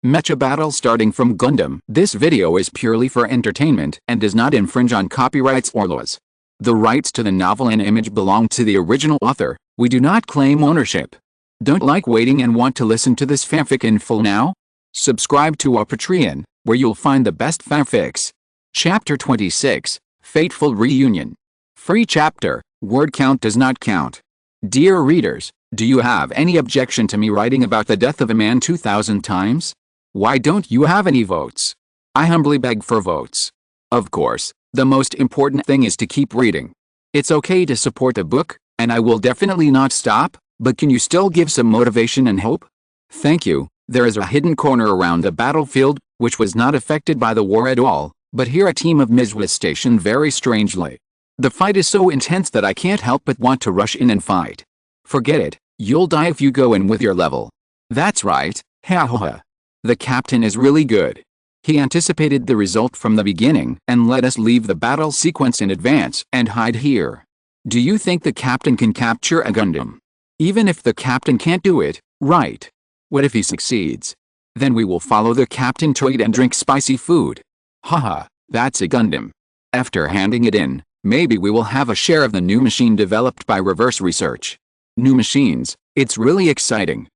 Mecha battle starting from Gundam. This video is purely for entertainment and does not infringe on copyrights or laws. The rights to the novel and image belong to the original author. We do not claim ownership. Don't like waiting and want to listen to this fanfic in full now? Subscribe to our Patreon, where you'll find the best fanfics. Chapter 26, Fateful Reunion. Free chapter, word count does not count. Dear readers, do you have any objection to me writing about the death of a man 2,000 times? Why don't you have any votes? I humbly beg for votes. Of course, the most important thing is to keep reading. It's okay to support the book, and I will definitely not stop, but can you still give some motivation and hope? Thank you. There is a hidden corner around the battlefield, which was not affected by the war at all, but here a team of Ms. was stationed very strangely. The fight is so intense that I can't help but want to rush in and fight. Forget it, you'll die if you go in with your level. That's right, ha ha ha. The captain is really good. He anticipated the result from the beginning and let us leave the battle sequence in advance and hide here. Do you think the captain can capture a Gundam? Even if the captain can't do it, right? What if he succeeds? Then we will follow the captain to eat and drink spicy food. Haha, that's a Gundam. After handing it in, maybe we will have a share of the new machine developed by reverse research. New machines, it's really exciting.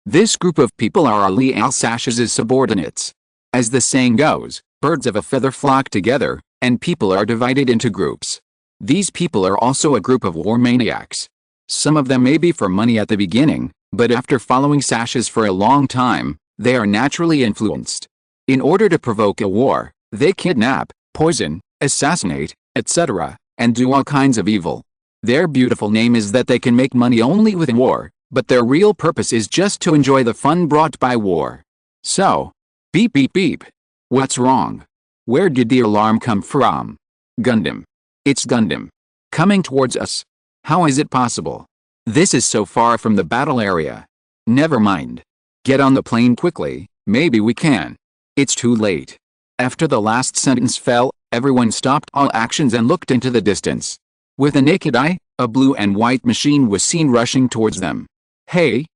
This group of people are Ali al-Sash's subordinates. As the saying goes, birds of a feather flock together, and people are divided into groups. These people are also a group of war maniacs. Some of them may be for money at the beginning, but after following Sash's for a long time, they are naturally influenced. In order to provoke a war, they kidnap, poison, assassinate, etc., and do all kinds of evil. Their beautiful name is that they can make money only with war, but their real purpose is just to enjoy the fun brought by war. So, beep beep beep. What's wrong? Where did the alarm come from? Gundam. It's Gundam. Coming towards us. How is it possible? This is so far from the battle area. Never mind. Get on the plane quickly, maybe we can. It's too late. After the last sentence fell, everyone stopped all actions and looked into the distance. With a naked eye, a blue and white machine was seen rushing towards them. Hey,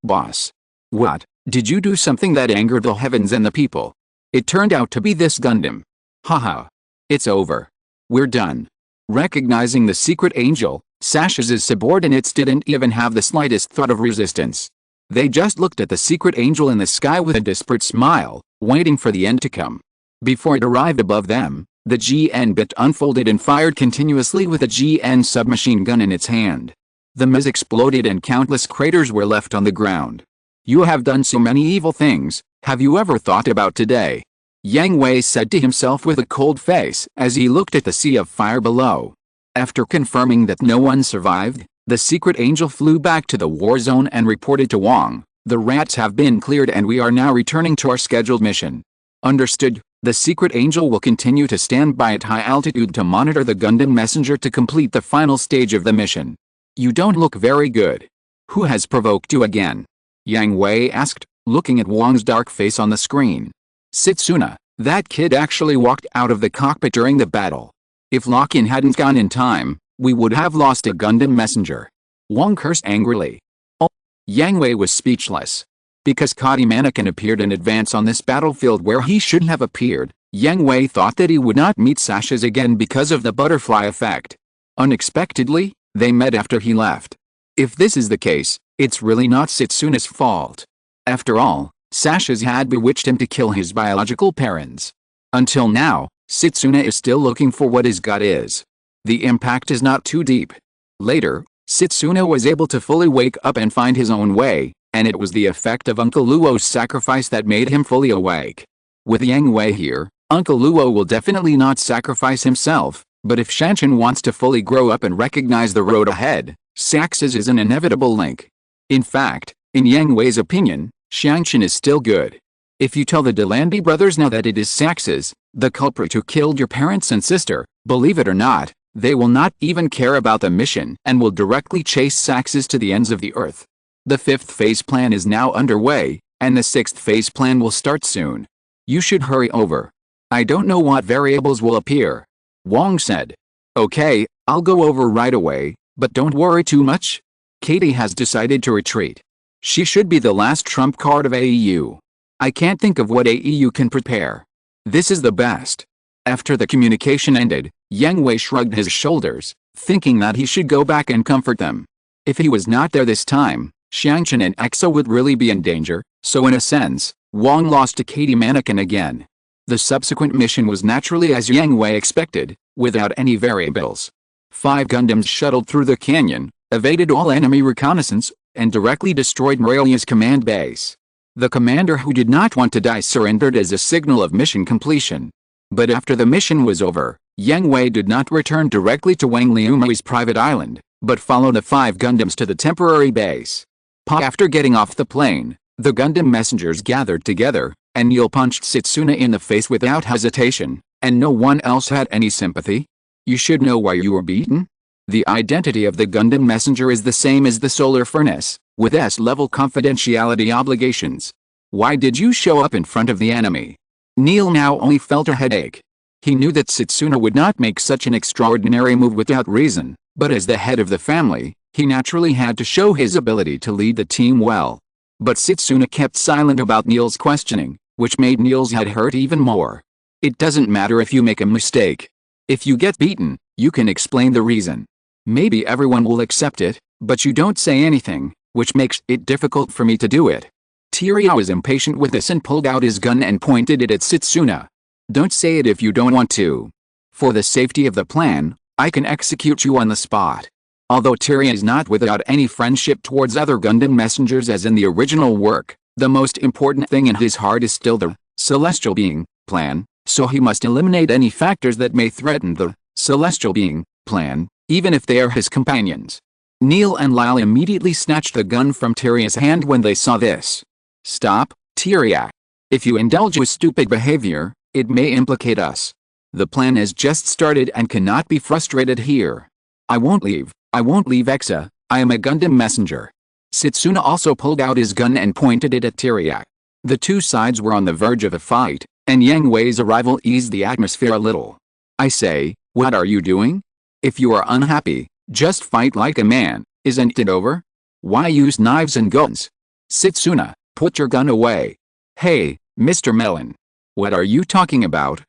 boss. What? Did you do something that angered the heavens and the people? It turned out to be this Gundam. Haha. It's over. We're done. Recognizing the secret angel, Sash's subordinates didn't even have the slightest thought of resistance. They just looked at the secret angel in the sky with a desperate smile, waiting for the end to come. Before it arrived above them, the GN bit unfolded and fired continuously with a GN submachine gun in its hand. The Ms exploded and countless craters were left on the ground. You have done so many evil things, have you ever thought about today? Yang Hui said to himself with a cold face as he looked at the sea of fire below. After confirming that no one survived, the secret angel flew back to the war zone and reported to Wang, "The rats have been cleared and we are now returning to our scheduled mission." Understood. The secret angel will continue to stand by at high altitude to monitor the Gundam messenger to complete the final stage of the mission. You don't look very good. Who has provoked you again? Yang Hui asked, looking at Wang's dark face on the screen. Setsuna, that kid actually walked out of the cockpit during the battle. If Lock-in hadn't gone in time, we would have lost a Gundam messenger. Wang cursed angrily. Oh. Yang Hui was speechless. Because Kadi Mannequin appeared in advance on this battlefield where he shouldn't have appeared, Yang Hui thought that he would not meet Sash's again because of the butterfly effect. Unexpectedly, they met after he left. If this is the case, it's really not Setsuna's fault. After all, Sash's had bewitched him to kill his biological parents. Until now, Setsuna is still looking for what his god is. The impact is not too deep. Later, Setsuna was able to fully wake up and find his own way, and it was the effect of Uncle Luo's sacrifice that made him fully awake. With Yang Hui here, Uncle Luo will definitely not sacrifice himself, but if Shanshan wants to fully grow up and recognize the road ahead, Sax's is an inevitable link. In fact, in Yang Hui's opinion, Shanshan is still good. If you tell the Delandi brothers now that it is Sax's, the culprit who killed your parents and sister, believe it or not, they will not even care about the mission and will directly chase Sax's to the ends of the earth. The 5th phase plan is now underway, and the 6th phase plan will start soon. You should hurry over. I don't know what variables will appear. Wang said. Okay, I'll go over right away, but don't worry too much. Katie has decided to retreat. She should be the last trump card of AEU. I can't think of what AEU can prepare. This is the best. After the communication ended, Yang Hui shrugged his shoulders, thinking that he should go back and comfort them. If he was not there this time, Xiangchen and Exo would really be in danger, so in a sense, Wang lost to Katie Mannequin again. The subsequent mission was naturally as Yang Hui expected, without any variables. 5 Gundams shuttled through the canyon, evaded all enemy reconnaissance, and directly destroyed Morelia's command base. The commander who did not want to die surrendered as a signal of mission completion. But after the mission was over, Yang Hui did not return directly to Wang Liumui's private island, but followed the 5 Gundams to the temporary base. After getting off the plane, the Gundam messengers gathered together, and Neil punched Setsuna in the face without hesitation, and no one else had any sympathy. You should know why you were beaten. The identity of the Gundam messenger is the same as the solar furnace, with S-level confidentiality obligations. Why did you show up in front of the enemy? Neil now only felt a headache. He knew that Setsuna would not make such an extraordinary move without reason, but as the head of the family, he naturally had to show his ability to lead the team well. But Setsuna kept silent about Neil's questioning, which made Neil's head hurt even more. It doesn't matter if you make a mistake. If you get beaten, you can explain the reason. Maybe everyone will accept it, but you don't say anything, which makes it difficult for me to do it. Tyria was impatient with this and pulled out his gun and pointed it at Setsuna. Don't say it if you don't want to. For the safety of the plan, I can execute you on the spot. Although Tyria is not without any friendship towards other Gundam messengers as in the original work, the most important thing in his heart is still the celestial being plan, so he must eliminate any factors that may threaten the celestial being plan, even if they are his companions. Neil and Lyle immediately snatched the gun from Tyria's hand when they saw this. Stop, Tyria. If you indulge with stupid behavior, it may implicate us. The plan has just started and cannot be frustrated here. I won't leave Exa, I am a Gundam messenger. Setsuna also pulled out his gun and pointed it at Tyria. The two sides were on the verge of a fight, and Yang Hui's arrival eased the atmosphere a little. I say, what are you doing? If you are unhappy, just fight like a man, isn't it over? Why use knives and guns? Setsuna, put your gun away. Hey, Mr. Melon. What are you talking about?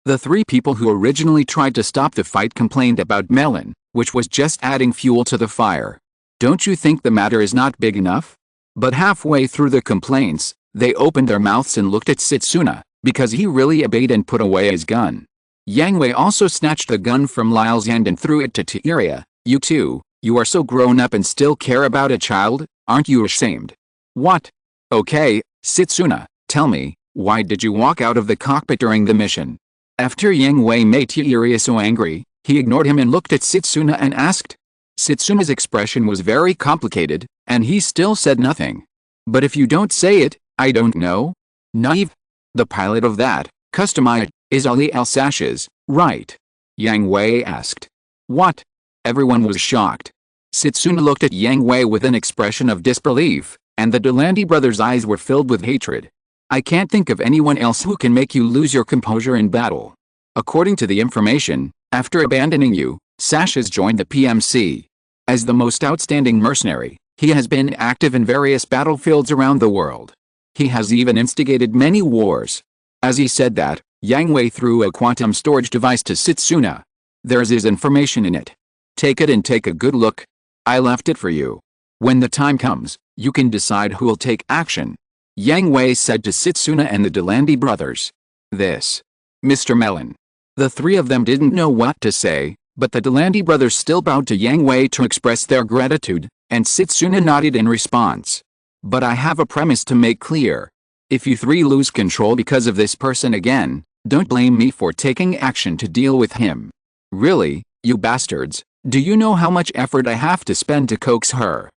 The 3 people who originally tried to stop the fight complained about Melon, which was just adding fuel to the fire. Don't you think the matter is not big enough? But halfway through the complaints, they opened their mouths and looked at Setsuna, because he really obeyed and put away his gun. Yang Hui also snatched the gun from Lyle's hand and threw it to Tyria. You two, you are so grown up and still care about a child, aren't you ashamed? What? Okay, Setsuna, tell me, why did you walk out of the cockpit during the mission? After Yang Hui made Tyria so angry, he ignored him and looked at Setsuna and asked. Setsuna's expression was very complicated, and he still said nothing. But if you don't say it, I don't know. Naive. The pilot of that, customized, is Ali Alsace's, right? Yang Hui asked. What? Everyone was shocked. Setsuna looked at Yang Hui with an expression of disbelief, and the Delandi brothers' eyes were filled with hatred. I can't think of anyone else who can make you lose your composure in battle. According to the information, after abandoning you, Sash has joined the PMC. As the most outstanding mercenary, he has been active in various battlefields around the world. He has even instigated many wars. As he said that, Yang Hui threw a quantum storage device to Setsuna. There's his information in it. Take it and take a good look. I left it for you. When the time comes, you can decide who'll take action. Yang Hui said to Setsuna and the Delandi brothers. This. Mr. Melon. The 3 of them didn't know what to say, but the Delandi brothers still bowed to Yang Hui to express their gratitude, and Setsuna nodded in response. But I have a premise to make clear. If you 3 lose control because of this person again, don't blame me for taking action to deal with him. Really, you bastards, do you know how much effort I have to spend to coax her?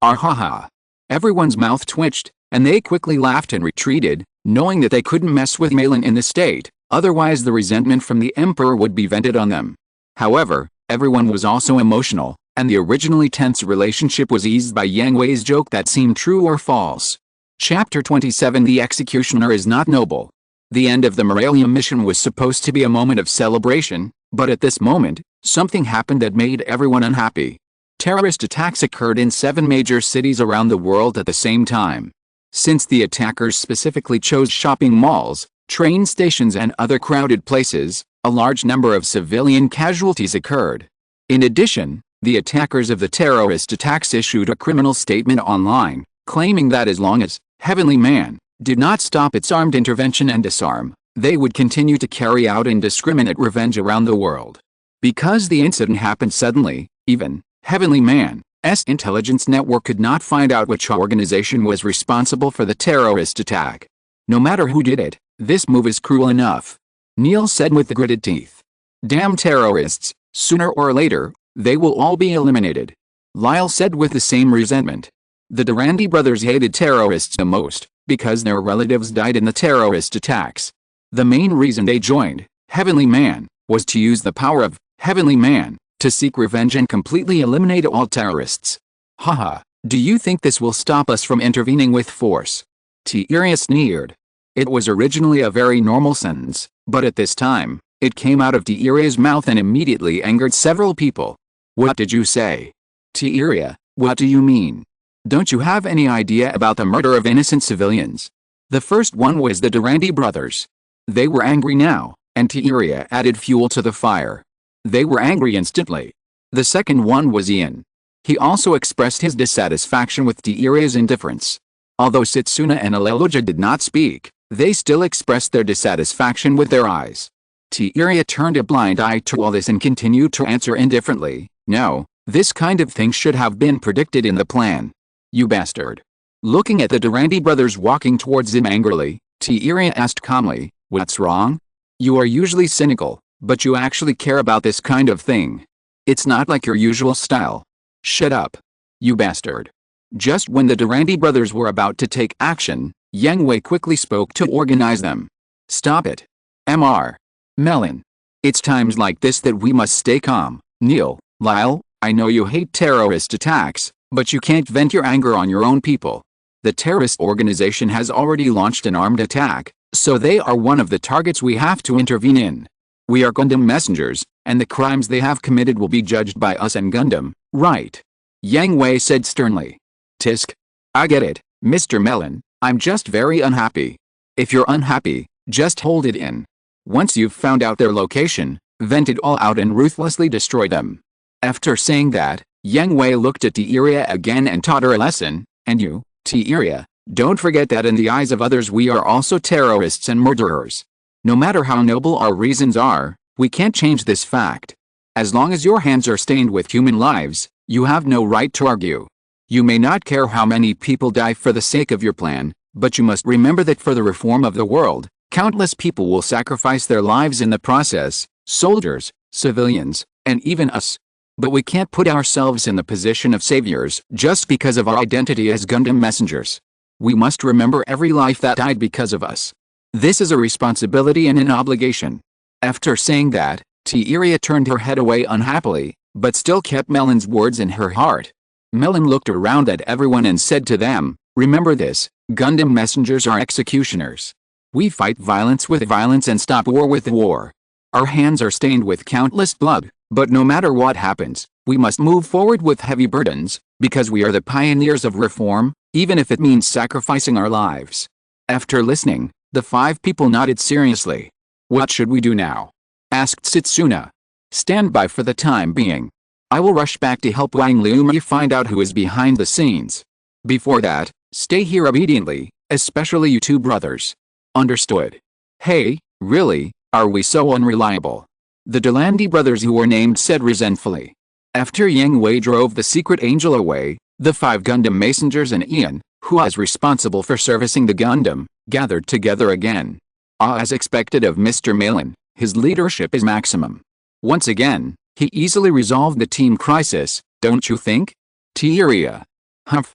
Haha. Everyone's mouth twitched, and they quickly laughed and retreated, knowing that they couldn't mess with Malin in this state, otherwise the resentment from the Emperor would be vented on them. However, everyone was also emotional, and the originally tense relationship was eased by Yang Hui's joke that seemed true or false. Chapter 27 The Executioner is not noble. The end of the Morelia mission was supposed to be a moment of celebration, but at this moment, something happened that made everyone unhappy. Terrorist attacks occurred in 7 major cities around the world at the same time. Since the attackers specifically chose shopping malls, train stations and other crowded places, a large number of civilian casualties occurred. In addition, the attackers of the terrorist attacks issued a criminal statement online, claiming that as long as Heavenly Man did not stop its armed intervention and disarm, they would continue to carry out indiscriminate revenge around the world. Because the incident happened suddenly, even Heavenly Man's intelligence network could not find out which organization was responsible for the terrorist attack. No matter who did it, this move is cruel enough, Neil said with gritted teeth. Damn terrorists, sooner or later, they will all be eliminated, Lyle said with the same resentment. The Durandi brothers hated terrorists the most, because their relatives died in the terrorist attacks. The main reason they joined Heavenly Man was to use the power of Heavenly Man to seek revenge and completely eliminate all terrorists. Haha, do you think this will stop us from intervening with force? Tiria sneered. It was originally a very normal sentence, but at this time, it came out of Tiria's mouth and immediately angered several people. What did you say? Tiria, what do you mean? Don't you have any idea about the murder of innocent civilians? The first one was the Durandi brothers. They were angry now, and Tiria added fuel to the fire. They were angry instantly. The second one was Ian. He also expressed his dissatisfaction with Tiria's indifference. Although Setsuna and Aleluja did not speak, they still expressed their dissatisfaction with their eyes. Tiria turned a blind eye to all this and continued to answer indifferently, no, this kind of thing should have been predicted in the plan. You bastard. Looking at the Durandi brothers walking towards him angrily, Tiria asked calmly, what's wrong? You are usually cynical, but you actually care about this kind of thing. It's not like your usual style. Shut up. You bastard. Just when the Durandi brothers were about to take action, Yang Hui quickly spoke to organize them. Stop it. Mr. Melon. It's times like this that we must stay calm. Neil, Lyle, I know you hate terrorist attacks, but you can't vent your anger on your own people. The terrorist organization has already launched an armed attack, so they are one of the targets we have to intervene in. We are Gundam messengers, and the crimes they have committed will be judged by us and Gundam, right? Yang Hui said sternly. Tisk. I get it, Mr. Melon, I'm just very unhappy. If you're unhappy, just hold it in. Once you've found out their location, vent it all out and ruthlessly destroy them. After saying that, Yang Hui looked at Tiria again and taught her a lesson, and you, Tiria, don't forget that in the eyes of others we are also terrorists and murderers. No matter how noble our reasons are, we can't change this fact. As long as your hands are stained with human lives, you have no right to argue. You may not care how many people die for the sake of your plan, but you must remember that for the reform of the world, countless people will sacrifice their lives in the process, soldiers, civilians, and even us. But we can't put ourselves in the position of saviors just because of our identity as Gundam messengers. We must remember every life that died because of us. This is a responsibility and an obligation. After saying that, Tiria turned her head away unhappily, but still kept Melon's words in her heart. Melon looked around at everyone and said to them, remember this, Gundam messengers are executioners. We fight violence with violence and stop war with war. Our hands are stained with countless blood, but no matter what happens, we must move forward with heavy burdens, because we are the pioneers of reform, even if it means sacrificing our lives. After listening, the 5 people nodded seriously. What should we do now? Asked Setsuna. Stand by for the time being. I will rush back to help Wang Liumi find out who is behind the scenes. Before that, stay here obediently, especially you 2 brothers. Understood. Hey, really, are we so unreliable? The Durandi brothers who were named said resentfully. After Yang Hui drove the secret angel away, the 5 Gundam messengers and Ian, who was responsible for servicing the Gundam, gathered together again. As expected of Mr. Melon, his leadership is maximum. Once again, he easily resolved the team crisis, don't you think? Tiria. Humph.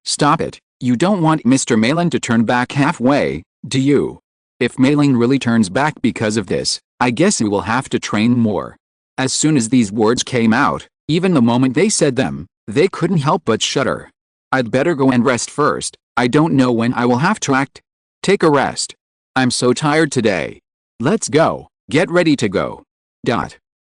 Stop it, you don't want Mr. Melon to turn back halfway, do you? If Melon really turns back because of this, I guess he will have to train more. As soon as these words came out, even the moment they said them, they couldn't help but shudder. I'd better go and rest first, I don't know when I will have to act. Take a rest. I'm so tired today. Let's go, get ready to go.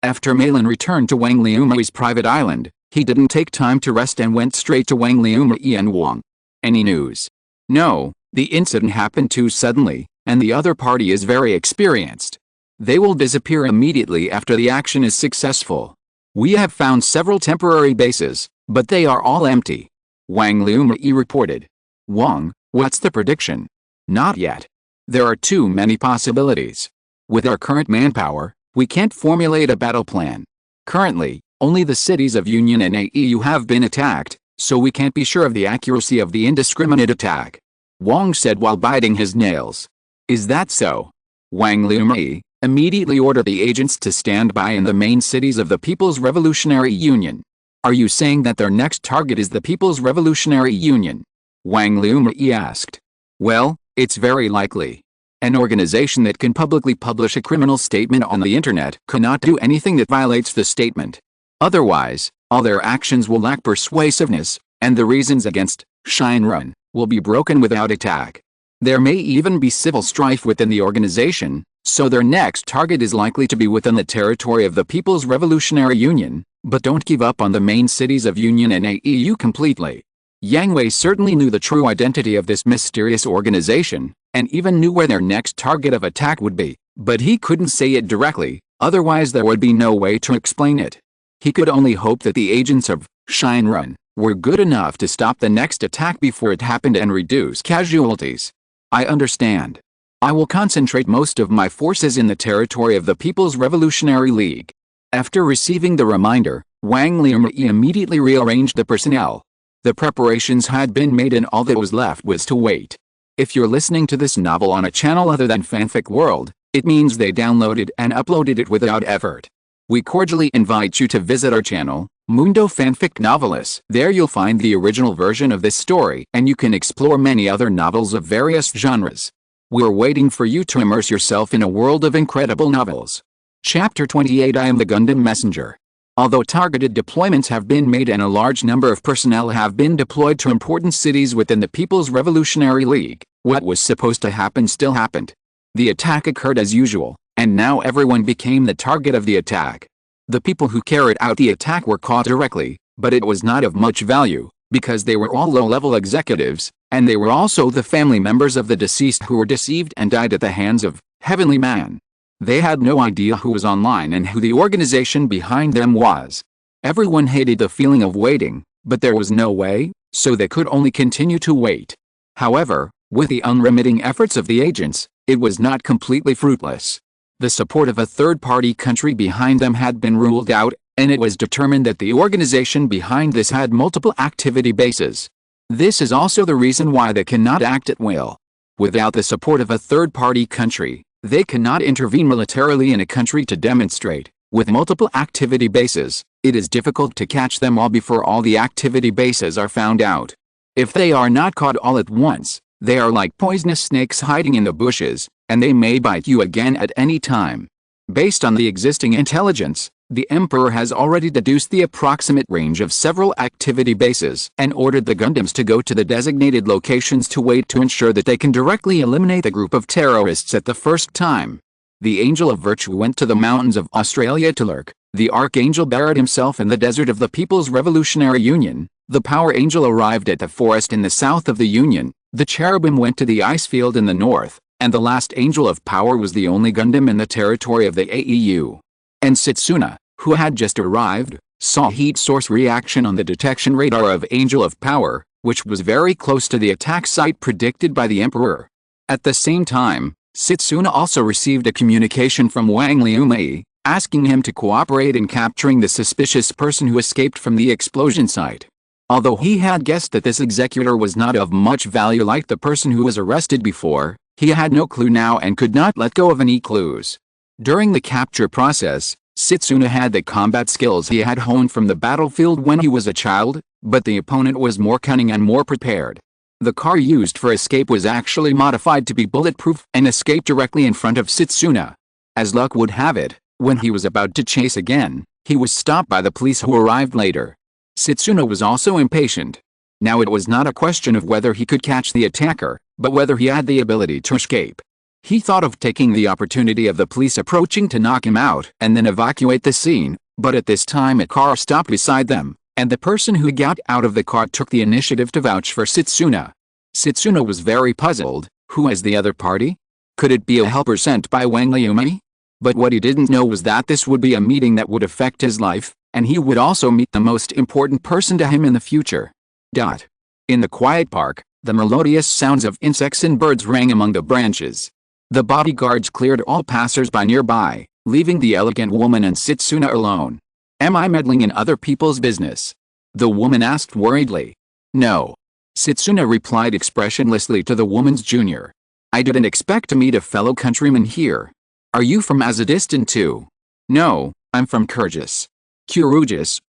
After Melon returned to Wang Liumi's private island, He didn't take time to rest and went straight to Wang Liumei and Wang. Any news? No, the incident happened too suddenly, and the other party is very experienced. They will disappear immediately after the action is successful. We have found several temporary bases, but they are all empty. Wang Liumei reported. Wang, what's the prediction? Not yet. There are too many possibilities. With our current manpower, we can't formulate a battle plan. Currently, only the cities of Union and AEU have been attacked, so we can't be sure of the accuracy of the indiscriminate attack. Wang said while biting his nails. Is that so? Wang Liumei immediately ordered the agents to stand by in the main cities of the People's Revolutionary Union. Are you saying that their next target is the People's Revolutionary Union? Wang Liumei asked. Well, it's very likely. An organization that can publicly publish a criminal statement on the internet cannot do anything that violates the statement. Otherwise, all their actions will lack persuasiveness, and the reasons against Shinrun will be broken without attack. There may even be civil strife within the organization, so their next target is likely to be within the territory of the People's Revolutionary Union, but don't give up on the main cities of Union and AEU completely. Yang Hui certainly knew the true identity of this mysterious organization, and even knew where their next target of attack would be, but he couldn't say it directly, otherwise there would be no way to explain it. He could only hope that the agents of Shinrun were good enough to stop the next attack before it happened and reduce casualties. I understand. I will concentrate most of my forces in the territory of the People's Revolutionary League. After receiving the reminder, Wang Liumei immediately rearranged the personnel. The preparations had been made and all that was left was to wait. If you're listening to this novel on a channel other than Fanfic World, it means they downloaded and uploaded it without effort. We cordially invite you to visit our channel, Mundo Fanfic Novelis. There you'll find the original version of this story and you can explore many other novels of various genres. We're waiting for you to immerse yourself in a world of incredible novels. Chapter 28 I am the Gundam Messenger. Although targeted deployments have been made and a large number of personnel have been deployed to important cities within the People's Revolutionary League, what was supposed to happen still happened. The attack occurred as usual, and now everyone became the target of the attack. The people who carried out the attack were caught directly, but it was not of much value, because they were all low-level executives, and they were also the family members of the deceased who were deceived and died at the hands of Heavenly Man. They had no idea who was online and who the organization behind them was. Everyone hated the feeling of waiting, but there was no way, so they could only continue to wait. However, with the unremitting efforts of the agents, it was not completely fruitless. The support of a third-party country behind them had been ruled out, and it was determined that the organization behind this had multiple activity bases. This is also the reason why they cannot act at will. Without the support of a third-party country, they cannot intervene militarily in a country to demonstrate. With multiple activity bases, it is difficult to catch them all before all the activity bases are found out. If they are not caught all at once, they are like poisonous snakes hiding in the bushes, and they may bite you again at any time. Based on the existing intelligence, the Emperor has already deduced the approximate range of several activity bases and ordered the Gundams to go to the designated locations to wait to ensure that they can directly eliminate the group of terrorists at the first time. The Angel of Virtue went to the mountains of Australia to lurk. The Archangel buried himself in the desert of the People's Revolutionary Union. The Power Angel arrived at the forest in the south of the Union. The Cherubim went to the ice field in the north, and the last Angel of Power was the only Gundam in the territory of the AEU. And Setsuna, who had just arrived, saw heat source reaction on the detection radar of Angel of Power, which was very close to the attack site predicted by the Emperor. At the same time, Setsuna also received a communication from Wang Liumei, asking him to cooperate in capturing the suspicious person who escaped from the explosion site. Although he had guessed that this executor was not of much value like the person who was arrested before, he had no clue now and could not let go of any clues. During the capture process, Setsuna had the combat skills he had honed from the battlefield when he was a child, but the opponent was more cunning and more prepared. The car used for escape was actually modified to be bulletproof and escaped directly in front of Setsuna. As luck would have it, when he was about to chase again, he was stopped by the police who arrived later. Setsuna was also impatient. Now it was not a question of whether he could catch the attacker, but whether he had the ability to escape. He thought of taking the opportunity of the police approaching to knock him out and then evacuate the scene, but at this time a car stopped beside them, and the person who got out of the car took the initiative to vouch for Setsuna. Setsuna was very puzzled. Who is the other party? Could it be a helper sent by Wang Liumi? But what he didn't know was that this would be a meeting that would affect his life, and he would also meet the most important person to him in the future. In the quiet park, the melodious sounds of insects and birds rang among the branches. The bodyguards cleared all passers-by nearby, leaving the elegant woman and Setsuna alone. Am I meddling in other people's business? The woman asked worriedly. No. Setsuna replied expressionlessly to the woman's junior. I didn't expect to meet a fellow countryman here. Are you from Azeddistan too? No, I'm from Kyrgyz. Kyrgyz?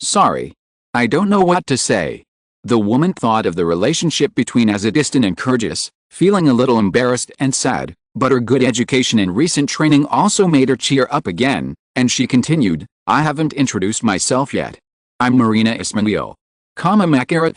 Sorry. I don't know what to say. The woman thought of the relationship between Azeddistan and Kyrgyz, feeling a little embarrassed and sad, but her good education and recent training also made her cheer up again, and she continued, I haven't introduced myself yet. I'm Marina Ismail. Makarov.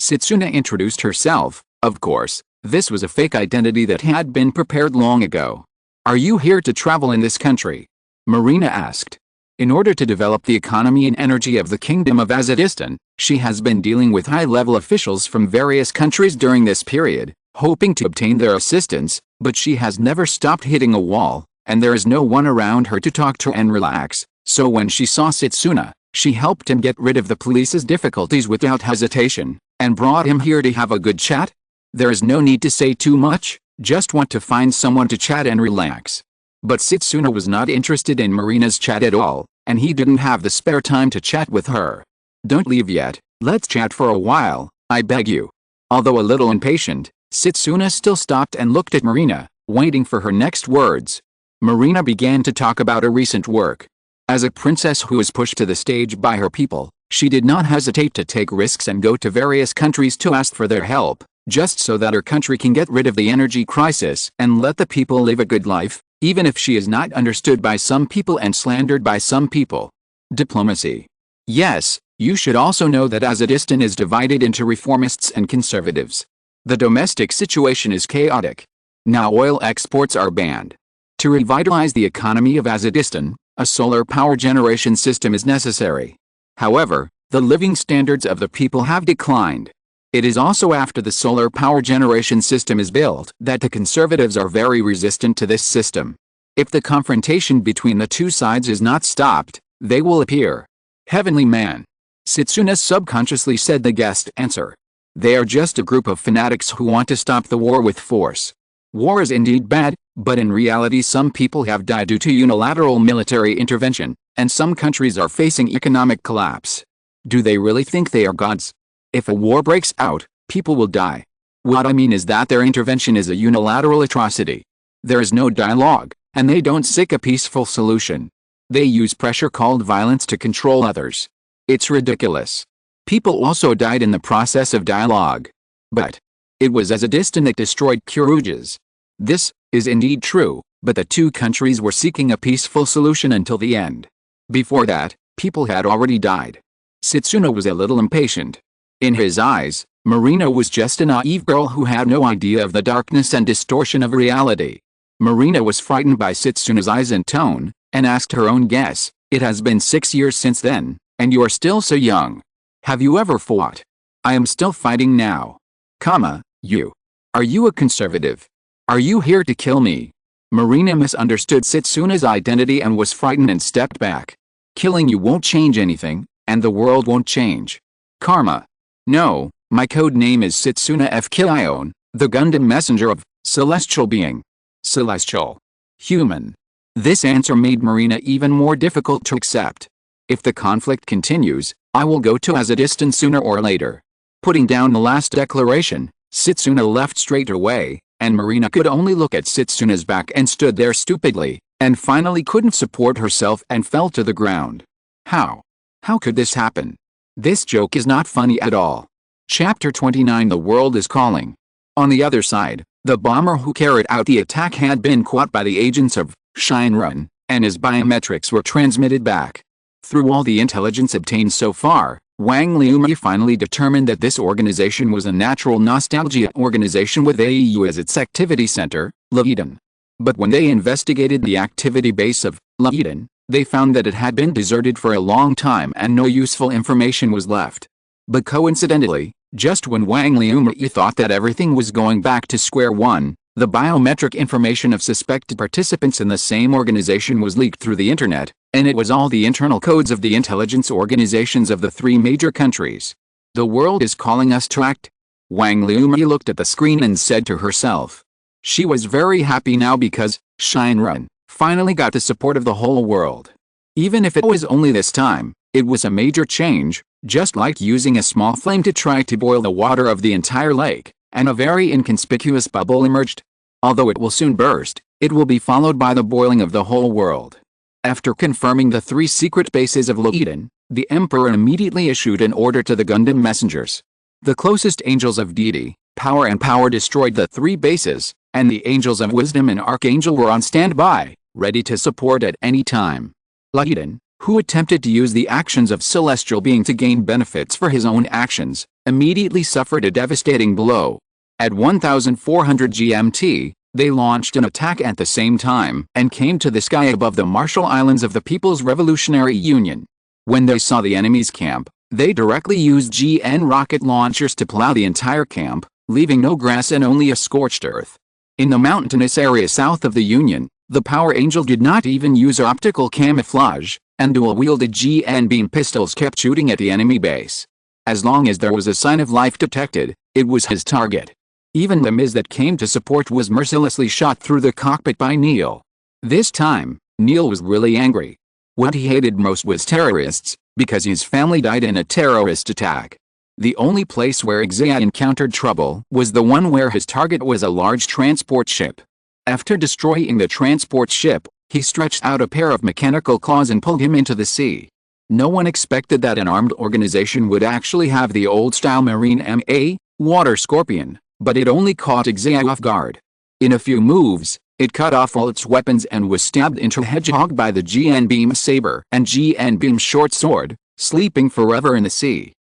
Setsuna introduced herself. Of course, this was a fake identity that had been prepared long ago. Are you here to travel in this country? Marina asked. In order to develop the economy and energy of the Kingdom of Azeddistan, she has been dealing with high-level officials from various countries during this period, hoping to obtain their assistance, but she has never stopped hitting a wall, and there is no one around her to talk to and relax, so when she saw Setsuna, she helped him get rid of the police's difficulties without hesitation, and brought him here to have a good chat. There is no need to say too much, just want to find someone to chat and relax. But Setsuna was not interested in Marina's chat at all, and he didn't have the spare time to chat with her. Don't leave yet, let's chat for a while, I beg you. Although a little impatient, Setsuna still stopped and looked at Marina, waiting for her next words. Marina began to talk about her recent work. As a princess who was pushed to the stage by her people, she did not hesitate to take risks and go to various countries to ask for their help, just so that her country can get rid of the energy crisis and let the people live a good life, even if she is not understood by some people and slandered by some people. Diplomacy. Yes, you should also know that Azeddistan is divided into reformists and conservatives. The domestic situation is chaotic. Now oil exports are banned. To revitalize the economy of Azeddistan, a solar power generation system is necessary. However, the living standards of the people have declined. It is also after the solar power generation system is built that the conservatives are very resistant to this system. If the confrontation between the two sides is not stopped, they will appear. Heavenly man. Setsuna subconsciously said the guest answer. They are just a group of fanatics who want to stop the war with force. War is indeed bad, but in reality some people have died due to unilateral military intervention, and some countries are facing economic collapse. Do they really think they are gods? If a war breaks out, people will die. What I mean is that their intervention is a unilateral atrocity. There is no dialogue, and they don't seek a peaceful solution. They use pressure called violence to control others. It's ridiculous. People also died in the process of dialogue. But it was Azeddistan that destroyed Kyrgyz. This is indeed true, but the two countries were seeking a peaceful solution until the end. Before that, people had already died. Setsuna was a little impatient. In his eyes, Marina was just a naive girl who had no idea of the darkness and distortion of reality. Marina was frightened by Setsuna's eyes and tone, and asked her own guess, it has been 6 years since then, and you are still so young. Have you ever fought? I am still fighting now. You. Are you a conservative? Are you here to kill me? Marina misunderstood Setsuna's identity and was frightened and stepped back. Killing you won't change anything, and the world won't change. Karma. No, my code name is Setsuna F. Kion, the Gundam messenger of celestial being. Celestial. Human. This answer made Marina even more difficult to accept. If the conflict continues, I will go to Azeddistan sooner or later. Putting down the last declaration, Setsuna left straight away, and Marina could only look at Setsuna's back and stood there stupidly, and finally couldn't support herself and fell to the ground. How? How could this happen? This joke is not funny at all. Chapter 29 The World is Calling. On the other side, the bomber who carried out the attack had been caught by the agents of Shinrun, and his biometrics were transmitted back. Through all the intelligence obtained so far, Wang Liumi finally determined that this organization was a natural nostalgia organization with AEU as its activity center, Leiden. But when they investigated the activity base of Leiden, They found that it had been deserted for a long time and no useful information was left. But coincidentally, just when Wang Liumei thought that everything was going back to square one, the biometric information of suspected participants in the same organization was leaked through the internet, and it was all the internal codes of the intelligence organizations of the three major countries. The world is calling us to act. Wang Liumei looked at the screen and said to herself. She was very happy now because Shinran finally got the support of the whole world. Even if it was only this time, it was a major change, just like using a small flame to try to boil the water of the entire lake, and a very inconspicuous bubble emerged. Although it will soon burst, it will be followed by the boiling of the whole world. After confirming the 3 secret bases of Loiden, the Emperor immediately issued an order to the Gundam messengers. The closest angels of deity, power and power destroyed the 3 bases, and the angels of wisdom and archangel were on standby, ready to support at any time. Loiden, who attempted to use the actions of celestial being to gain benefits for his own actions, immediately suffered a devastating blow. At 1400 GMT, they launched an attack at the same time and came to the sky above the Marshall Islands of the People's Revolutionary Union. When they saw the enemy's camp, they directly used GN rocket launchers to plow the entire camp, leaving no grass and only a scorched earth. In the mountainous area south of the Union, the Power Angel did not even use optical camouflage, and dual-wielded GN beam pistols kept shooting at the enemy base. As long as there was a sign of life detected, it was his target. Even the Miz that came to support was mercilessly shot through the cockpit by Neil. This time, Neil was really angry. What he hated most was terrorists, because his family died in a terrorist attack. The only place where Xia encountered trouble was the one where his target was a large transport ship. After destroying the transport ship, he stretched out a pair of mechanical claws and pulled him into the sea. No one expected that an armed organization would actually have the old-style marine MA, water scorpion, but it only caught Xia off guard. In a few moves, it cut off all its weapons and was stabbed into hedgehog by the GN beam saber and GN beam short sword, sleeping forever in the sea.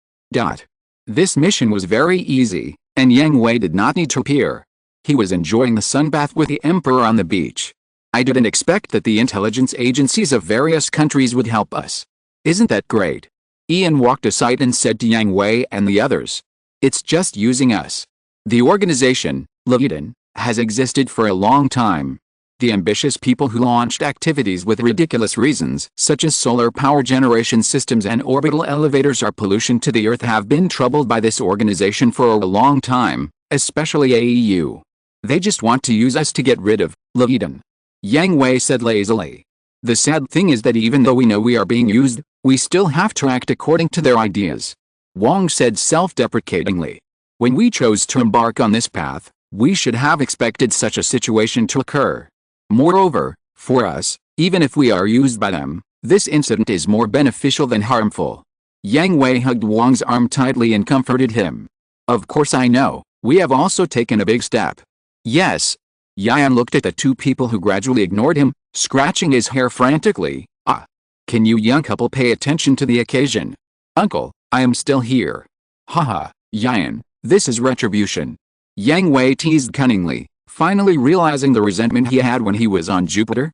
This mission was very easy, and Yang Hui did not need to appear. He was enjoying the sunbath with the Emperor on the beach. I didn't expect that the intelligence agencies of various countries would help us. Isn't that great? Ian walked aside and said to Yang Hui and the others. It's just using us. The organization, Loiden, has existed for a long time. The ambitious people who launched activities with ridiculous reasons, such as solar power generation systems and orbital elevators or pollution to the Earth, have been troubled by this organization for a long time, especially AEU. They just want to use us to get rid of Loiden. Yang Hui said lazily. The sad thing is that even though we know we are being used, we still have to act according to their ideas. Wang said self-deprecatingly. When we chose to embark on this path, we should have expected such a situation to occur. Moreover, for us, even if we are used by them, this incident is more beneficial than harmful. Yang Hui hugged Wang's arm tightly and comforted him. Of course I know, we have also taken a big step. Yes. Yan looked at the 2 people who gradually ignored him, scratching his hair frantically. Can you young couple pay attention to the occasion? Uncle, I am still here. Haha, Yan, this is retribution. Yang Hui teased cunningly, finally realizing the resentment he had when he was on Jupiter.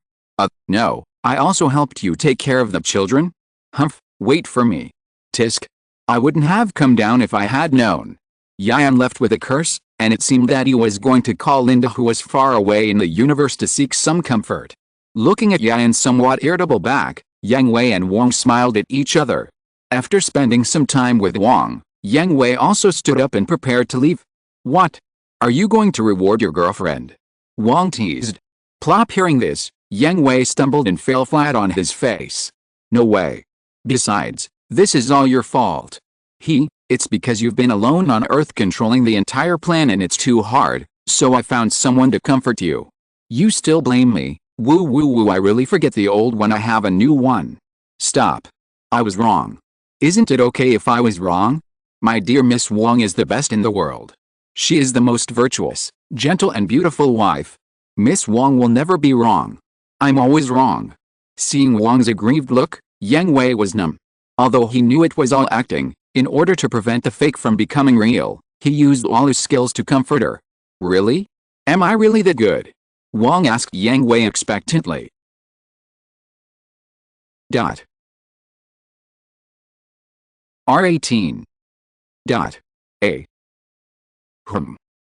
No, I also helped you take care of the children? Humph, wait for me. Tisk. I wouldn't have come down if I had known. Yan left with a curse, and it seemed that he was going to call Linda, who was far away in the universe, to seek some comfort. Looking at Yan's somewhat irritable back, Yang Hui and Wang smiled at each other. After spending some time with Wang, Yang Hui also stood up and prepared to leave. What? Are you going to reward your girlfriend? Wang teased. Plop. Hearing this, Yang Hui stumbled and fell flat on his face. No way. Besides, this is all your fault. It's because you've been alone on Earth controlling the entire plan and it's too hard, so I found someone to comfort you. You still blame me? Woo woo woo, I really forget the old one, I have a new one. Stop. I was wrong. Isn't it okay if I was wrong? My dear Miss Wang is the best in the world. She is the most virtuous, gentle and beautiful wife. Miss Wang will never be wrong. I'm always wrong. Seeing Wang's aggrieved look, Yang Hui was numb. Although he knew it was all acting, in order to prevent the fake from becoming real, he used all his skills to comfort her. Really? Am I really that good? Wang asked Yang Hui expectantly. Dot. R18. Dot. A.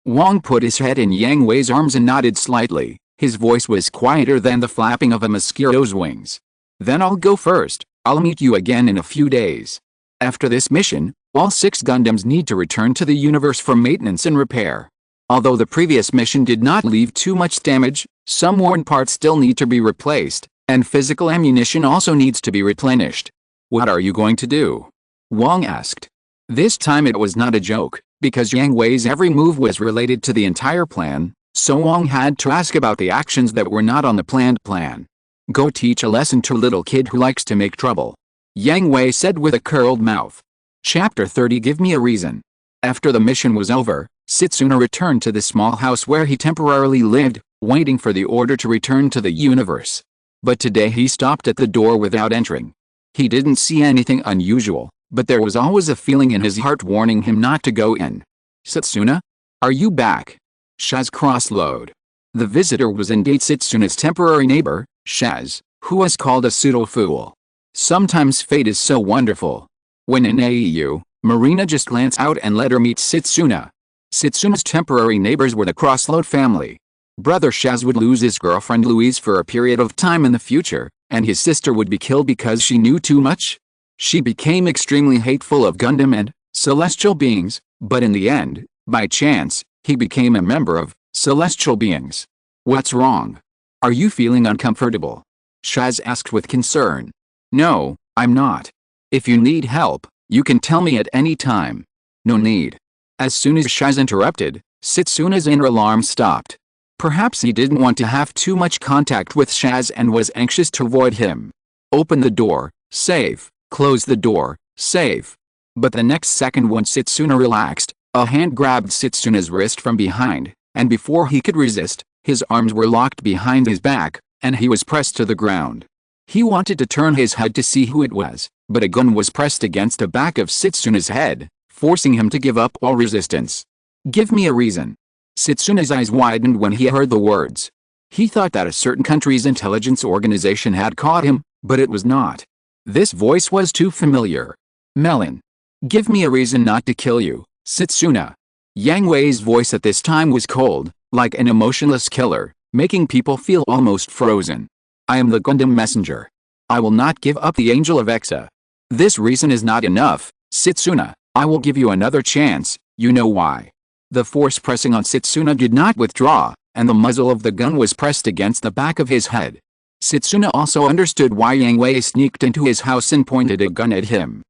Wang put his head in Yang Hui's arms and nodded slightly. His voice was quieter than the flapping of a mosquito's wings. Then I'll go first. I'll meet you again in a few days. After this mission, all 6 Gundams need to return to the universe for maintenance and repair. Although the previous mission did not leave too much damage, some worn parts still need to be replaced, and physical ammunition also needs to be replenished. What are you going to do? Wang asked. This time it was not a joke, because Yang Hui's every move was related to the entire plan, so Wang had to ask about the actions that were not on the planned plan. Go teach a lesson to little kid who likes to make trouble. Yang Hui said with a curled mouth. Chapter 30. Give me a reason. After the mission was over, Setsuna returned to the small house where he temporarily lived, waiting for the order to return to the universe. But today he stopped at the door without entering. He didn't see anything unusual, but there was always a feeling in his heart warning him not to go in. Setsuna? Are you back? Shaz cross-load. The visitor was indeed Setsuna's temporary neighbor, Shaz, who was called a pseudo-fool. Sometimes fate is so wonderful. When in AEU, Marina just glanced out and let her meet Setsuna. Setsuna's temporary neighbors were the Crossload family. Brother Shaz would lose his girlfriend Louise for a period of time in the future, and his sister would be killed because she knew too much. She became extremely hateful of Gundam and celestial beings, but in the end, by chance, he became a member of celestial beings. What's wrong? Are you feeling uncomfortable? Shaz asked with concern. No, I'm not. If you need help, you can tell me at any time. No need. As soon as Shaz interrupted, Setsuna's inner alarm stopped. Perhaps he didn't want to have too much contact with Shaz and was anxious to avoid him. Open the door, safe. Close the door, safe. But the next second when Setsuna relaxed, a hand grabbed Setsuna's wrist from behind, and before he could resist, his arms were locked behind his back, and he was pressed to the ground. He wanted to turn his head to see who it was, but a gun was pressed against the back of Setsuna's head, forcing him to give up all resistance. Give me a reason. Setsuna's eyes widened when he heard the words. He thought that a certain country's intelligence organization had caught him, but it was not. This voice was too familiar. Melon. Give me a reason not to kill you, Setsuna. Yang Hui's voice at this time was cold, like an emotionless killer, making people feel almost frozen. I am the Gundam messenger. I will not give up the Angel of Exa. This reason is not enough, Setsuna. I will give you another chance, you know why. The force pressing on Setsuna did not withdraw, and the muzzle of the gun was pressed against the back of his head. Setsuna also understood why Yang Hui sneaked into his house and pointed a gun at him.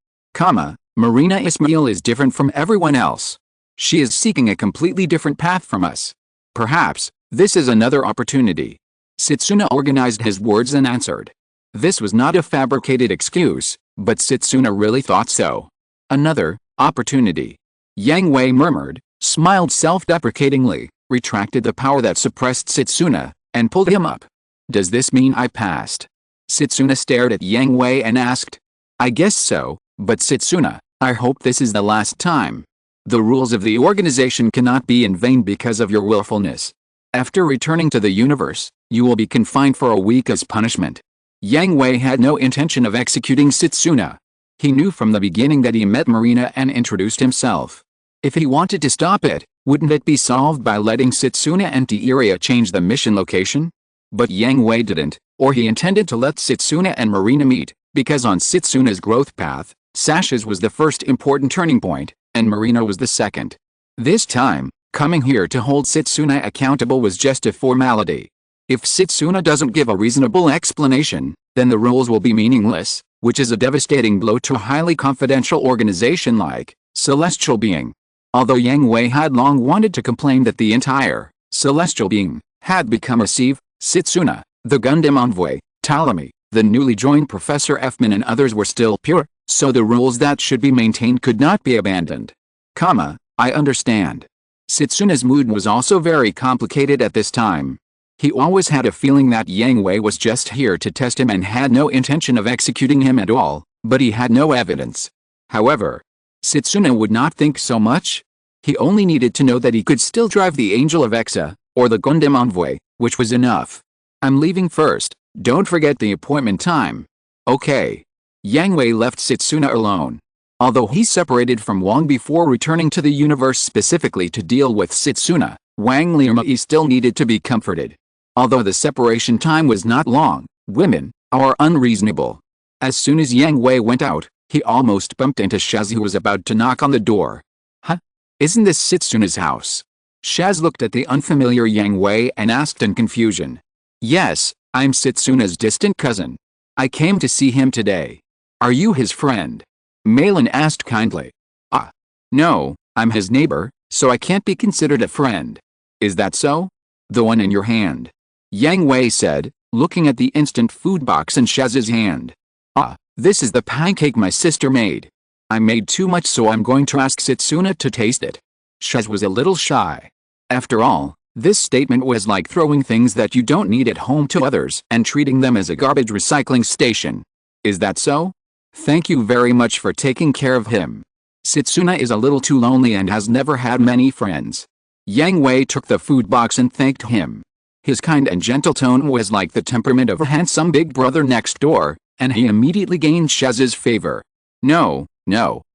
Marina Ismail is different from everyone else. She is seeking a completely different path from us. Perhaps, this is another opportunity. Setsuna organized his words and answered. This was not a fabricated excuse, but Setsuna really thought so. Another opportunity. Yang Hui murmured, smiled self-deprecatingly, retracted the power that suppressed Setsuna, and pulled him up. Does this mean I passed? Setsuna stared at Yang Hui and asked. I guess so, but Setsuna, I hope this is the last time. The rules of the organization cannot be in vain because of your willfulness. After returning to the universe, you will be confined for a week as punishment. Yang Hui had no intention of executing Setsuna. He knew from the beginning that he met Marina and introduced himself. If he wanted to stop it, wouldn't it be solved by letting Setsuna and Tieria change the mission location? But Yang Hui didn't, or he intended to let Setsuna and Marina meet, because on Setsuna's growth path, Sasha's was the first important turning point, and Marina was the second. This time, coming here to hold Setsuna accountable was just a formality. If Setsuna doesn't give a reasonable explanation, then the rules will be meaningless, which is a devastating blow to a highly confidential organization like Celestial Being. Although Yang Hui had long wanted to complain that the entire Celestial Being had become a sieve, Setsuna, the Gundam envoy, Ptolemy, the newly joined Professor Fman and others were still pure, so the rules that should be maintained could not be abandoned. I understand. Setsuna's mood was also very complicated at this time. He always had a feeling that Yang Hui was just here to test him and had no intention of executing him at all, but he had no evidence. However, Setsuna would not think so much. He only needed to know that he could still drive the Angel of Exa, or the Gundam envoy, which was enough. I'm leaving first, don't forget the appointment time. Okay. Yang Hui left Setsuna alone. Although he separated from Wang before returning to the universe specifically to deal with Setsuna, Wang Liumai still needed to be comforted. Although the separation time was not long, women are unreasonable. As soon as Yang Hui went out, he almost bumped into Shaz, who was about to knock on the door. Huh? Isn't this Setsuna's house? Shaz looked at the unfamiliar Yang Hui and asked in confusion. Yes, I'm Setsuna's distant cousin. I came to see him today. Are you his friend? Malin asked kindly. Ah. No, I'm his neighbor, so I can't be considered a friend. Is that so? The one in your hand. Yang Hui said, looking at the instant food box in Shaz's hand. Ah, this is the pancake my sister made. I made too much, so I'm going to ask Setsuna to taste it. Shaz was a little shy. After all, this statement was like throwing things that you don't need at home to others and treating them as a garbage recycling station. Is that so? Thank you very much for taking care of him. Setsuna is a little too lonely and has never had many friends. Yang Hui took the food box and thanked him. His kind and gentle tone was like the temperament of a handsome big brother next door, and he immediately gained Shaz's favor. No,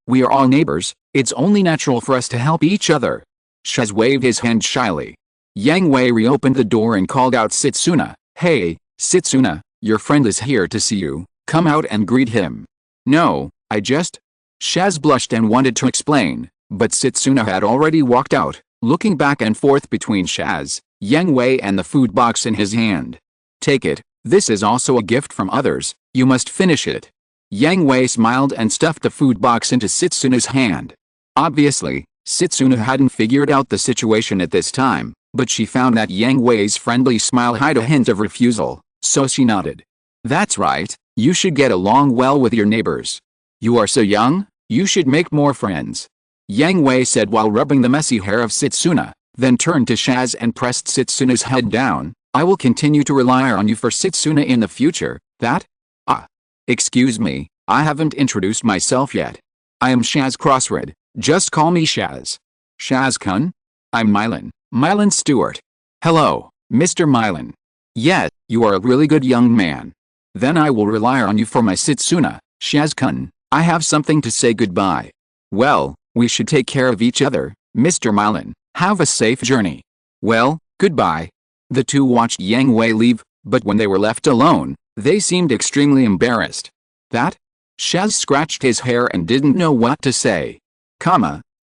we are all neighbors, it's only natural for us to help each other. Shaz waved his hand shyly. Yang Hui reopened the door and called out Setsuna. Hey, Setsuna, your friend is here to see you, come out and greet him. No, I just... Shaz blushed and wanted to explain, but Setsuna had already walked out, looking back and forth between Shaz, Yang Hui and the food box in his hand. Take it, this is also a gift from others, you must finish it. Yang Hui smiled and stuffed the food box into Setsuna's hand. Obviously, Setsuna hadn't figured out the situation at this time, but she found that Yang Hui's friendly smile hid a hint of refusal, so she nodded. That's right, you should get along well with your neighbors. You are so young, you should make more friends. Yang Hui said while rubbing the messy hair of Setsuna, then turned to Shaz and pressed Setsuna's head down. I will continue to rely on you for Setsuna in the future, that? Ah. Excuse me, I haven't introduced myself yet. I am Shaz Crossred, just call me Shaz. Shaz-kun? I'm Mylan Stewart. Hello, Mr. Mylan. Yes, you are a really good young man. Then I will rely on you for my Setsuna, Shaz-kun. I have something to say goodbye. Well, we should take care of each other, Mr. Mylan. Have a safe journey. Well, goodbye. The two watched Yang Hui leave, but when they were left alone, they seemed extremely embarrassed. That? Shaz scratched his hair and didn't know what to say.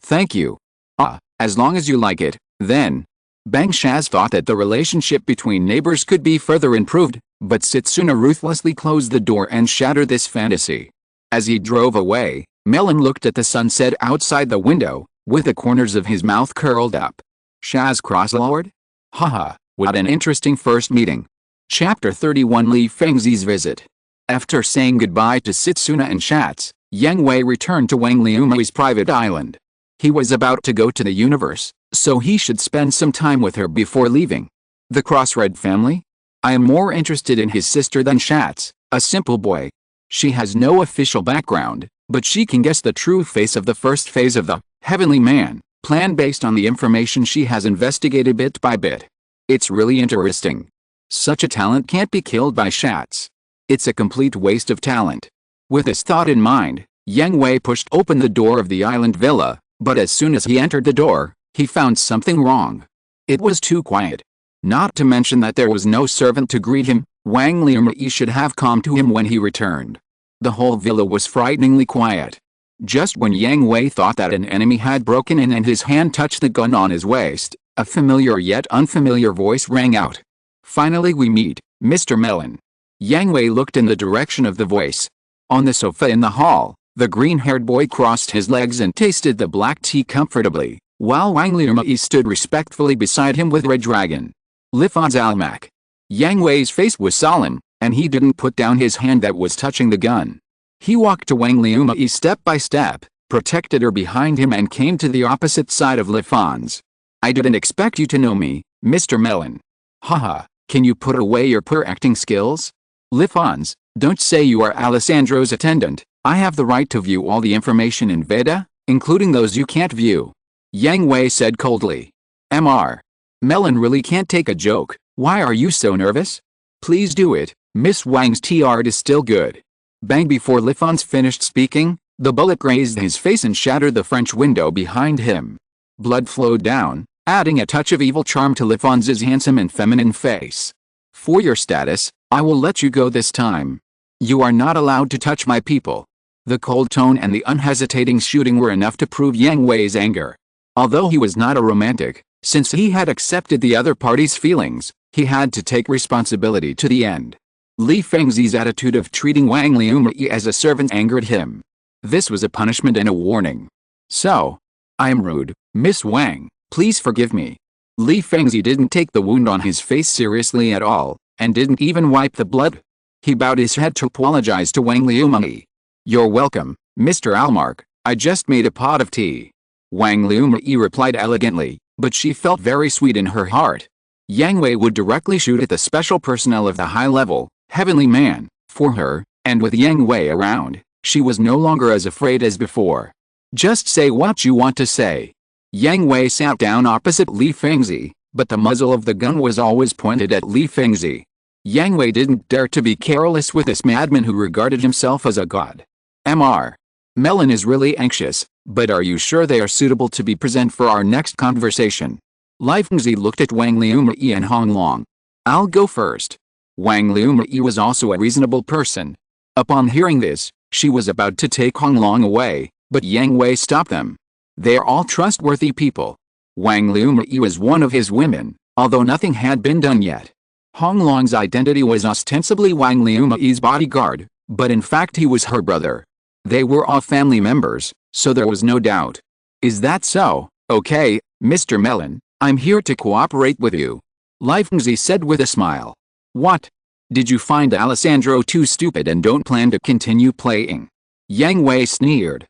Thank you. Ah, as long as you like it, then. Bang. Shaz thought that the relationship between neighbors could be further improved, but Setsuna ruthlessly closed the door and shattered this fantasy. As he drove away, Melon looked at the sunset outside the window, with the corners of his mouth curled up. Shaz cross-lowered? Haha, what an interesting first meeting. Chapter 31 Li Fengzi's Visit. After saying goodbye to Setsuna and Shaz, Yang Hui returned to Wang Liumai's private island. He was about to go to the universe, so he should spend some time with her before leaving. The Crossred family? I am more interested in his sister than Shaz, a simple boy. She has no official background, but she can guess the true face of the first phase of the Heavenly Man plan based on the information she has investigated bit by bit. It's really interesting. Such a talent can't be killed by Shaz. It's a complete waste of talent. With this thought in mind, Yang Hui pushed open the door of the island villa, but as soon as he entered the door, he found something wrong. It was too quiet. Not to mention that there was no servant to greet him. Wang Liumai should have come to him when he returned. The whole villa was frighteningly quiet. Just when Yang Hui thought that an enemy had broken in and his hand touched the gun on his waist, a familiar yet unfamiliar voice rang out. Finally we meet, Mr. Melon. Yang Hui looked in the direction of the voice. On the sofa in the hall, the green-haired boy crossed his legs and tasted the black tea comfortably, while Wang Liumai stood respectfully beside him with Red Dragon. Lifan's Almac. Yang Hui's face was solemn, and he didn't put down his hand that was touching the gun. He walked to Wang Liumai step by step, protected her behind him and came to the opposite side of Lifan's. I didn't expect you to know me, Mr. Melon. Haha, can you put away your poor acting skills? Lifan's, don't say you are Alessandro's attendant. I have the right to view all the information in Veda, including those you can't view. Yang Hui said coldly. Mr. Melon really can't take a joke. Why are you so nervous? Please do it, Miss Wang's tea art is still good. Bang! Before Lifons finished speaking, the bullet grazed his face and shattered the French window behind him. Blood flowed down, adding a touch of evil charm to Lifons's handsome and feminine face. For your status, I will let you go this time. You are not allowed to touch my people. The cold tone and the unhesitating shooting were enough to prove Yang Hui's anger. Although he was not a romantic, since he had accepted the other party's feelings, he had to take responsibility to the end. Li Fengzi's attitude of treating Wang Liumei as a servant angered him. This was a punishment and a warning. So, I am rude, Miss Wang, please forgive me. Li Fengzi didn't take the wound on his face seriously at all, and didn't even wipe the blood. He bowed his head to apologize to Wang Liumei. You're welcome, Mr. Almark, I just made a pot of tea. Wang Liumei replied elegantly, but she felt very sweet in her heart. Yang Hui would directly shoot at the special personnel of the high-level, heavenly man, for her, and with Yang Hui around, she was no longer as afraid as before. Just say what you want to say. Yang Hui sat down opposite Li Fengzi, but the muzzle of the gun was always pointed at Li Fengzi. Yang Hui didn't dare to be careless with this madman who regarded himself as a god. Mr. Melon is really anxious, but are you sure they are suitable to be present for our next conversation? Li Fengzi looked at Wang Liumei and Hong Long. I'll go first. Wang Liumei was also a reasonable person. Upon hearing this, she was about to take Hong Long away, but Yang Hui stopped them. They are all trustworthy people. Wang Liumei was one of his women, although nothing had been done yet. Hong Long's identity was ostensibly Wang Liumei's bodyguard, but in fact he was her brother. They were all family members, so there was no doubt. Is that so? Okay, Mr. Melon, I'm here to cooperate with you. Li Fengzi said with a smile. What? Did you find Alessandro too stupid and don't plan to continue playing? Yang Hui sneered.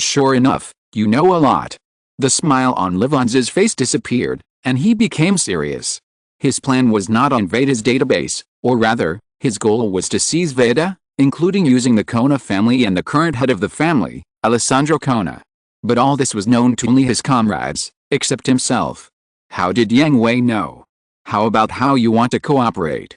Sure enough, you know a lot. The smile on Livon's face disappeared, and he became serious. His plan was not on Veda's database, or rather, his goal was to seize Veda, including using the Kona family and the current head of the family, Alessandro Kona. But all this was known to only his comrades, except himself. How did Yang Hui know? How about how you want to cooperate?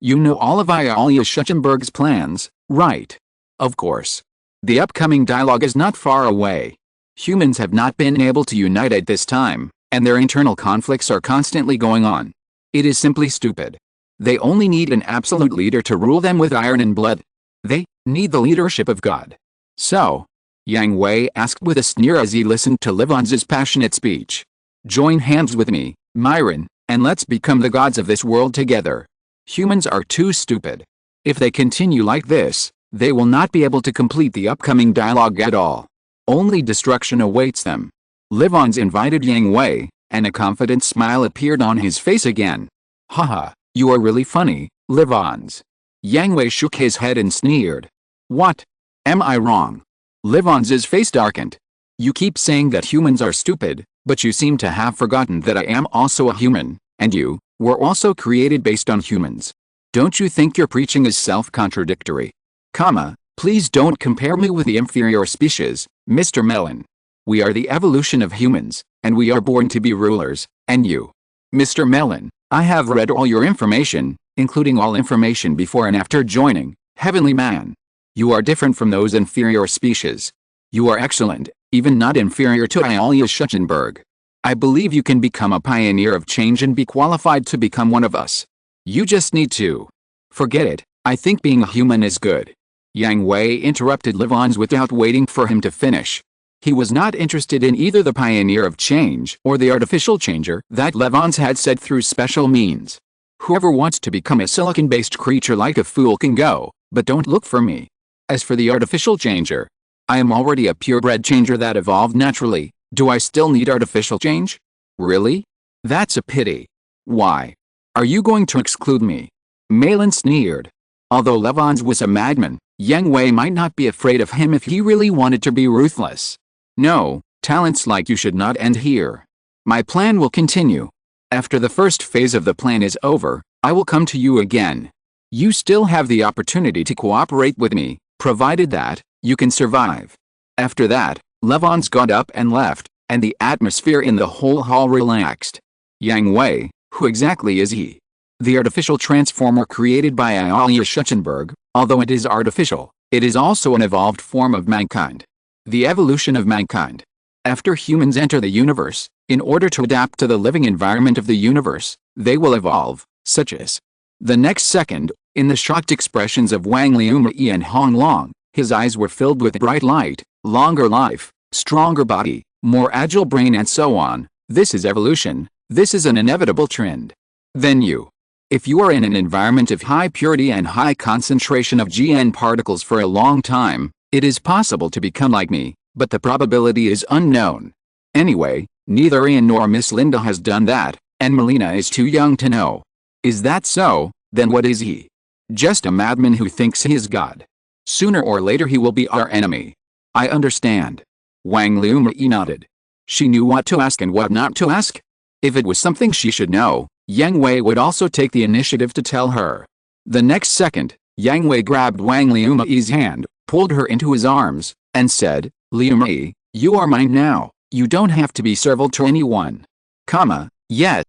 You know all of Ialya Schuchenberg's plans, right? Of course. The upcoming dialogue is not far away. Humans have not been able to unite at this time, and their internal conflicts are constantly going on. It is simply stupid. They only need an absolute leader to rule them with iron and blood. They need the leadership of God. So? Yang Hui asked with a sneer as he listened to Livon's passionate speech. Join hands with me, Myron, and let's become the gods of this world together. Humans are too stupid. If they continue like this, they will not be able to complete the upcoming dialogue at all. Only destruction awaits them. Livons invited Yang Hui, and a confident smile appeared on his face again. Haha, you are really funny, Livons. Yang Hui shook his head and sneered. What? Am I wrong? Livons' face darkened. You keep saying that humans are stupid, but you seem to have forgotten that I am also a human, and you were also created based on humans. Don't you think your preaching is self-contradictory? Please don't compare me with the inferior species, Mr. Melon. We are the evolution of humans, and we are born to be rulers, and you. Mr. Melon, I have read all your information, including all information before and after joining, Heavenly Man. You are different from those inferior species. You are excellent, even not inferior to Ialya Schuchenberg. I believe you can become a pioneer of change and be qualified to become one of us. You just need to. Forget it, I think being a human is good. Yang Hui interrupted Livons without waiting for him to finish. He was not interested in either the pioneer of change or the artificial changer that Livons had said through special means. Whoever wants to become a silicon-based creature like a fool can go, but don't look for me. As for the artificial changer, I am already a purebred changer that evolved naturally. Do I still need artificial change? Really? That's a pity. Why? Are you going to exclude me? Malin sneered. Although Livons was a madman, Yang Hui might not be afraid of him if he really wanted to be ruthless. No, talents like you should not end here. My plan will continue. After the first phase of the plan is over, I will come to you again. You still have the opportunity to cooperate with me, provided that you can survive. After that, Livons got up and left, and the atmosphere in the whole hall relaxed. Yang Hui, who exactly is he? The artificial transformer created by Alia Schuchenberg, although it is artificial, it is also an evolved form of mankind. The evolution of mankind. After humans enter the universe, in order to adapt to the living environment of the universe, they will evolve, such as. The next second, in the shocked expressions of Wang Liumei and Hong Long, his eyes were filled with bright light, longer life, stronger body, more agile brain and so on. This is evolution, this is an inevitable trend. Then you. If you are in an environment of high purity and high concentration of GN particles for a long time, it is possible to become like me, but the probability is unknown. Anyway, neither Ian nor Miss Linda has done that, and Melina is too young to know. Is that so? Then what is he? Just a madman who thinks he is God. Sooner or later he will be our enemy. I understand. Wang Liumei nodded. She knew what to ask and what not to ask. If it was something she should know, Yang Hui would also take the initiative to tell her. The next second, Yang Hui grabbed Wang Liumei's hand, pulled her into his arms, and said, Liumei, you are mine now, you don't have to be servile to anyone. Yet.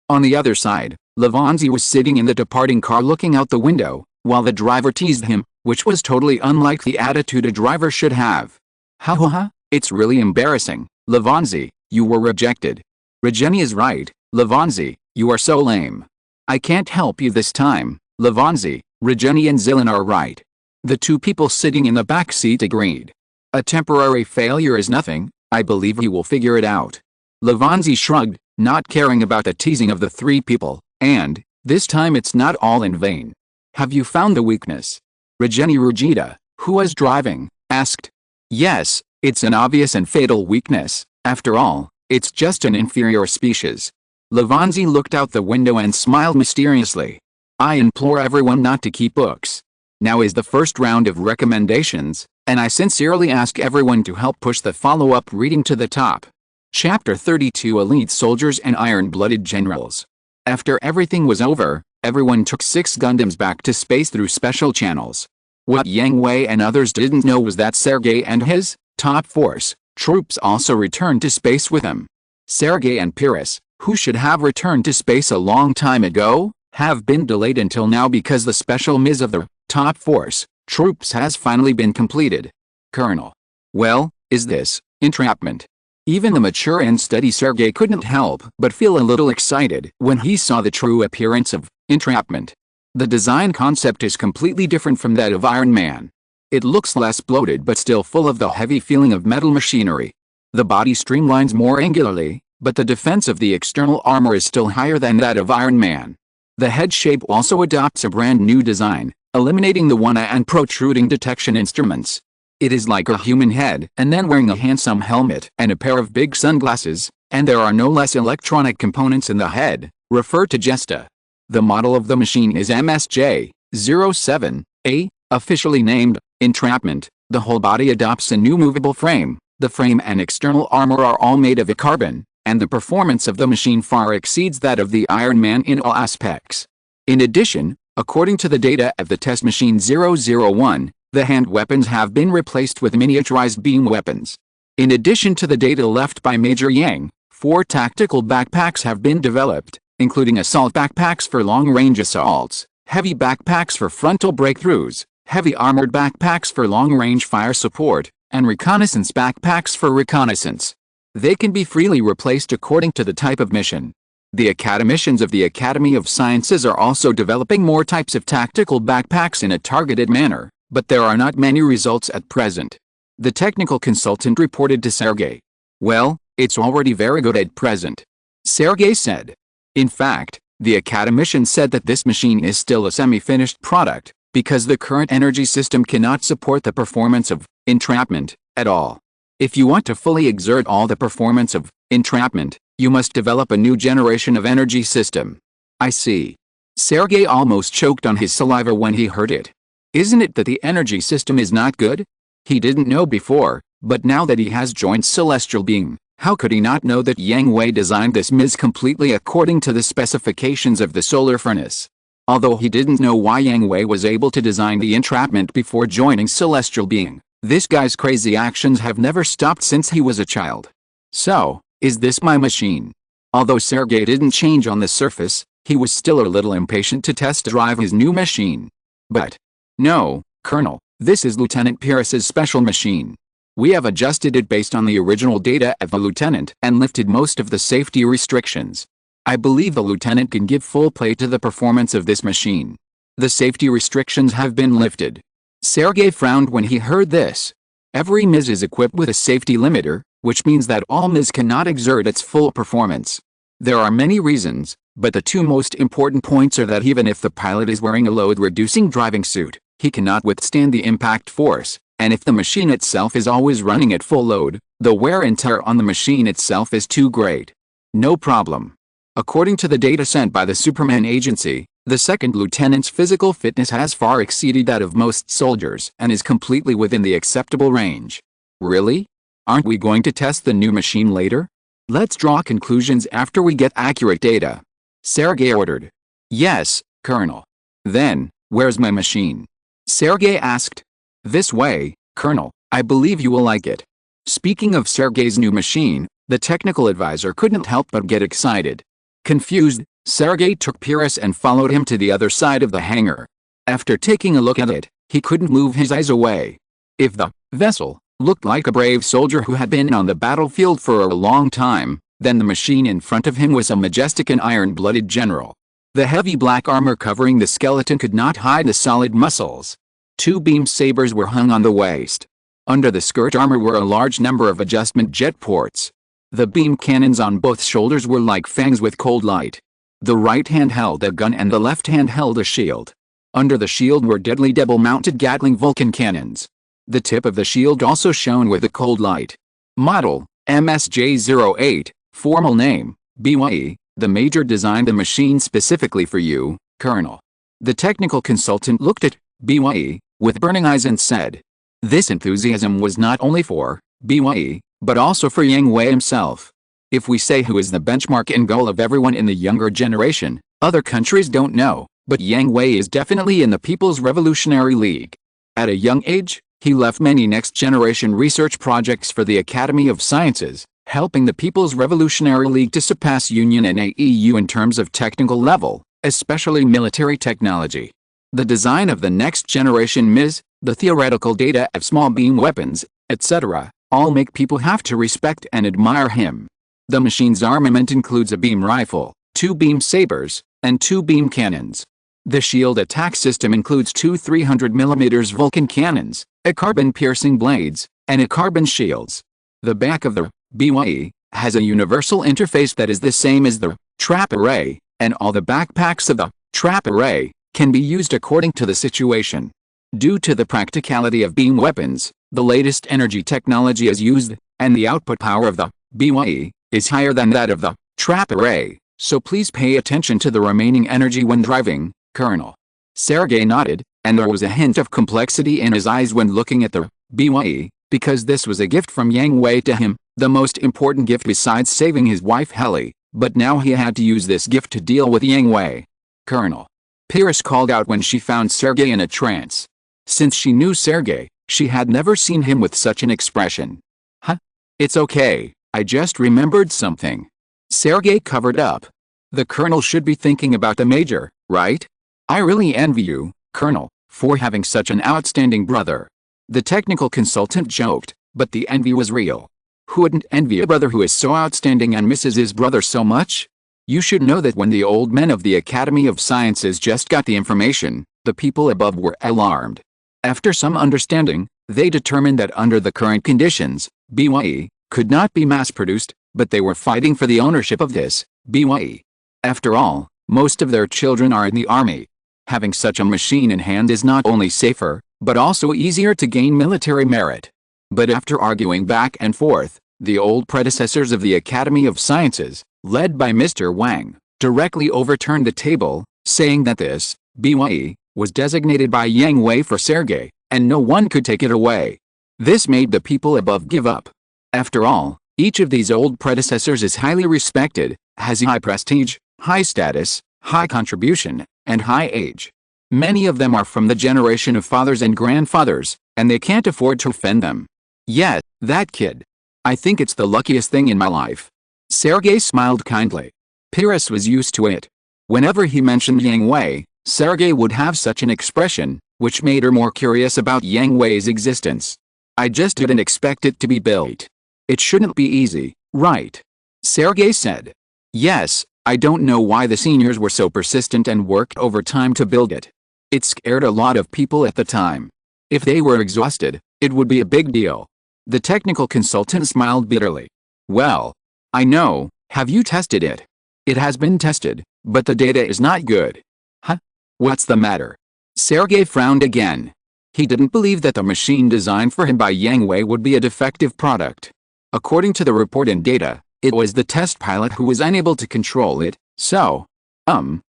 On the other side, Lavanzi was sitting in the departing car looking out the window, while the driver teased him, which was totally unlike the attitude a driver should have. Ha ha ha, it's really embarrassing, Lavanzi, you were rejected. Regeni is right, Lavanzi, you are so lame. I can't help you this time, Lavanzi, Regeni and Zilin are right. The two people sitting in the back seat agreed. A temporary failure is nothing, I believe you will figure it out. Lavanzi shrugged, not caring about the teasing of the three people, and, this time it's not all in vain. Have you found the weakness? Regeni Rugita, who was driving, asked. Yes, it's an obvious and fatal weakness, after all, it's just an inferior species. Lavanzi looked out the window and smiled mysteriously. I implore everyone not to keep books. Now is the first round of recommendations, and I sincerely ask everyone to help push the follow-up reading to the top. Chapter 32 Elite Soldiers and Iron-Blooded Generals. After everything was over, everyone took 6 Gundams back to space through special channels. What Yang Hui and others didn't know was that Sergei and his top force troops also returned to space with him. Sergei and Pyrrhus, who should have returned to space a long time ago, have been delayed until now because the special mise of the top force troops has finally been completed. Colonel. Well, is this entrapment? Even the mature and steady Sergei couldn't help but feel a little excited when he saw the true appearance of entrapment. The design concept is completely different from that of Iron Man. It looks less bloated but still full of the heavy feeling of metal machinery. The body streamlines more angularly, but the defense of the external armor is still higher than that of Iron Man. The head shape also adopts a brand new design, eliminating the one-eye and protruding detection instruments. It is like a human head and then wearing a handsome helmet and a pair of big sunglasses, and there are no less electronic components in the head, referred to Gesta. The model of the machine is MSJ-07A, officially named Entrapment. The whole body adopts a new movable frame. The frame and external armor are all made of carbon, and the performance of the machine far exceeds that of the Iron Man in all aspects. In addition, according to the data of the test machine 001, the hand weapons have been replaced with miniaturized beam weapons. In addition to the data left by Major Yang, 4 tactical backpacks have been developed, including assault backpacks for long-range assaults, heavy backpacks for frontal breakthroughs, heavy armored backpacks for long-range fire support, and reconnaissance backpacks for reconnaissance. They can be freely replaced according to the type of mission. The academicians of the Academy of Sciences are also developing more types of tactical backpacks in a targeted manner, but there are not many results at present. The technical consultant reported to Sergei. Well, it's already very good at present. Sergei said. In fact, the academician said that this machine is still a semi-finished product, because the current energy system cannot support the performance of entrapment at all. If you want to fully exert all the performance of entrapment, you must develop a new generation of energy system. I see. Sergei almost choked on his saliva when he heard it. Isn't it that the energy system is not good? He didn't know before, but now that he has joined Celestial Being, how could he not know that Yang Hui designed this MIS completely according to the specifications of the solar furnace? Although he didn't know why Yang Hui was able to design the entrapment before joining Celestial Being, this guy's crazy actions have never stopped since he was a child. So, is this my machine? Although Sergei didn't change on the surface, He was still a little impatient to test drive his new machine. But, no, Colonel, this is Lieutenant Pierce's special machine. We have adjusted it based on the original data of the lieutenant and lifted most of the safety restrictions. I believe the lieutenant can give full play to the performance of this machine. The safety restrictions have been lifted. Sergei frowned when he heard this. Every MIS is equipped with a safety limiter, which means that all MIS cannot exert its full performance. There are many reasons, but the two most important points are that even if the pilot is wearing a load-reducing driving suit, he cannot withstand the impact force, and if the machine itself is always running at full load, the wear and tear on the machine itself is too great. No problem. According to the data sent by the Superman Agency, the second lieutenant's physical fitness has far exceeded that of most soldiers and is completely within the acceptable range. Really? Aren't we going to test the new machine later? Let's draw conclusions after we get accurate data. Sergei ordered. Yes, Colonel. Then, where's my machine? Sergei asked. This way, Colonel, I believe you will like it. Speaking of Sergei's new machine, the technical advisor couldn't help but get excited. Confused, Sergei took Pierce and followed him to the other side of the hangar. After taking a look at it, he couldn't move his eyes away. If the vessel looked like a brave soldier who had been on the battlefield for a long time, then the machine in front of him was a majestic and iron-blooded general. The heavy black armor covering the skeleton could not hide the solid muscles. Two beam sabers were hung on the waist. Under the skirt armor were a large number of adjustment jet ports. The beam cannons on both shoulders were like fangs with cold light. The right hand held a gun and the left hand held a shield. Under the shield were deadly double-mounted Gatling Vulcan cannons. The tip of the shield also shone with a cold light. Model, MSJ-08, formal name, BYE, the Major designed the machine specifically for you, Colonel. The technical consultant looked at BYE with burning eyes and said, this enthusiasm was not only for BYE, but also for Yang Hui himself. If we say who is the benchmark and goal of everyone in the younger generation, other countries don't know, but Yang Hui is definitely in the People's Revolutionary League. At a young age, he left many next-generation research projects for the Academy of Sciences, helping the People's Revolutionary League to surpass Union and AEU in terms of technical level, especially military technology. The design of the next-generation MIS, the theoretical data of small beam weapons, etc., all make people have to respect and admire him. The machine's armament includes a beam rifle, 2 beam sabers, and 2 beam cannons. The shield attack system includes 2 300mm Vulcan cannons, a carbon-piercing blades, and a carbon shields. The back of the BYE has a universal interface that is the same as the trap array, and all the backpacks of the trap array can be used according to the situation. Due to the practicality of beam weapons, the latest energy technology is used, and the output power of the BYE is higher than that of the trap array, so please pay attention to the remaining energy when driving, Colonel. Sergei nodded, and there was a hint of complexity in his eyes when looking at the BYE, because this was a gift from Yang Hui to him, the most important gift besides saving his wife Heli, but now he had to use this gift to deal with Yang Hui. Colonel. Pierce called out when she found Sergei in a trance. Since she knew Sergei, she had never seen him with such an expression. Huh? It's okay, I just remembered something. Sergei covered up. The Colonel should be thinking about the Major, right? I really envy you, Colonel, for having such an outstanding brother. The technical consultant joked, but the envy was real. Who wouldn't envy a brother who is so outstanding and misses his brother so much? You should know that when the old men of the Academy of Sciences just got the information, the people above were alarmed. After some understanding, they determined that under the current conditions, BYE could not be mass-produced, but they were fighting for the ownership of this BYE. After all, most of their children are in the army. Having such a machine in hand is not only safer, but also easier to gain military merit. But after arguing back and forth, the old predecessors of the Academy of Sciences, led by Mr. Wang, directly overturned the table, saying that this BYE was designated by Yang Hui for Sergei, and no one could take it away. This made the people above give up. After all, each of these old predecessors is highly respected, has high prestige, high status, high contribution, and high age. Many of them are from the generation of fathers and grandfathers, and they can't afford to offend them. Yet, that kid. I think it's the luckiest thing in my life. Sergei smiled kindly. Pierce was used to it. Whenever he mentioned Yang Hui, Sergei would have such an expression, which made her more curious about Yang Hui's existence. I just didn't expect it to be built. It shouldn't be easy, right? Sergei said. Yes, I don't know why the seniors were so persistent and worked overtime to build it. It scared a lot of people at the time. If they were exhausted, it would be a big deal. The technical consultant smiled bitterly. Well, I know, have you tested it? It has been tested, but the data is not good. Huh? What's the matter? Sergei frowned again. He didn't believe that the machine designed for him by Yang Hui would be a defective product. According to the report and data, it was the test pilot who was unable to control it, so…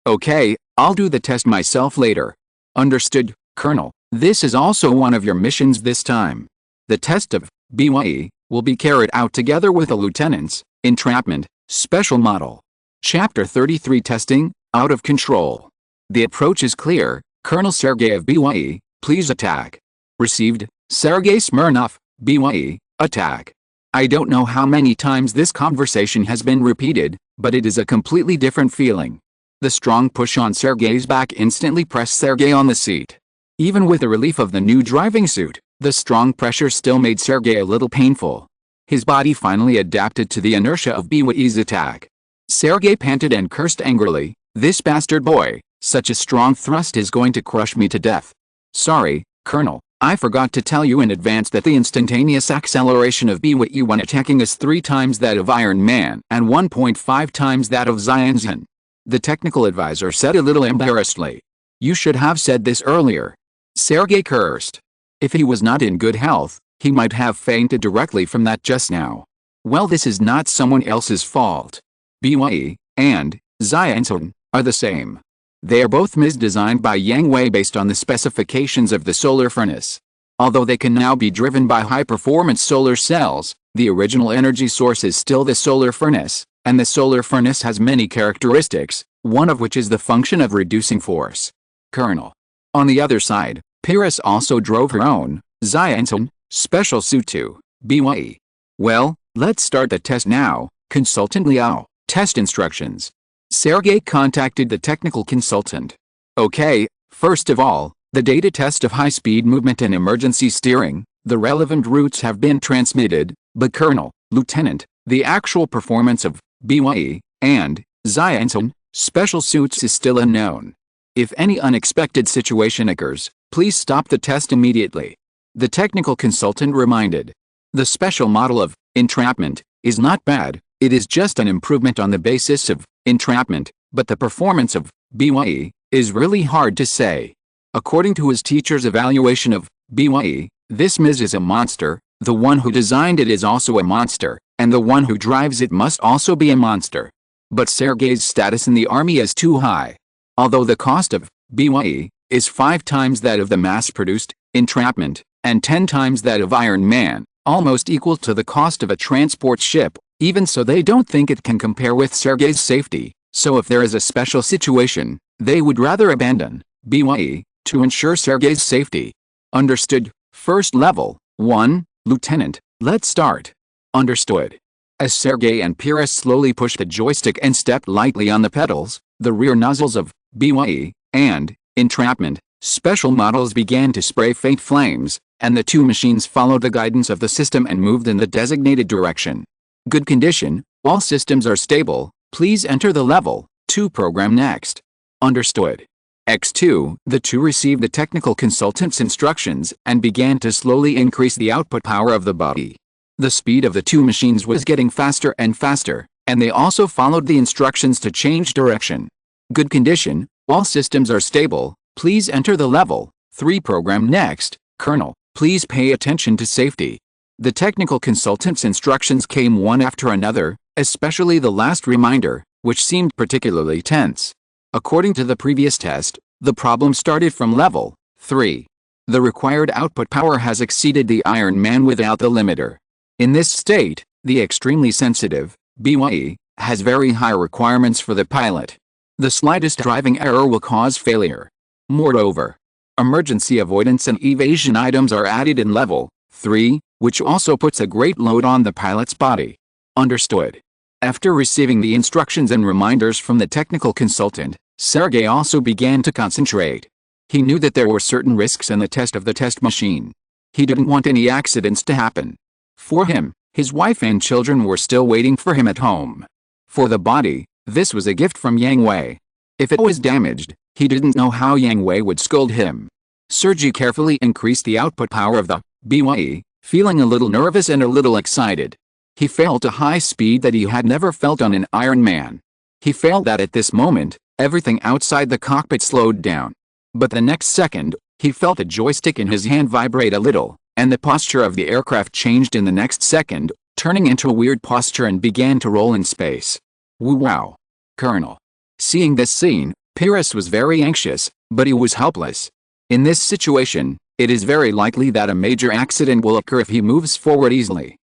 okay, I'll do the test myself later. Understood, Colonel. This is also one of your missions this time. The test of BYE will be carried out together with a lieutenant's entrapment special model. Chapter 33 Testing, Out of Control. The approach is clear. Colonel Sergei of BYE, please attack. Received, Sergei Smirnov, BYE, attack. I don't know how many times this conversation has been repeated, but it is a completely different feeling. The strong push on Sergei's back instantly pressed Sergei on the seat. Even with the relief of the new driving suit, the strong pressure still made Sergei a little painful. His body finally adapted to the inertia of BYE's attack. Sergei panted and cursed angrily, "This bastard boy, such a strong thrust is going to crush me to death." Sorry, Colonel, I forgot to tell you in advance that the instantaneous acceleration of BYE when attacking is 3 times that of Iron Man and 1.5 times that of Xianzhen. The technical advisor said a little embarrassedly. You should have said this earlier. Sergei cursed. If he was not in good health, he might have fainted directly from that just now. Well, this is not someone else's fault. BYE and Xianzhen are the same. They are both mis-designed by Yang Hui based on the specifications of the solar furnace. Although they can now be driven by high-performance solar cells, the original energy source is still the solar furnace, and the solar furnace has many characteristics, one of which is the function of reducing force. Colonel. On the other side, Pyrrhus also drove her own, Xianzhen, special suit to BYE. Well, let's start the test now, Consultant Liao. Test instructions. Sergei contacted the technical consultant. Okay, first of all, the data test of high-speed movement and emergency steering, the relevant routes have been transmitted, but Colonel, Lieutenant, the actual performance of BYE and Xianzhen special suits is still unknown. If any unexpected situation occurs, please stop the test immediately. The technical consultant reminded. The special model of entrapment is not bad, it is just an improvement on the basis of entrapment, but the performance of BYE is really hard to say. According to his teacher's evaluation of BYE, this Ms. is a monster, the one who designed it is also a monster, and the one who drives it must also be a monster. But Sergei's status in the army is too high. Although the cost of BYE is 5 times that of the mass-produced entrapment, and 10 times that of Iron Man, almost equal to the cost of a transport ship, even so they don't think it can compare with Sergei's safety, so if there is a special situation, they would rather abandon BYE to ensure Sergei's safety. Understood. First level, 1, Lieutenant, let's start. Understood. As Sergei and Pyrrhus slowly pushed the joystick and stepped lightly on the pedals, the rear nozzles of BYE and entrapment special models began to spray faint flames, and the 2 machines followed the guidance of the system and moved in the designated direction. Good condition, all systems are stable, please enter the level 2 program next. Understood. X2, the 2 received the technical consultant's instructions and began to slowly increase the output power of the body. The speed of the 2 machines was getting faster and faster, and they also followed the instructions to change direction. Good condition, all systems are stable, please enter the level 3 program next. Colonel, please pay attention to safety. The technical consultant's instructions came one after another, especially the last reminder, which seemed particularly tense. According to the previous test, the problem started from level 3. The required output power has exceeded the Iron Man without the limiter. In this state, the extremely sensitive BYE has very high requirements for the pilot. The slightest driving error will cause failure. Moreover, emergency avoidance and evasion items are added in level 3, which also puts a great load on the pilot's body. Understood. After receiving the instructions and reminders from the technical consultant, Sergei also began to concentrate. He knew that there were certain risks in the test of the test machine. He didn't want any accidents to happen. For him, his wife and children were still waiting for him at home. For the body, this was a gift from Yang Hui. If it was damaged, he didn't know how Yang Hui would scold him. Sergei carefully increased the output power of the BYE, feeling a little nervous and a little excited. He felt a high speed that he had never felt on an Iron Man. He felt that at this moment, everything outside the cockpit slowed down. But the next second, he felt a joystick in his hand vibrate a little, and the posture of the aircraft changed in the next second, turning into a weird posture and began to roll in space. Wow. Colonel. Seeing this scene, Pyrrhus was very anxious, but he was helpless. In this situation, it is very likely that a major accident will occur if he moves forward easily.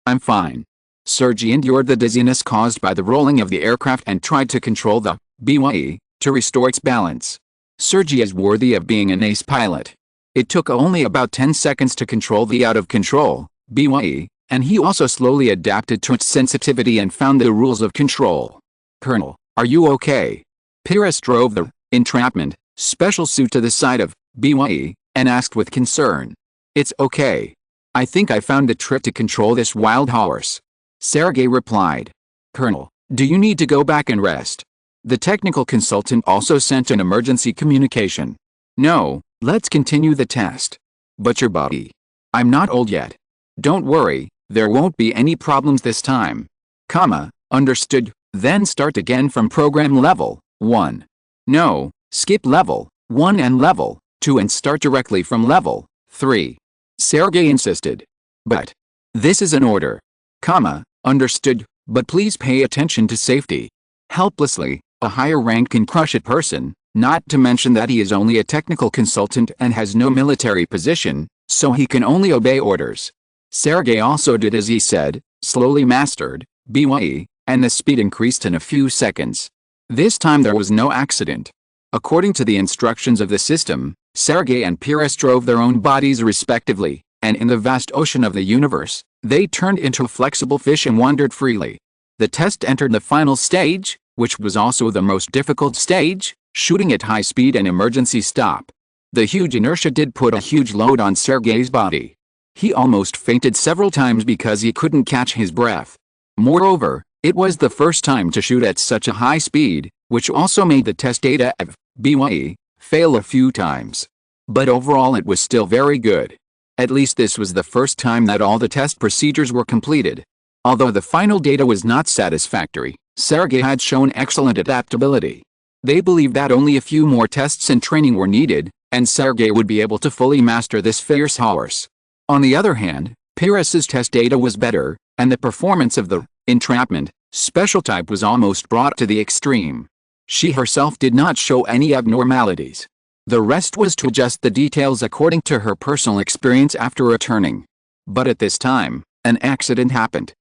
I'm fine. Sergei endured the dizziness caused by the rolling of the aircraft and tried to control the BYE to restore its balance. Sergei is worthy of being an ace pilot. It took only about 10 seconds to control the out-of-control BYE, and he also slowly adapted to its sensitivity and found the rules of control. Colonel, are you okay? Pyrrhus drove the entrapment special suit to the side of BYE and asked with concern. It's okay. I think I found a trick to control this wild horse. Sergei replied. Colonel, do you need to go back and rest? The technical consultant also sent an emergency communication. No, let's continue the test. But your body. I'm not old yet. Don't worry, there won't be any problems this time. Understood, then start again from program level 1. No, skip level 1 and level 2 and start directly from level 3. Sergei insisted. But this is an order. Understood, but please pay attention to safety. Helplessly, a higher rank can crush a person, not to mention that he is only a technical consultant and has no military position, so he can only obey orders. Sergei also did as he said, slowly mastered BYE, and the speed increased in a few seconds. This time there was no accident. According to the instructions of the system, Sergei and Pyrrhus drove their own bodies respectively, and in the vast ocean of the universe, they turned into flexible fish and wandered freely. The test entered the final stage, which was also the most difficult stage, shooting at high speed and emergency stop. The huge inertia did put a huge load on Sergei's body. He almost fainted several times because he couldn't catch his breath. Moreover, it was the first time to shoot at such a high speed, which also made the test data of BYE fail a few times. But overall it was still very good. At least this was the first time that all the test procedures were completed. Although the final data was not satisfactory, Sergei had shown excellent adaptability. They believed that only a few more tests and training were needed, and Sergei would be able to fully master this fierce horse. On the other hand, Pyrrhus's test data was better, and the performance of the entrapment special type was almost brought to the extreme. She herself did not show any abnormalities. The rest was to adjust the details according to her personal experience after returning. But at this time, an accident happened.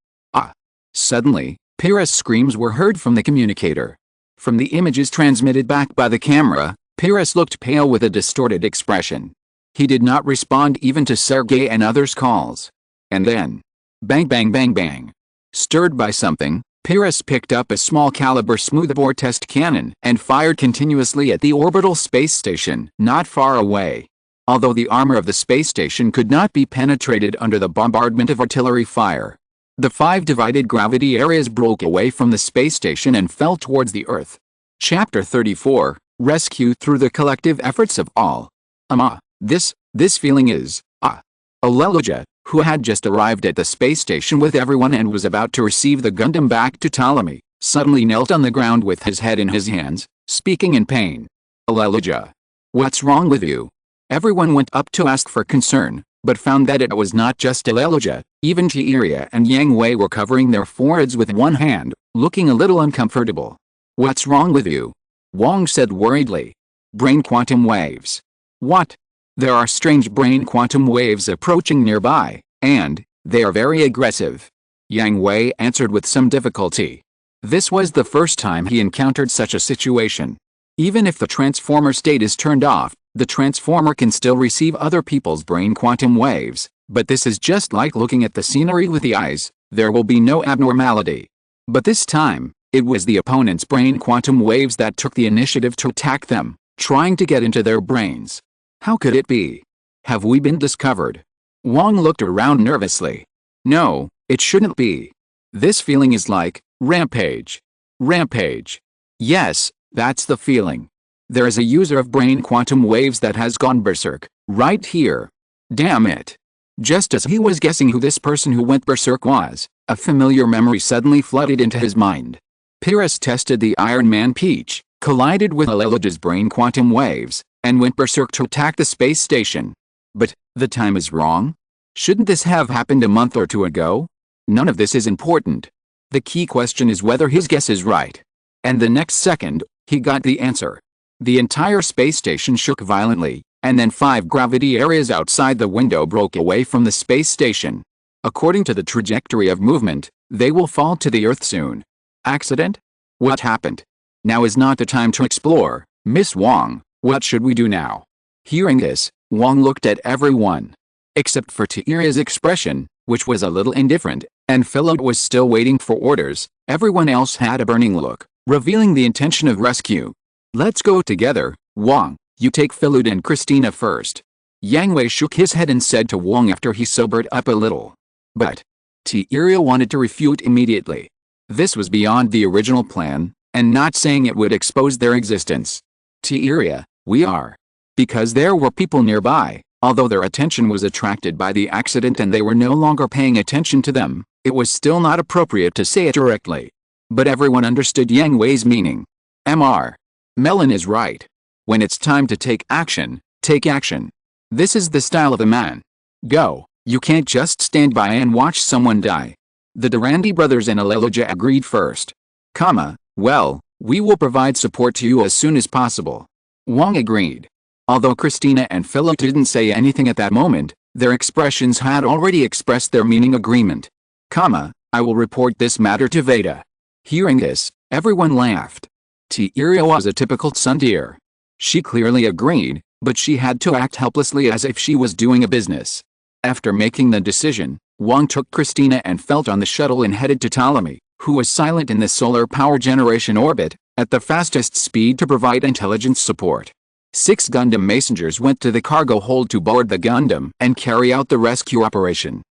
Suddenly, Pyrrhus' screams were heard from the communicator. From the images transmitted back by the camera, Pyrrhus looked pale with a distorted expression. He did not respond even to Sergei and others' calls. And then, bang bang bang bang. Stirred by something, Pyrrhus picked up a small-caliber smoothbore test cannon and fired continuously at the orbital space station not far away. Although the armor of the space station could not be penetrated under the bombardment of artillery fire, the 5 divided gravity areas broke away from the space station and fell towards the Earth. Chapter 34, Rescue through the collective efforts of all. This feeling is, Aleluja, who had just arrived at the space station with everyone and was about to receive the Gundam back to Ptolemy, suddenly knelt on the ground with his head in his hands, speaking in pain. Aleluja. What's wrong with you? Everyone went up to ask for concern, but found that it was not just Aleluja. Even Tiria and Yang Hui were covering their foreheads with one hand, looking a little uncomfortable. What's wrong with you? Wong said worriedly. Brain quantum waves. What? There are strange brain quantum waves approaching nearby, and they are very aggressive. Yang Hui answered with some difficulty. This was the first time he encountered such a situation. Even if the transformer state is turned off, the transformer can still receive other people's brain quantum waves, but this is just like looking at the scenery with the eyes, there will be no abnormality. But this time, It was the opponent's brain quantum waves that took the initiative to attack them, trying to get into their brains. How could it be? Have we been discovered? Wang looked around nervously. No, it shouldn't be. This feeling is like rampage. Rampage. Yes, that's the feeling. There is a user of brain quantum waves that has gone berserk, right here. Damn it. Just as he was guessing who this person who went berserk was, a familiar memory suddenly flooded into his mind. Pyrrhus tested the Iron Man Peach, collided with Aleloja's brain quantum waves, and went berserk to attack the space station. But, the time is wrong? Shouldn't this have happened a month or two ago? None of this is important. The key question is whether his guess is right. And the next second, he got the answer. The entire space station shook violently, and then 5 gravity areas outside the window broke away from the space station. According to the trajectory of movement, they will fall to the Earth soon. Accident? What happened? Now is not the time to explore, Miss Wang. What should we do now? Hearing this, Wang looked at everyone. Except for Tiira's expression, which was a little indifferent, and Philip was still waiting for orders, everyone else had a burning look, revealing the intention of rescue. Let's go together, Wang. You take Philip and Christina first. Yang Hui shook his head and said to Wang after he sobered up a little. But Tiira wanted to refute immediately. This was beyond the original plan, and not saying it would expose their existence. Tiira, we are. Because there were people nearby, although their attention was attracted by the accident and they were no longer paying attention to them, it was still not appropriate to say it directly. But everyone understood Yang Hui's meaning. Mr. Melon is right. When it's time to take action, take action. This is the style of a man. Go. You can't just stand by and watch someone die. The Durrandi brothers and Aleloja agreed first. Well, we will provide support to you as soon as possible. Wang agreed. Although Christina and Philip didn't say anything at that moment, their expressions had already expressed their meaning agreement. I will report this matter to Veda. Hearing this, everyone laughed. Tiira was a typical tsundere. She clearly agreed, but she had to act helplessly as if she was doing a business. After making the decision, Wang took Christina and Felt on the shuttle and headed to Ptolemy, who was silent in the solar power generation orbit, at the fastest speed to provide intelligence support. 6 Gundam messengers went to the cargo hold to board the Gundam and carry out the rescue operation.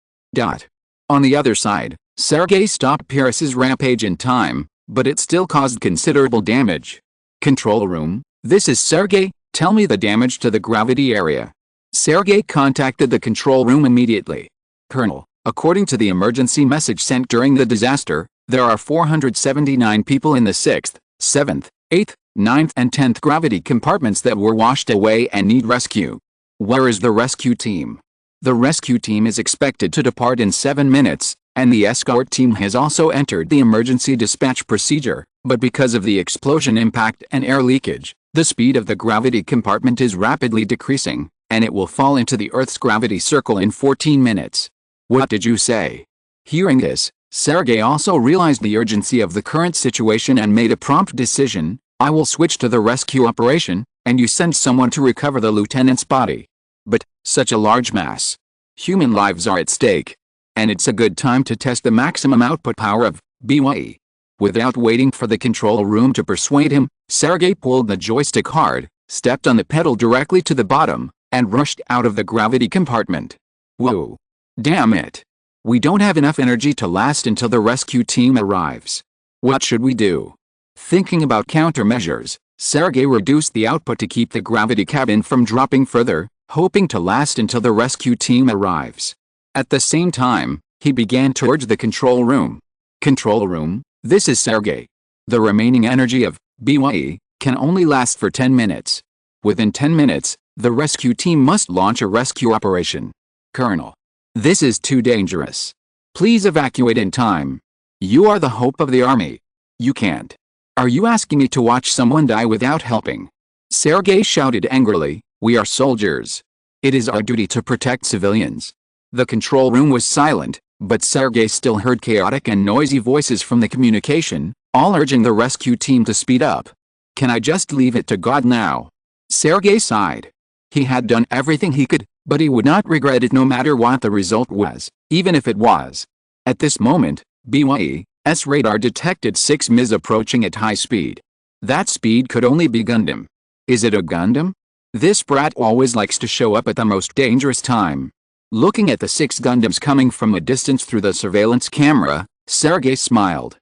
On the other side, Sergei stopped Pyrrhus's rampage in time, but it still caused considerable damage. Control room, this is Sergei, tell me the damage to the gravity area. Sergei contacted the control room immediately. Colonel, according to the emergency message sent during the disaster, there are 479 people in the 6th, 7th, 8th, 9th and 10th gravity compartments that were washed away and need rescue. Where is the rescue team? The rescue team is expected to depart in 7 minutes, and the escort team has also entered the emergency dispatch procedure, but because of the explosion impact and air leakage, the speed of the gravity compartment is rapidly decreasing, and it will fall into the Earth's gravity circle in 14 minutes. What did you say? Hearing this, Sergei also realized the urgency of the current situation and made a prompt decision. I will switch to the rescue operation, and you send someone to recover the lieutenant's body. But, such a large mass. Human lives are at stake. And it's a good time to test the maximum output power of BYE. Without waiting for the control room to persuade him, Sergei pulled the joystick hard, stepped on the pedal directly to the bottom, and rushed out of the gravity compartment. Whoa. Damn it. We don't have enough energy to last until the rescue team arrives. What should we do? Thinking about countermeasures, Sergei reduced the output to keep the gravity cabin from dropping further, hoping to last until the rescue team arrives. At the same time, he began to urge the control room. Control room, this is Sergei. The remaining energy of BYE can only last for 10 minutes. Within 10 minutes, the rescue team must launch a rescue operation. Colonel. This is too dangerous. Please evacuate in time. You are the hope of the army. You can't. Are you asking me to watch someone die without helping? Sergei shouted angrily, we are soldiers. It is our duty to protect civilians. The control room was silent, but Sergei still heard chaotic and noisy voices from the communication, all urging the rescue team to speed up. Can I just leave it to God now? Sergei sighed. He had done everything he could, but he would not regret it no matter what the result was, even if it was. At this moment, BYE, radar detected 6 MIs approaching at high speed. That speed could only be Gundam. Is it a Gundam? This brat always likes to show up at the most dangerous time. Looking at the 6 Gundams coming from a distance through the surveillance camera, Sergei smiled.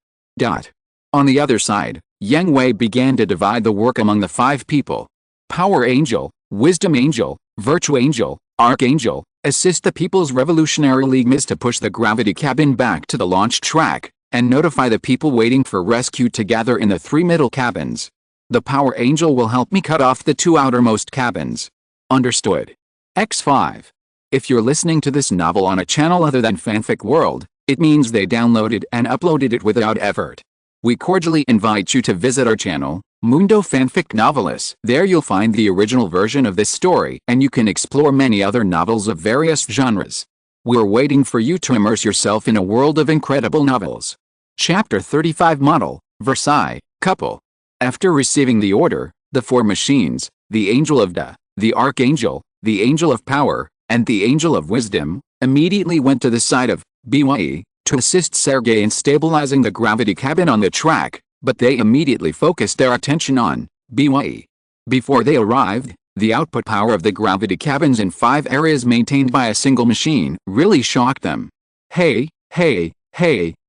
On the other side, Yang Hui began to divide the work among the 5 people. Power Angel, Wisdom Angel, Virtue Angel, Archangel, assist the People's Revolutionary League MIs to push the gravity cabin back to the launch track, and notify the people waiting for rescue to gather in the 3 middle cabins. The Power Angel will help me cut off the 2 outermost cabins. Understood. X5. If you're listening to this novel on a channel other than Fanfic World, it means they downloaded and uploaded it without effort. We cordially invite you to visit our channel, Mundo Fanfic Novelists. There you'll find the original version of this story, and you can explore many other novels of various genres. We're waiting for you to immerse yourself in a world of incredible novels. Chapter 35 Model, Versailles, Couple. After receiving the order, the 4 machines, the Angel of Da, the Archangel, the Angel of Power, and the Angel of Wisdom, immediately went to the side of BYE to assist Sergei in stabilizing the gravity cabin on the track, but they immediately focused their attention on BYE. Before they arrived, the output power of the gravity cabins in 5 areas maintained by a single machine really shocked them. Hey,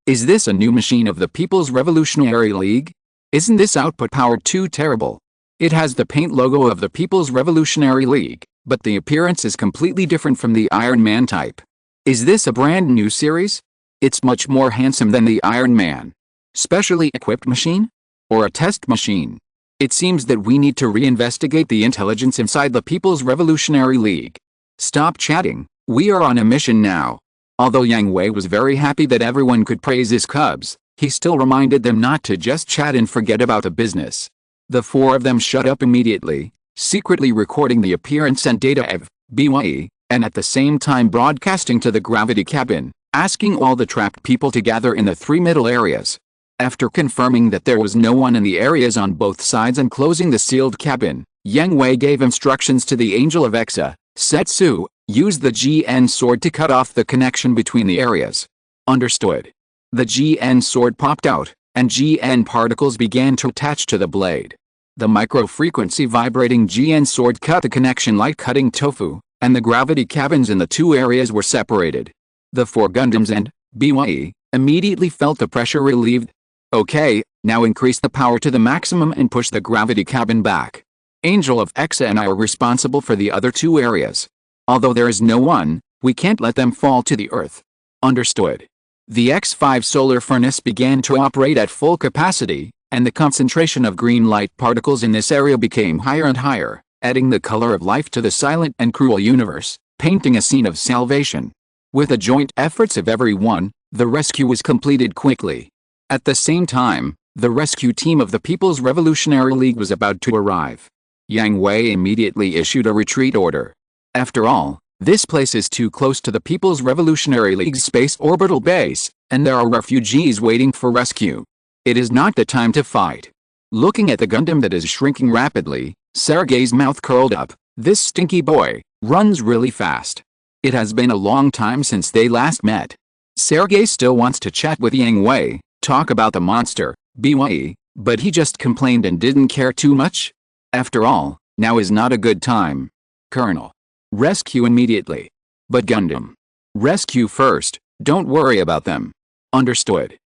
is this a new machine of the People's Revolutionary League? Isn't this output power too terrible? It has the paint logo of the People's Revolutionary League, but the appearance is completely different from the Iron Man type. Is this a brand new series? It's much more handsome than the Iron Man. Specially equipped machine? Or a test machine? It seems that we need to reinvestigate the intelligence inside the People's Revolutionary League. Stop chatting, we are on a mission now. Although Yang Hui was very happy that everyone could praise his cubs, he still reminded them not to just chat and forget about the business. The 4 of them shut up immediately, secretly recording the appearance and data of BYE, and at the same time broadcasting to the gravity cabin, asking all the trapped people to gather in the 3 middle areas. After confirming that there was no one in the areas on both sides and closing the sealed cabin, Yang Hui gave instructions to the Angel of Exa, Setsu, use the GN sword to cut off the connection between the areas. Understood. The GN sword popped out, and GN particles began to attach to the blade. The micro-frequency vibrating GN sword cut the connection like cutting tofu, and the gravity cabins in the 2 areas were separated. The 4 Gundams and BYE immediately felt the pressure relieved. Okay, now increase the power to the maximum and push the gravity cabin back. Angel of Exa and I are responsible for the other 2 areas. Although there is no one, we can't let them fall to the earth. Understood. The X5 solar furnace began to operate at full capacity, and the concentration of green light particles in this area became higher and higher, adding the color of life to the silent and cruel universe, painting a scene of salvation. With the joint efforts of everyone, the rescue was completed quickly. At the same time, the rescue team of the People's Revolutionary League was about to arrive. Yang Hui immediately issued a retreat order. After all, this place is too close to the People's Revolutionary League's space orbital base, and there are refugees waiting for rescue. It is not the time to fight. Looking at the Gundam that is shrinking rapidly, Sergei's mouth curled up. This stinky boy runs really fast. It has been a long time since they last met. Sergei still wants to chat with Yang Hui, talk about the monster, BYE, but he just complained and didn't care too much. After all, now is not a good time. Colonel. Rescue immediately. But Gundam. Rescue first, don't worry about them. Understood.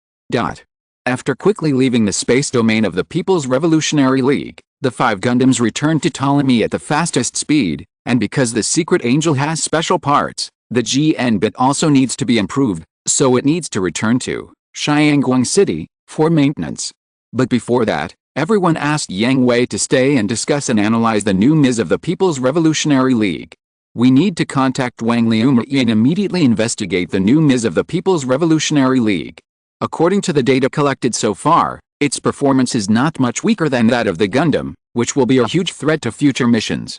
After quickly leaving the space domain of the People's Revolutionary League, the 5 Gundams returned to Ptolemy at the fastest speed, and because the secret angel has special parts, the GN bit also needs to be improved, so it needs to return to Xiangguang City for maintenance. But before that, everyone asked Yang Hui to stay and discuss and analyze the new MIs of the People's Revolutionary League. We need to contact Wang Liumei and immediately investigate the new MIs of the People's Revolutionary League. According to the data collected so far, its performance is not much weaker than that of the Gundam, which will be a huge threat to future missions.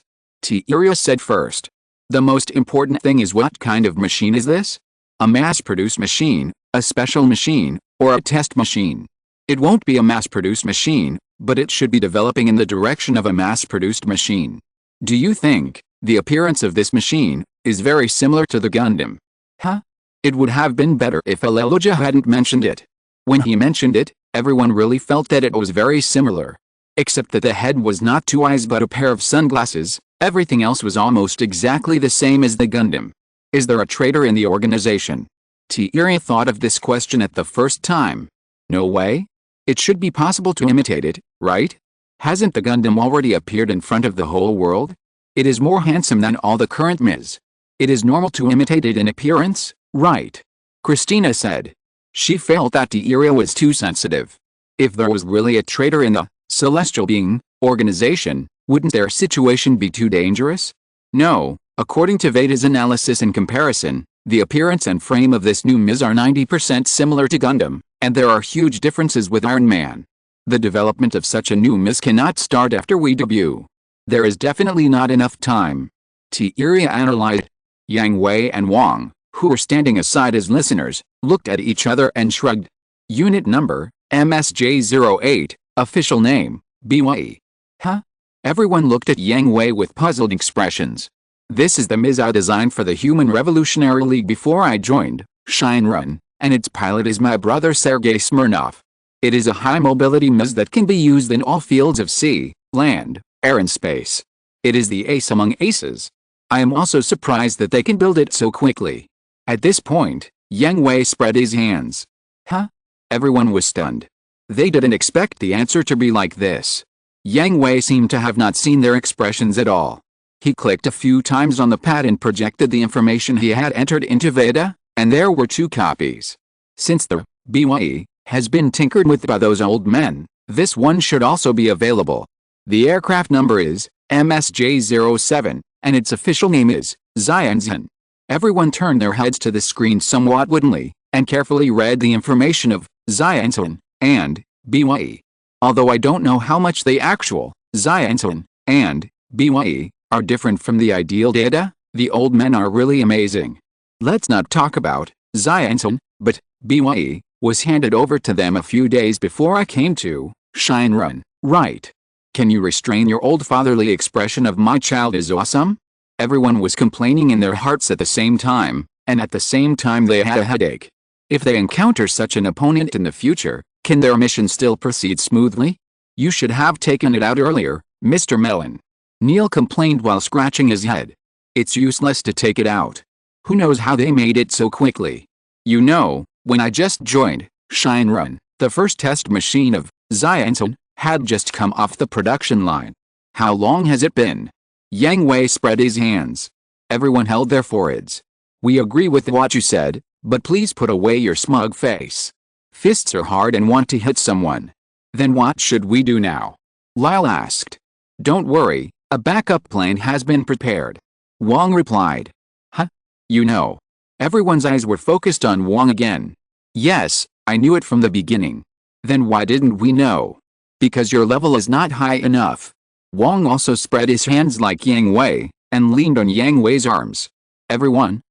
Iria said first. The most important thing is what kind of machine is this? A mass-produced machine, a special machine, or a test machine? It won't be a mass-produced machine, but it should be developing in the direction of a mass-produced machine. Do you think the appearance of this machine is very similar to the Gundam? Huh? It would have been better if Aleluja hadn't mentioned it. When he mentioned it, everyone really felt that it was very similar. Except that the head was not two eyes but a pair of sunglasses, everything else was almost exactly the same as the Gundam. Is there a traitor in the organization? T-Iri thought of this question at the first time. No way? It should be possible to imitate it, right? Hasn't the Gundam already appeared in front of the whole world? It is more handsome than all the current Ms. It is normal to imitate it in appearance, right? Christina said. She felt that T-Iri was too sensitive. If there was really a traitor in the celestial being organization, wouldn't their situation be too dangerous? No, according to Veda's analysis and comparison, the appearance and frame of this new Ms are 90% similar to Gundam, and there are huge differences with Iron Man. The development of such a new Ms cannot start after we debut. There is definitely not enough time. T-Iri analyzed. Yang Hui and Wang, who were standing aside as listeners, looked at each other and shrugged. Unit number, MSJ-08, official name, BYE. Huh? Everyone looked at Yang Hui with puzzled expressions. This is the Ms I designed for the Human Revolutionary League before I joined, Shinrun, and its pilot is my brother Sergei Smirnov. It is a high-mobility Ms that can be used in all fields of sea, land, air and space. It is the ace among aces. I am also surprised that they can build it so quickly. At this point, Yang Hui spread his hands. Huh? Everyone was stunned. They didn't expect the answer to be like this. Yang Hui seemed to have not seen their expressions at all. He clicked a few times on the pad and projected the information he had entered into Veda, and there were 2 copies. Since the BYE has been tinkered with by those old men, this one should also be available. The aircraft number is MSJ-07, and its official name is Xianzhen. Everyone turned their heads to the screen somewhat woodenly, and carefully read the information of Xianzhen and BYE. Although I don't know how much the actual Xianzhen and BYE are different from the ideal data, the old men are really amazing. Let's not talk about Xianzhen, but BYE was handed over to them a few days before I came to Shinrun, right? Can you restrain your old fatherly expression of my child is awesome? Everyone was complaining in their hearts at the same time, and at the same time they had a headache. If they encounter such an opponent in the future, can their mission still proceed smoothly? You should have taken it out earlier, Mr. Mellon. Neil complained while scratching his head. It's useless to take it out. Who knows how they made it so quickly? You know, when I just joined Shinrun, the first test machine of Xianzhen had just come off the production line. How long has it been? Yang Hui spread his hands. Everyone held their foreheads. We agree with what you said, but please put away your smug face. Fists are hard and want to hit someone. Then what should we do now? Lyle asked. Don't worry, a backup plan has been prepared. Wang replied. Huh? You know. Everyone's eyes were focused on Wang again. Yes, I knew it from the beginning. Then why didn't we know? Because your level is not high enough. Wang also spread his hands like Yang Hui, and leaned on Yang Hui's arms. Everyone,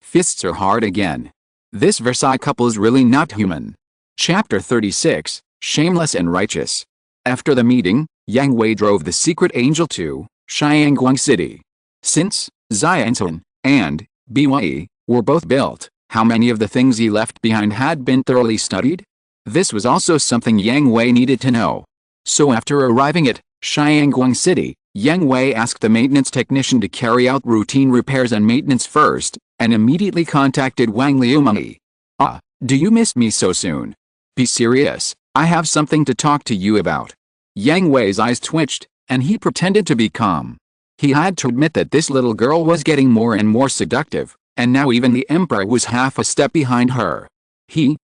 fists are hard again. This Versailles couple is really not human. Chapter 36, Shameless and Righteous. After the meeting, Yang Hui drove the secret angel to Xiangguang City. Since Xianzhen and BYE were both built, how many of the things he left behind had been thoroughly studied? This was also something Yang Hui needed to know. So after arriving at Xiangguang City, Yang Hui asked the maintenance technician to carry out routine repairs and maintenance first, and immediately contacted Wang Liumeng. Ah, do you miss me so soon? Be serious, I have something to talk to you about. Yang Hui's eyes twitched, and he pretended to be calm. He had to admit that this little girl was getting more and more seductive, and now even the Emperor was half a step behind her.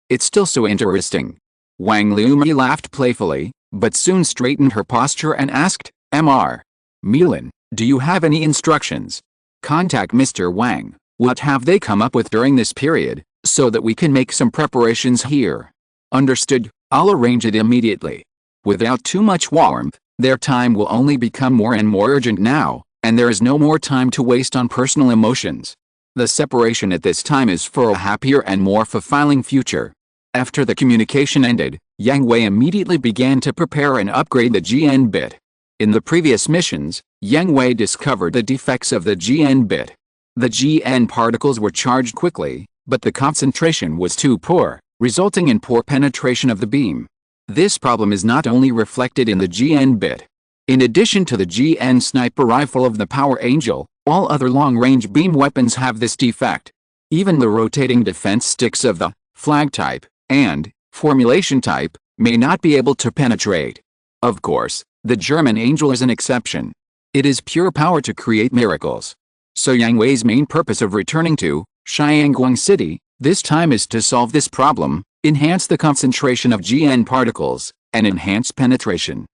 It's still so interesting. Wang Liumeng laughed playfully, but soon straightened her posture and asked, Mr. Milan, do you have any instructions? Contact Mr. Wang. What have they come up with during this period, so that we can make some preparations here? Understood, I'll arrange it immediately. Without too much warmth, their time will only become more and more urgent now, and there is no more time to waste on personal emotions. The separation at this time is for a happier and more fulfilling future. After the communication ended, Yang Hui immediately began to prepare and upgrade the GN bit. In the previous missions, Yang Hui discovered the defects of the GN bit. The GN particles were charged quickly, but the concentration was too poor, resulting in poor penetration of the beam. This problem is not only reflected in the GN bit. In addition to the GN sniper rifle of the Power Angel, all other long-range beam weapons have this defect. Even the rotating defense sticks of the flag type and formulation type may not be able to penetrate. Of course, the German Angel is an exception. It is pure power to create miracles. So Yang Hui's main purpose of returning to Xiangguang City this time is to solve this problem, enhance the concentration of GN particles, and enhance penetration.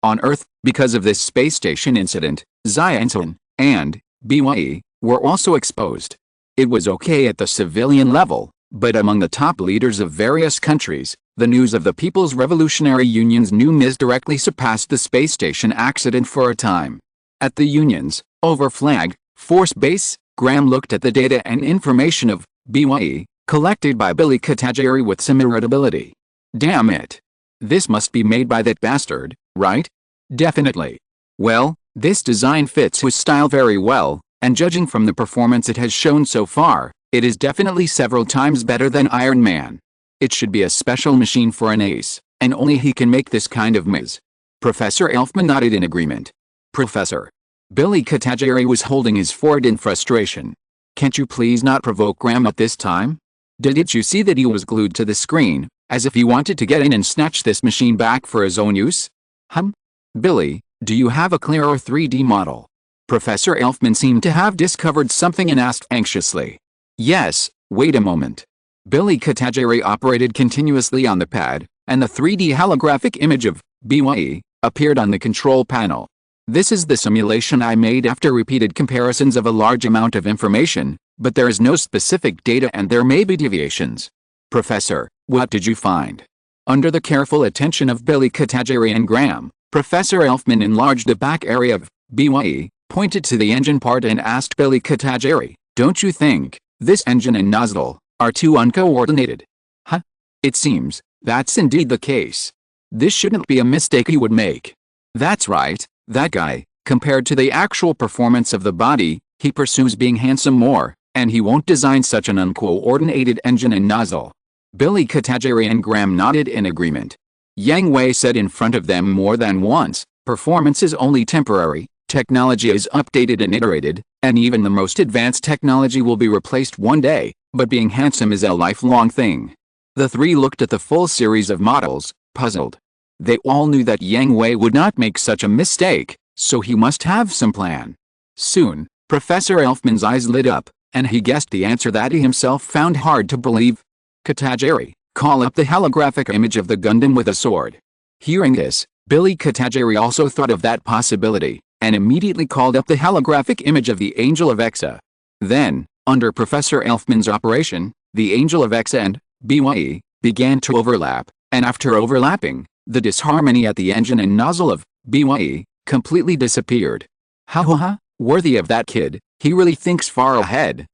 On Earth, because of this space station incident, Xianzhen and BYE were also exposed. It was okay at the civilian level, but among the top leaders of various countries, the news of the People's Revolutionary Union's new MIS directly surpassed the space station accident for a time. At the Union's over-flag force base, Graham looked at the data and information of BYE collected by Billy Katajiri with some irritability. Damn it. This must be made by that bastard, right? Definitely. Well, this design fits his style very well, and judging from the performance it has shown so far, it is definitely several times better than Iron Man. It should be a special machine for an ace, and only he can make this kind of MIS. Professor Elfman nodded in agreement. Professor. Billy Katajiri was holding his forehead in frustration. Can't you please not provoke Graham at this time? Didn't you see that he was glued to the screen, as if he wanted to get in and snatch this machine back for his own use? Billy, do you have a clearer 3D model? Professor Elfman seemed to have discovered something and asked anxiously. Yes, wait a moment. Billy Katajiri operated continuously on the pad, and the 3D holographic image of BYE appeared on the control panel. This is the simulation I made after repeated comparisons of a large amount of information, but there is no specific data and there may be deviations. Professor, what did you find? Under the careful attention of Billy Katajiri and Graham, Professor Elfman enlarged the back area of BYE, pointed to the engine part and asked Billy Katajiri, don't you think this engine and nozzle are too uncoordinated? It seems that's indeed the case. This shouldn't be a mistake he would make. That's right, that guy, compared to the actual performance of the body, he pursues being handsome more, and he won't design such an uncoordinated engine and nozzle. Billy Katajiri and Graham nodded in agreement. Yang Hui said in front of them more than once, performance is only temporary, technology is updated and iterated, and even the most advanced technology will be replaced one day, but being handsome is a lifelong thing. The three looked at the full series of models, puzzled. They all knew that Yang Hui would not make such a mistake, so he must have some plan. Soon, Professor Elfman's eyes lit up, and he guessed the answer that he himself found hard to believe. Katajiri, call up the holographic image of the Gundam with a sword. Hearing this, Billy Katajiri also thought of that possibility, and immediately called up the holographic image of the Angel of Exa. Then, under Professor Elfman's operation, the Angel of Exa and BYE began to overlap, and after overlapping, the disharmony at the engine and nozzle of BYE completely disappeared. Worthy of that kid, he really thinks far ahead,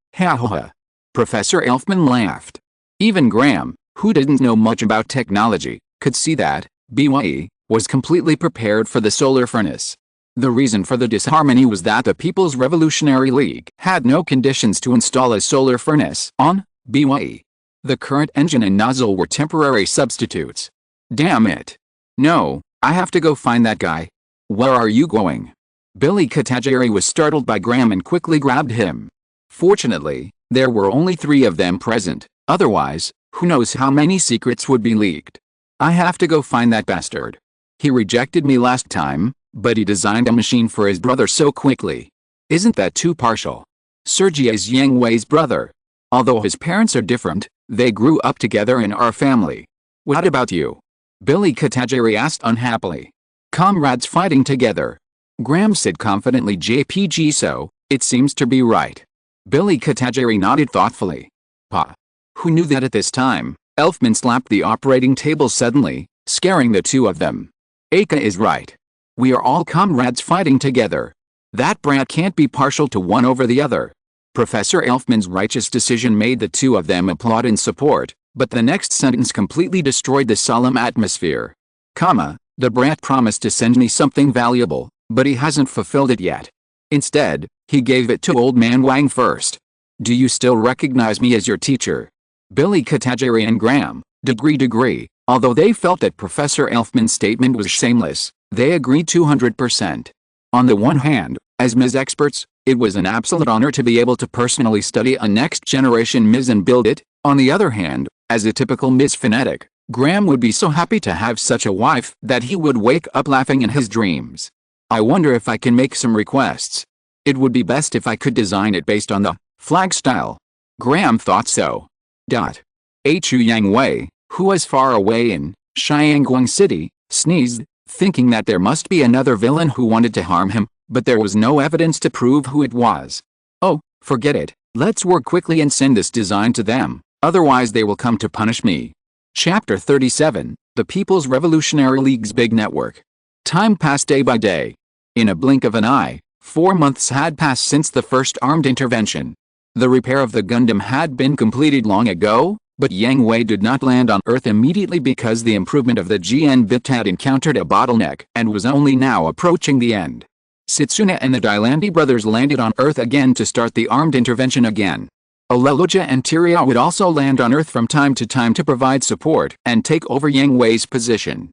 Professor Elfman laughed. Even Graham, who didn't know much about technology, could see that BYE was completely prepared for the solar furnace. The reason for the disharmony was that the People's Revolutionary League had no conditions to install a solar furnace on BYE. The current engine and nozzle were temporary substitutes. Damn it. No, I have to go find that guy. Where are you going? Billy Katajiri was startled by Graham and quickly grabbed him. Fortunately, there were only 3 of them present, otherwise, who knows how many secrets would be leaked. I have to go find that bastard. He rejected me last time, but he designed a machine for his brother so quickly. Isn't that too partial? Sergei is Yang Hui's brother. Although his parents are different, they grew up together in our family. What about you? Billy Katajiri asked unhappily. Comrades fighting together. Graham said confidently, JPG, so it seems to be right. Billy Katajiri nodded thoughtfully. Who knew that at this time? Elfman slapped the operating table suddenly, scaring the 2 of them. Aka is right. We are all comrades fighting together. That brat can't be partial to one over the other. Professor Elfman's righteous decision made the 2 of them applaud in support, but the next sentence completely destroyed the solemn atmosphere. The brat promised to send me something valuable, but he hasn't fulfilled it yet. Instead, he gave it to old man Wang first. Do you still recognize me as your teacher? Billy Katajiri and Graham, degree. Although they felt that Professor Elfman's statement was shameless, they agreed 200%. On the one hand, as MIS experts, it was an absolute honor to be able to personally study a next-generation MIS and build it. On the other hand, as a typical MIS fanatic, Graham would be so happy to have such a wife that he would wake up laughing in his dreams. I wonder if I can make some requests. It would be best if I could design it based on the flag style. Graham thought so. Yang Hui, who was far away in Xiangguang City, sneezed, thinking that there must be another villain who wanted to harm him, but there was no evidence to prove who it was. Oh, forget it. Let's work quickly and send this design to them, otherwise they will come to punish me. Chapter 37, The People's Revolutionary League's Big Network. Time passed day by day. In a blink of an eye, 4 months had passed since the first armed intervention. The repair of the Gundam had been completed long ago, but Yang Hui did not land on Earth immediately because the improvement of the GN bit had encountered a bottleneck and was only now approaching the end. Setsuna and the Dailandi brothers landed on Earth again to start the armed intervention again. Aleluja and Tyria would also land on Earth from time to time to provide support and take over Yang Hui's position.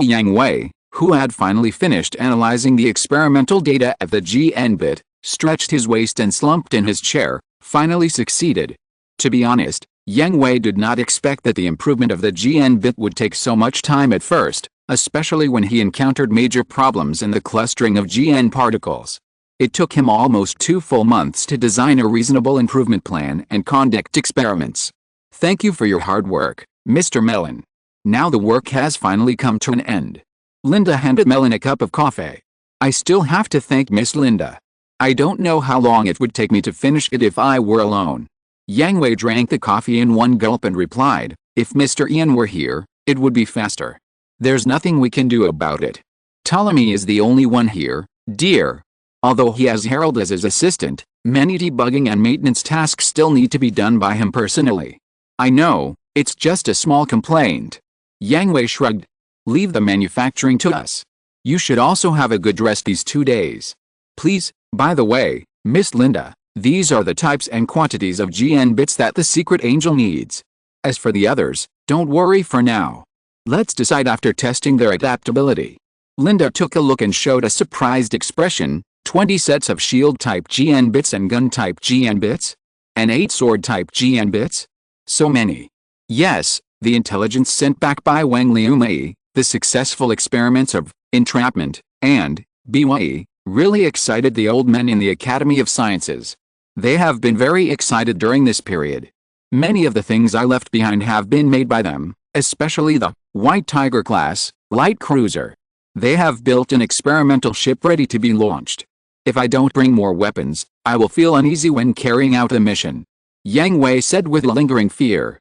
Yang Hui, who had finally finished analyzing the experimental data of the GN bit, stretched his waist and slumped in his chair, finally succeeded. To be honest, Yang Hui did not expect that the improvement of the GN bit would take so much time at first, especially when he encountered major problems in the clustering of GN particles. It took him almost 2 full months to design a reasonable improvement plan and conduct experiments. Thank you for your hard work, Mr. Melon. Now the work has finally come to an end. Linda handed Melon a cup of coffee. I still have to thank Miss Linda. I don't know how long it would take me to finish it if I were alone. Yang Hui drank the coffee in one gulp and replied, if Mr. Ian were here, it would be faster. There's nothing we can do about it. Ptolemy is the only one here, dear. Although he has Harold as his assistant, many debugging and maintenance tasks still need to be done by him personally. I know, it's just a small complaint. Yang Hui shrugged. Leave the manufacturing to us. You should also have a good rest these 2 days. Please, by the way, Miss Linda, these are the types and quantities of GN bits that the secret angel needs. As for the others, don't worry for now. Let's decide after testing their adaptability. Linda took a look and showed a surprised expression. 20 sets of shield-type GN bits and gun-type GN bits? And 8 sword-type GN bits? So many. Yes, the intelligence sent back by Wang Liumei, the successful experiments of entrapment and BYE, really excited the old men in the Academy of Sciences. They have been very excited during this period. Many of the things I left behind have been made by them, especially the White Tiger class light cruiser. They have built an experimental ship ready to be launched. If I don't bring more weapons, I will feel uneasy when carrying out the mission. Yang Hui said with lingering fear.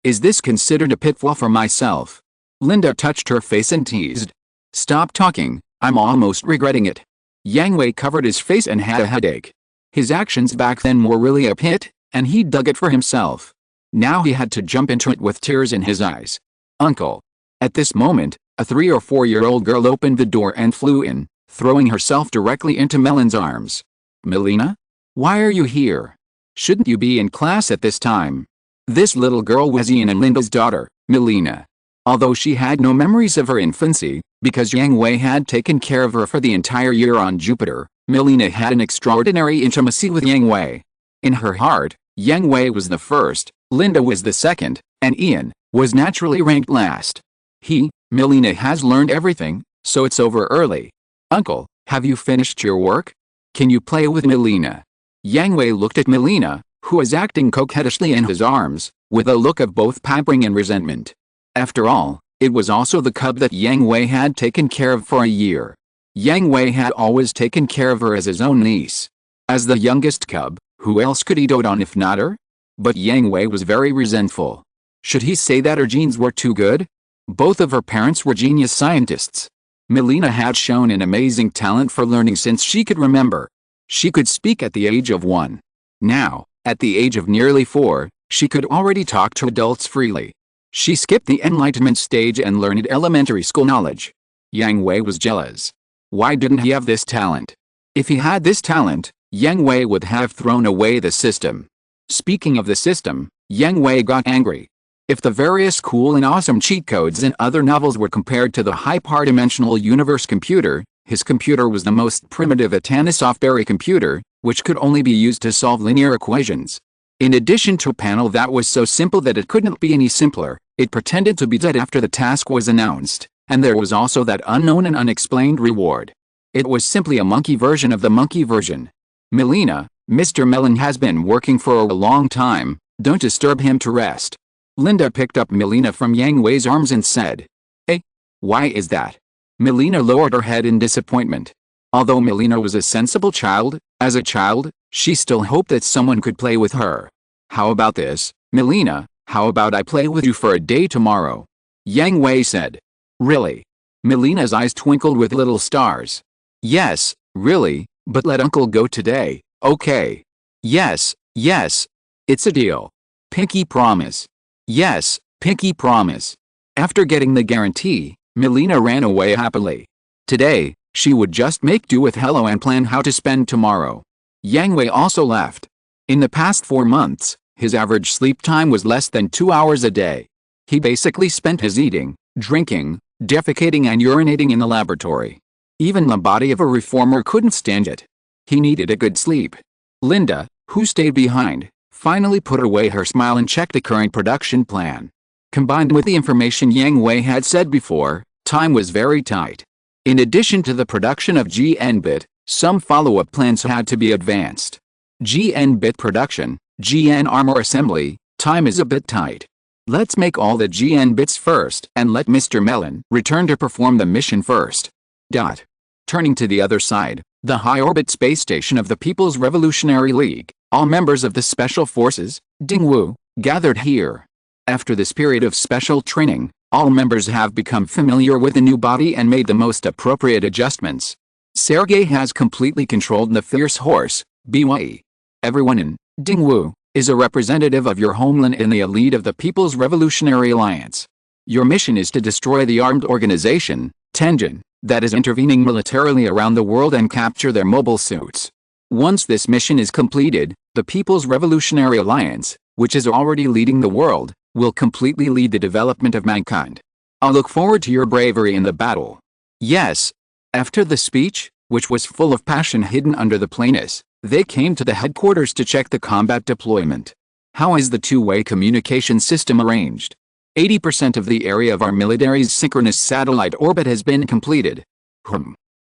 Is this considered a pitfall for myself? Linda touched her face and teased. Stop talking, I'm almost regretting it. Yang Hui covered his face and had a headache. His actions back then were really a pit, and he dug it for himself. Now he had to jump into it with tears in his eyes. Uncle. At this moment, a 3 or 4-year-old girl opened the door and flew in, throwing herself directly into Melon's arms. Melina? Why are you here? Shouldn't you be in class at this time? This little girl was Ian and Linda's daughter, Melina. Although she had no memories of her infancy, because Yang Hui had taken care of her for the entire year on Jupiter, Melina had an extraordinary intimacy with Yang Hui. In her heart, Yang Hui was the first, Linda was the second, and Ian was naturally ranked last. Melina has learned everything, so it's over early. Uncle, have you finished your work? Can you play with Melina? Yang Hui looked at Melina, who was acting coquettishly in his arms, with a look of both pampering and resentment. After all, it was also the cub that Yang Hui had taken care of for a year. Yang Hui had always taken care of her as his own niece. As the youngest cub, who else could he dote on if not her? But Yang Hui was very resentful. Should he say that her genes were too good? Both of her parents were genius scientists. Melina had shown an amazing talent for learning since she could remember. She could speak at the age of 1. Now, at the age of nearly 4, she could already talk to adults freely. She skipped the enlightenment stage and learned elementary school knowledge. Yang Hui was jealous. Why didn't he have this talent? If he had this talent, Yang Hui would have thrown away the system. Speaking of the system, Yang Hui got angry. If the various cool and awesome cheat codes in other novels were compared to the hyper-dimensional universe computer, his computer was the most primitive Atanasoft-Berry computer, which could only be used to solve linear equations. In addition to a panel that was so simple that it couldn't be any simpler, it pretended to be dead after the task was announced, and there was also that unknown and unexplained reward. It was simply a monkey version of the monkey version. Melina, Mr. Melon has been working for a long time, don't disturb him to rest. Linda picked up Melina from Yang Hui's arms and said, "Eh? Why is that?" Melina lowered her head in disappointment. Although Melina was a sensible child, as a child, she still hoped that someone could play with her. "How about this, Melina? How about I play with you for a day tomorrow?" Yang Hui said. "Really?" Melina's eyes twinkled with little stars. "Yes, really, but let Uncle go today, okay?" "Yes, yes. It's a deal. Pinky promise." "Yes, Pinky promise." After getting the guarantee, Melina ran away happily. Today, she would just make do with hello and plan how to spend tomorrow. Yang Hui also left. In the past 4 months, his average sleep time was less than 2 hours a day. He basically spent his eating, drinking, defecating and urinating in the laboratory. Even the body of a reformer couldn't stand it. He needed a good sleep. Linda, who stayed behind, finally put away her smile and checked the current production plan. Combined with the information Yang Hui had said before, time was very tight. In addition to the production of GN-bit, some follow-up plans had to be advanced. GN-bit production, GN armor assembly, time is a bit tight. Let's make all the GN bits first and let Mr. Melon return to perform the mission first. Turning to the other side, the high-orbit space station of the People's Revolutionary League, all members of the Special Forces, Dingwu, gathered here. After this period of special training, all members have become familiar with the new body and made the most appropriate adjustments. Sergei has completely controlled the fierce horse, BYE. Everyone in Dingwu is a representative of your homeland in the elite of the People's Revolutionary Alliance. Your mission is to destroy the armed organization, Tenjin, that is intervening militarily around the world and capture their mobile suits. Once this mission is completed, the People's Revolutionary Alliance, which is already leading the world, will completely lead the development of mankind. I'll look forward to your bravery in the battle. Yes. After the speech, which was full of passion hidden under the plainness, they came to the headquarters to check the combat deployment. How is the two-way communication system arranged? 80% of the area of our military's synchronous satellite orbit has been completed.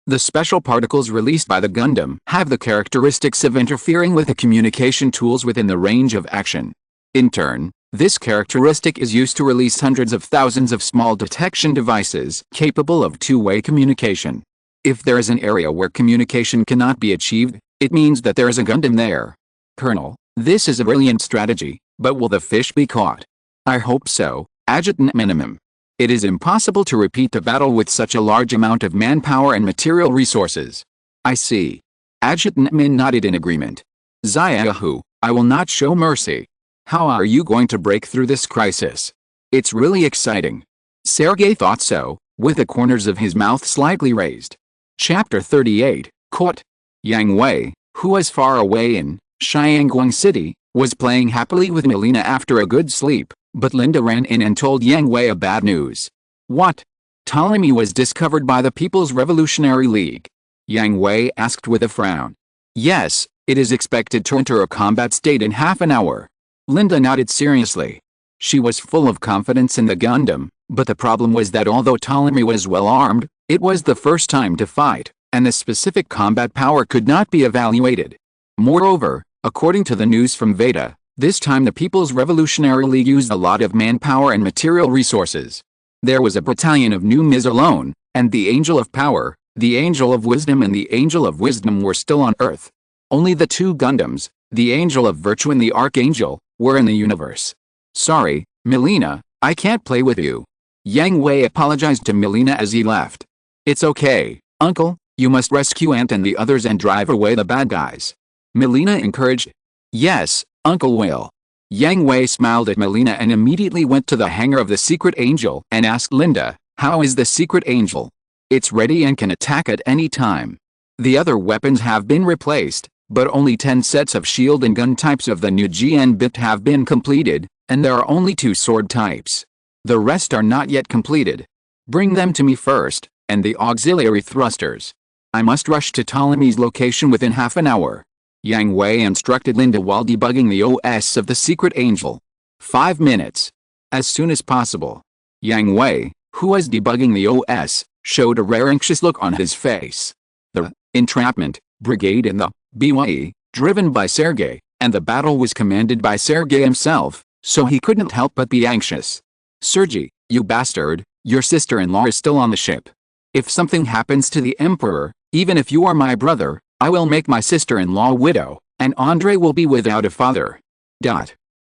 The special particles released by the Gundam have the characteristics of interfering with the communication tools within the range of action. In turn, this characteristic is used to release hundreds of thousands of small detection devices capable of two-way communication. If there is an area where communication cannot be achieved, it means that there is a Gundam there. Colonel, this is a brilliant strategy, but will the fish be caught? I hope so, Adjutant Minimum. It is impossible to repeat the battle with such a large amount of manpower and material resources. I see. Adjutant Min nodded in agreement. Xiaohu, I will not show mercy. How are you going to break through this crisis? It's really exciting. Sergei thought so, with the corners of his mouth slightly raised. Chapter 38, Caught. Yang Hui, who was far away in Xiangguang City, was playing happily with Melina after a good sleep, but Linda ran in and told Yang Hui a bad news. What? Ptolemy was discovered by the People's Revolutionary League. Yang Hui asked with a frown. Yes, it is expected to enter a combat state in half an hour. Linda nodded seriously. She was full of confidence in the Gundam, but the problem was that although Ptolemy was well armed, it was the first time to fight, and the specific combat power could not be evaluated. Moreover, according to the news from Veda, this time the People's Revolutionary League used a lot of manpower and material resources. There was a battalion of new Miz alone, and the Angel of Power, the Angel of Wisdom and the Angel of Wisdom were still on Earth. Only the two Gundams, the Angel of Virtue and the Archangel, were in the universe. Sorry, Melina, I can't play with you. Yang Hui apologized to Melina as he left. It's okay, Uncle, you must rescue Ant and the others and drive away the bad guys. Melina encouraged. Yes, Uncle will. Yang Hui smiled at Melina and immediately went to the hangar of the Secret Angel and asked Linda, how is the Secret Angel? It's ready and can attack at any time. The other weapons have been replaced, but only 10 sets of shield and gun types of the new GN bit have been completed, and there are only 2 sword types. The rest are not yet completed. Bring them to me first, and the auxiliary thrusters. I must rush to Ptolemy's location within half an hour. Yang Hui instructed Linda while debugging the OS of the secret angel. 5 minutes. As soon as possible. Yang Hui, who was debugging the OS, showed a rare anxious look on his face. The entrapment brigade in the BYE, driven by Sergei, and the battle was commanded by Sergei himself, so he couldn't help but be anxious. Sergei, you bastard, your sister-in-law is still on the ship. If something happens to the Emperor, even if you are my brother, I will make my sister-in-law widow, and Andrei will be without a father.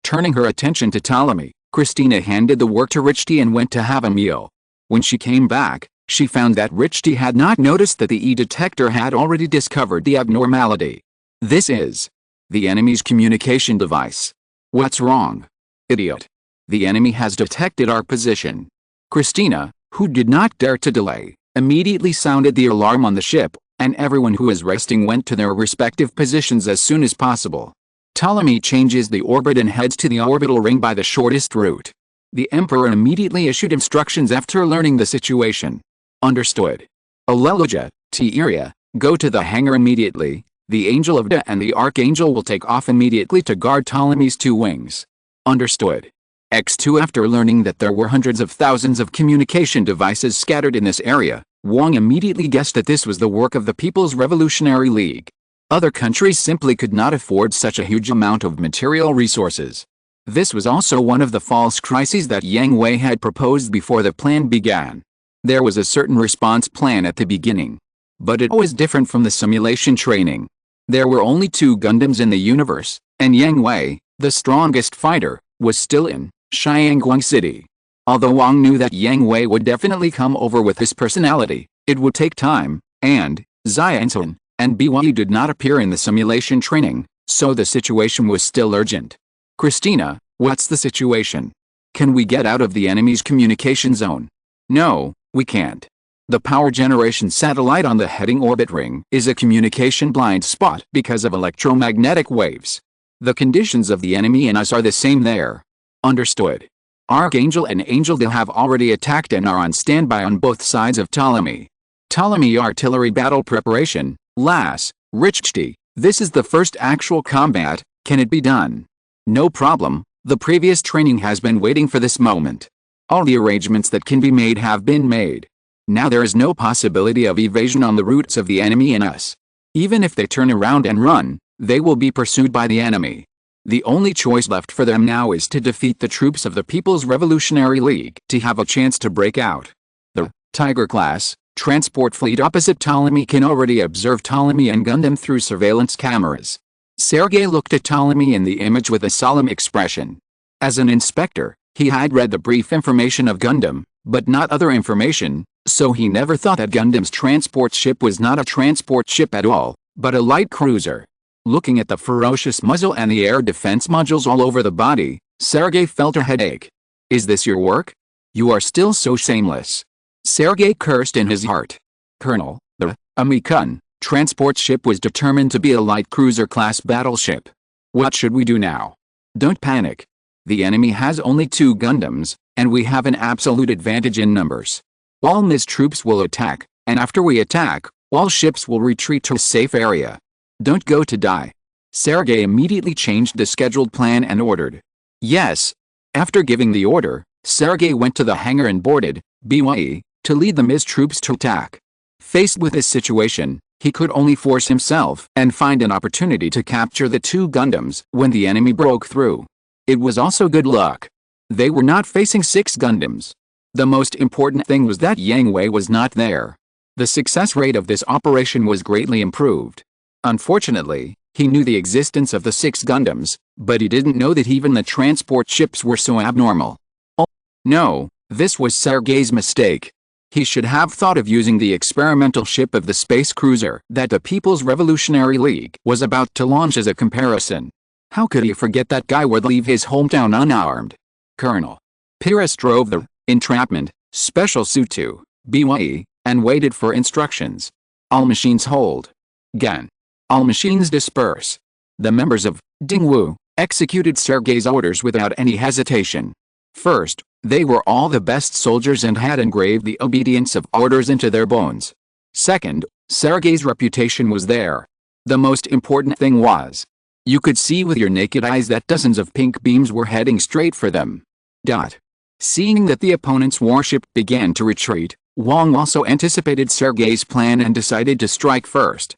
Turning her attention to Ptolemy, Christina handed the work to Richti and went to have a meal. When she came back, she found that Richti had not noticed that the E-detector had already discovered the abnormality. This is the enemy's communication device. What's wrong? Idiot. The enemy has detected our position. Christina, who did not dare to delay, immediately sounded the alarm on the ship, and everyone who was resting went to their respective positions as soon as possible. Ptolemy changes the orbit and heads to the orbital ring by the shortest route. The Emperor immediately issued instructions after learning the situation. Understood. Alleluia, T-Iria, go to the hangar immediately. The Angel of Da and the Archangel will take off immediately to guard Ptolemy's 2 wings. Understood. X2 After learning that there were hundreds of thousands of communication devices scattered in this area, Wang immediately guessed that this was the work of the People's Revolutionary League. Other countries simply could not afford such a huge amount of material resources. This was also one of the false crises that Yang Hui had proposed before the plan began. There was a certain response plan at the beginning. But it was different from the simulation training. There were only 2 Gundams in the universe, and Yang Hui, the strongest fighter, was still in Xiangguang City. Although Wang knew that Yang Hui would definitely come over with his personality, it would take time, and Xianzhen and BYE did not appear in the simulation training, so the situation was still urgent. Christina, what's the situation? Can we get out of the enemy's communication zone? No, we can't. The power generation satellite on the heading orbit ring is a communication blind spot because of electromagnetic waves. The conditions of the enemy and us are the same there. Understood. Archangel and Angel they have already attacked and are on standby on both sides of Ptolemy. Ptolemy artillery battle preparation, LAS, Richti, this is the first actual combat, can it be done? No problem, the previous training has been waiting for this moment. All the arrangements that can be made have been made. Now there is no possibility of evasion on the routes of the enemy and us. Even if they turn around and run, they will be pursued by the enemy. The only choice left for them now is to defeat the troops of the People's Revolutionary League to have a chance to break out. The Tiger class transport fleet opposite Ptolemy can already observe Ptolemy and Gundam through surveillance cameras. Sergei looked at Ptolemy in the image with a solemn expression. As an inspector, he had read the brief information of Gundam, but not other information, so he never thought that Gundam's transport ship was not a transport ship at all, but a light cruiser. Looking at the ferocious muzzle and the air defense modules all over the body, Sergei felt a headache. Is this your work? You are still so shameless. Sergei cursed in his heart. Colonel, the Amikun transport ship was determined to be a light cruiser class battleship. What should we do now? Don't panic. The enemy has only 2 Gundams, and we have an absolute advantage in numbers. All MIS troops will attack, and after we attack, all ships will retreat to a safe area. Don't go to die. Sergei immediately changed the scheduled plan and ordered. Yes. After giving the order, Sergei went to the hangar and boarded BYE to lead the MIS troops to attack. Faced with this situation, he could only force himself and find an opportunity to capture the 2 Gundams when the enemy broke through. It was also good luck. They were not facing 6 Gundams. The most important thing was that Yang Hui was not there. The success rate of this operation was greatly improved. Unfortunately, he knew the existence of the 6 Gundams, but he didn't know that even the transport ships were so abnormal. Oh, no, this was Sergei's mistake. He should have thought of using the experimental ship of the space cruiser that the People's Revolutionary League was about to launch as a comparison. How could he forget that guy would leave his hometown unarmed? Colonel Pires drove the entrapment special suit to BYE and waited for instructions. All machines hold. Gun. All machines disperse. The members of Dingwu executed Sergei's orders without any hesitation. First, they were all the best soldiers and had engraved the obedience of orders into their bones. Second, Sergei's reputation was there. The most important thing was, you could see with your naked eyes that dozens of pink beams were heading straight for them. Seeing that the opponent's warship began to retreat, Wang also anticipated Sergei's plan and decided to strike first.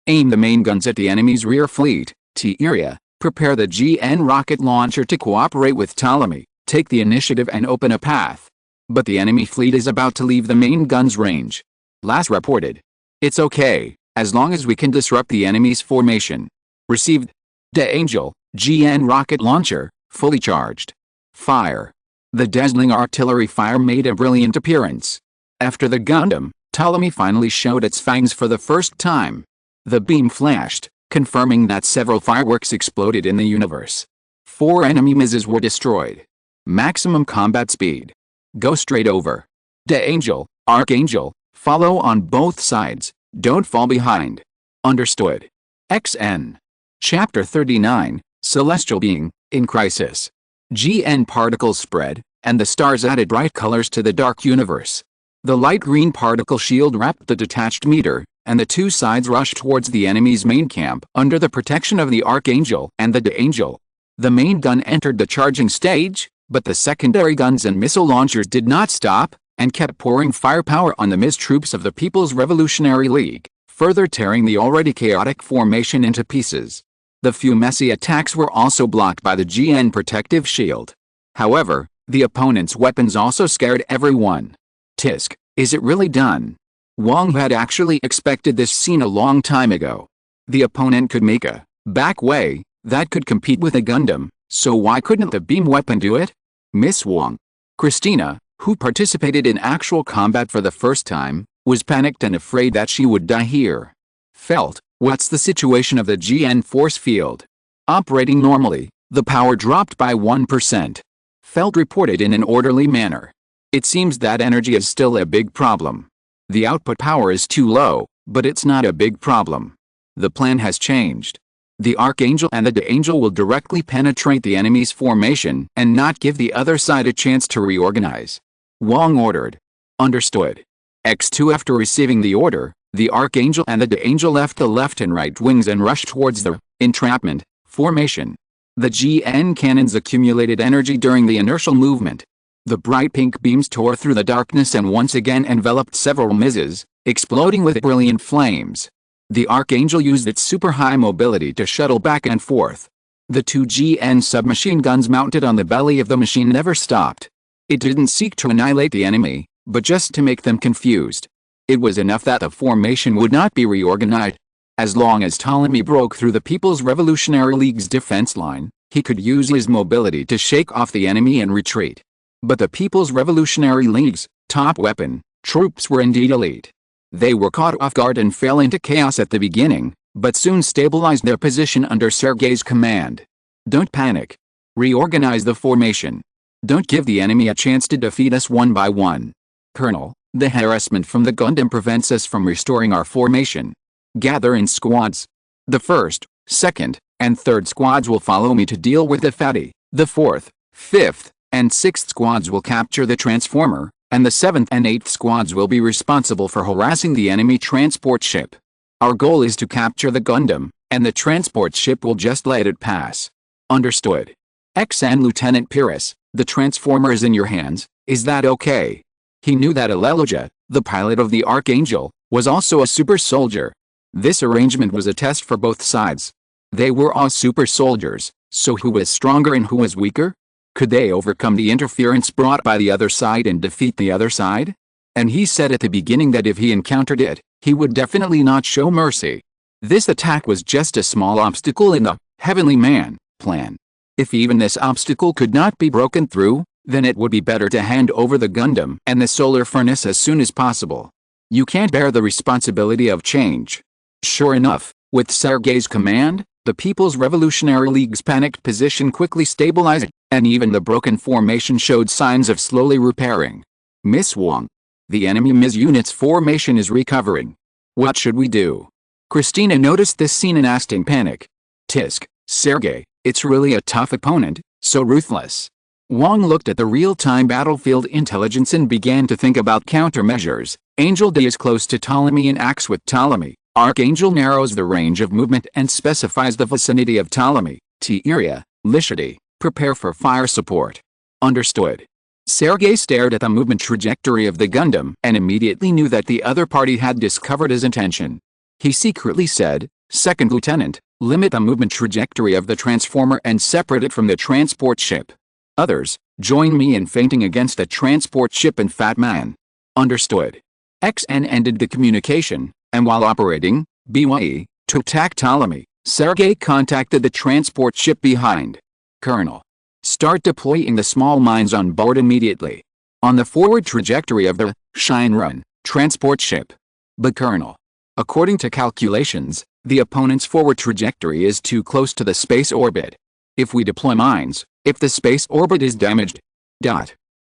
Aim the main guns at the enemy's rear fleet, area, prepare the GN rocket launcher to cooperate with Ptolemy, take the initiative and open a path. But the enemy fleet is about to leave the main gun's range. Las reported. It's okay, as long as we can disrupt the enemy's formation. Received. De Angel, GN rocket launcher, fully charged. Fire. The dazzling artillery fire made a brilliant appearance. After the Gundam, Ptolemy finally showed its fangs for the first time. The beam flashed, confirming that several fireworks exploded in the universe. 4 enemy misses were destroyed. Maximum combat speed. Go straight over. De Angel, Archangel, follow on both sides, don't fall behind. Understood. XN. Chapter 39, Celestial Being, in Crisis. GN particles spread, and the stars added bright colors to the dark universe. The light green particle shield wrapped the detached meter, and the two sides rushed towards the enemy's main camp under the protection of the Archangel and the De Angel. The main gun entered the charging stage, but the secondary guns and missile launchers did not stop, and kept pouring firepower on the MIS troops of the People's Revolutionary League, further tearing the already chaotic formation into pieces. The few messy attacks were also blocked by the GN protective shield. However, the opponent's weapons also scared everyone. Tisk, is it really done? Wang had actually expected this scene a long time ago. The opponent could make a back way that could compete with a Gundam, so why couldn't the beam weapon do it? Miss Wang. Christina, who participated in actual combat for the first time, was panicked and afraid that she would die here. Felt, what's the situation of the GN force field? Operating normally, the power dropped by 1%. Felt reported in an orderly manner. It seems that energy is still a big problem. The output power is too low, but it's not a big problem. The plan has changed. The Archangel and the De Angel will directly penetrate the enemy's formation and not give the other side a chance to reorganize. Wang ordered. Understood. X2. After receiving the order, the Archangel and the De Angel left the left and right wings and rushed towards the entrapment formation. The GN cannons accumulated energy during the inertial movement. The bright pink beams tore through the darkness and once again enveloped several misses, exploding with brilliant flames. The Archangel used its super high mobility to shuttle back and forth. The 2 GN submachine guns mounted on the belly of the machine never stopped. It didn't seek to annihilate the enemy, but just to make them confused. It was enough that the formation would not be reorganized. As long as Ptolemy broke through the People's Revolutionary League's defense line, he could use his mobility to shake off the enemy and retreat. But the People's Revolutionary League's top weapon troops were indeed elite. They were caught off guard and fell into chaos at the beginning, but soon stabilized their position under Sergei's command. Don't panic. Reorganize the formation. Don't give the enemy a chance to defeat us one by one. Colonel, the harassment from the Gundam prevents us from restoring our formation. Gather in squads. The 1st, 2nd, and 3rd squads will follow me to deal with the fatty. The 4th, 5th, and 6th squads will capture the transformer, and the 7th and 8th squads will be responsible for harassing the enemy transport ship. Our goal is to capture the Gundam, and the transport ship will just let it pass. Understood. XN Lieutenant Pyrrhus, the transformer is in your hands, is that okay? He knew that Aleluja, the pilot of the Archangel, was also a super soldier. This arrangement was a test for both sides. They were all super soldiers, so who was stronger and who was weaker? Could they overcome the interference brought by the other side and defeat the other side? And he said at the beginning that if he encountered it, he would definitely not show mercy. This attack was just a small obstacle in the Heavenly Man plan. If even this obstacle could not be broken through, then it would be better to hand over the Gundam and the solar furnace as soon as possible. You can't bear the responsibility of change. Sure enough, with Sergei's command, the People's Revolutionary League's panicked position quickly stabilized, and even the broken formation showed signs of slowly repairing. Miss Wang. The enemy MIS unit's formation is recovering. What should we do? Christina noticed this scene and asked in panic. Tisk, Sergei, it's really a tough opponent, so ruthless. Wang looked at the real-time battlefield intelligence and began to think about countermeasures. Angel D is close to Ptolemy and acts with Ptolemy. Archangel narrows the range of movement and specifies the vicinity of Ptolemy. T area, Lishadi, prepare for fire support. Understood. Sergei stared at the movement trajectory of the Gundam and immediately knew that the other party had discovered his intention. He secretly said, Second Lieutenant, limit the movement trajectory of the transformer and separate it from the transport ship. Others, join me in feinting against the transport ship and Fat Man. Understood. XN ended the communication, and while operating, BYE, to attack Ptolemy, Sergei contacted the transport ship behind. Colonel. Start deploying the small mines on board immediately. On the forward trajectory of the Shinrun transport ship. But Colonel. According to calculations, the opponent's forward trajectory is too close to the space orbit. If we deploy mines, if the space orbit is damaged.